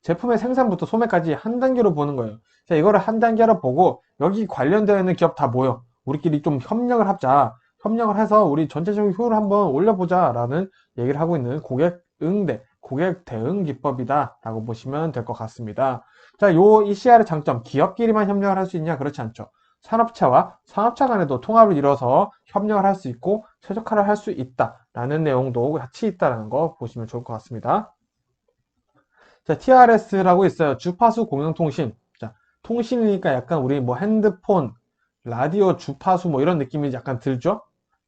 A: 제품의 생산부터 소매까지 한 단계로 보는 거예요. 자, 이거를 한 단계로 보고 여기 관련되어 있는 기업 다 모여. 우리끼리 좀 협력을 하자. 협력을 해서 우리 전체적인 효율을 한번 올려보자 라는 얘기를 하고 있는 고객 응대, 고객 대응 기법이다 라고 보시면 될 것 같습니다. 자, 요 ECR의 장점, 기업끼리만 협력을 할 수 있냐? 그렇지 않죠. 산업체와 산업체 간에도 통합을 이뤄서 협력을 할 수 있고 최적화를 할 수 있다라는 내용도 같이 있다는 거 보시면 좋을 것 같습니다. 자, TRS라고 있어요. 주파수 공영통신. 자, 통신이니까 약간 우리 뭐 핸드폰, 라디오 주파수 뭐 이런 느낌이 약간 들죠?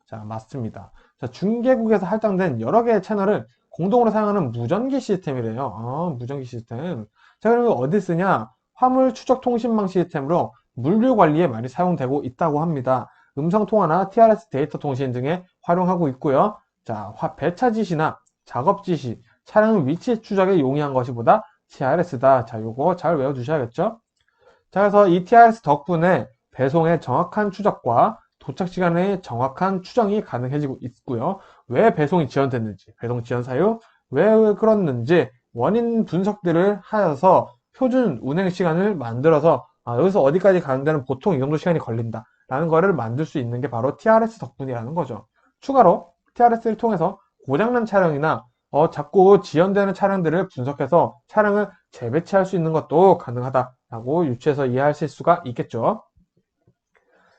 A: 자, 맞습니다. 자, 중계국에서 할당된 여러 개의 채널을 공동으로 사용하는 무전기 시스템이래요. 무전기 시스템. 자, 그러면 어디 쓰냐? 화물 추적 통신망 시스템으로 물류 관리에 많이 사용되고 있다고 합니다. 음성 통화나 TRS 데이터 통신 등에 활용하고 있고요. 자, 배차 지시나 작업 지시, 차량 위치 추적에 용이한 것이보다 TRS다. 자, 요거 잘 외워두셔야겠죠? 자, 그래서 이 TRS 덕분에 배송의 정확한 추적과 도착 시간의 정확한 추정이 가능해지고 있고요. 왜 배송이 지연됐는지, 배송 지연 사유, 왜 그렇는지 원인 분석들을 하여서 표준 운행 시간을 만들어서 여기서 어디까지 가는 데는 보통 이 정도 시간이 걸린다 라는 거를 만들 수 있는 게 바로 TRS 덕분이라는 거죠. 추가로 TRS를 통해서 고장난 차량이나 자꾸 지연되는 차량들을 분석해서 차량을 재배치할 수 있는 것도 가능하다라고 유추해서 이해하실 수가 있겠죠.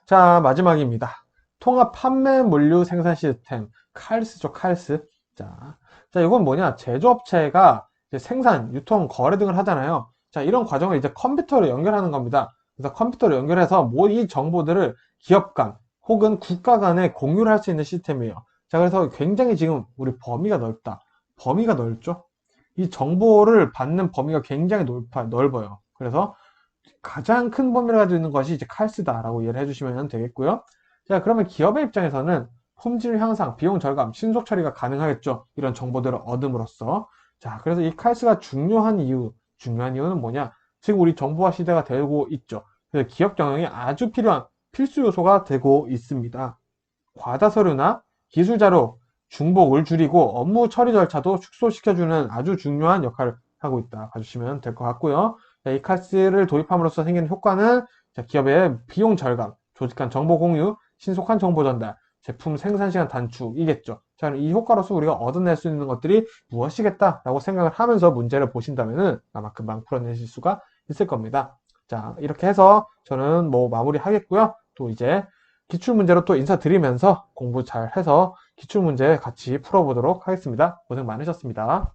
A: 자, 마지막입니다. 통합 판매 물류 생산 시스템, 칼스죠, 칼스. 자, 이건 뭐냐? 제조업체가 이제 생산, 유통, 거래 등을 하잖아요. 자, 이런 과정을 이제 컴퓨터로 연결하는 겁니다. 그래서 컴퓨터로 연결해서 이 정보들을 기업 간 혹은 국가 간에 공유를 할 수 있는 시스템이에요. 자, 그래서 굉장히 지금 우리 범위가 넓다. 범위가 넓죠? 이 정보를 받는 범위가 굉장히 넓어요. 그래서 가장 큰 범위를 가지고 있는 것이 이제 칼스다라고 이해를 해주시면 되겠고요. 자, 그러면 기업의 입장에서는 품질 향상, 비용 절감, 신속 처리가 가능하겠죠. 이런 정보들을 얻음으로써. 자, 그래서 이 칼스가 중요한 이유는 뭐냐? 지금 우리 정보화 시대가 되고 있죠. 그래서 기업 경영에 아주 필요한 필수 요소가 되고 있습니다. 과다 서류나 기술 자료, 중복을 줄이고 업무 처리 절차도 축소시켜주는 아주 중요한 역할을 하고 있다 봐주시면 될 것 같고요. 이 카스를 도입함으로써 생기는 효과는 기업의 비용 절감, 조직 간 정보 공유, 신속한 정보 전달, 제품 생산 시간 단축이겠죠. 자, 이 효과로서 우리가 얻어낼 수 있는 것들이 무엇이겠다라고 생각을 하면서 문제를 보신다면은 아마 금방 풀어내실 수가 있을 겁니다. 자, 이렇게 해서 저는 뭐 마무리 하겠고요. 또 이제 기출문제로 또 인사드리면서 공부 잘 해서 기출문제 같이 풀어보도록 하겠습니다. 고생 많으셨습니다.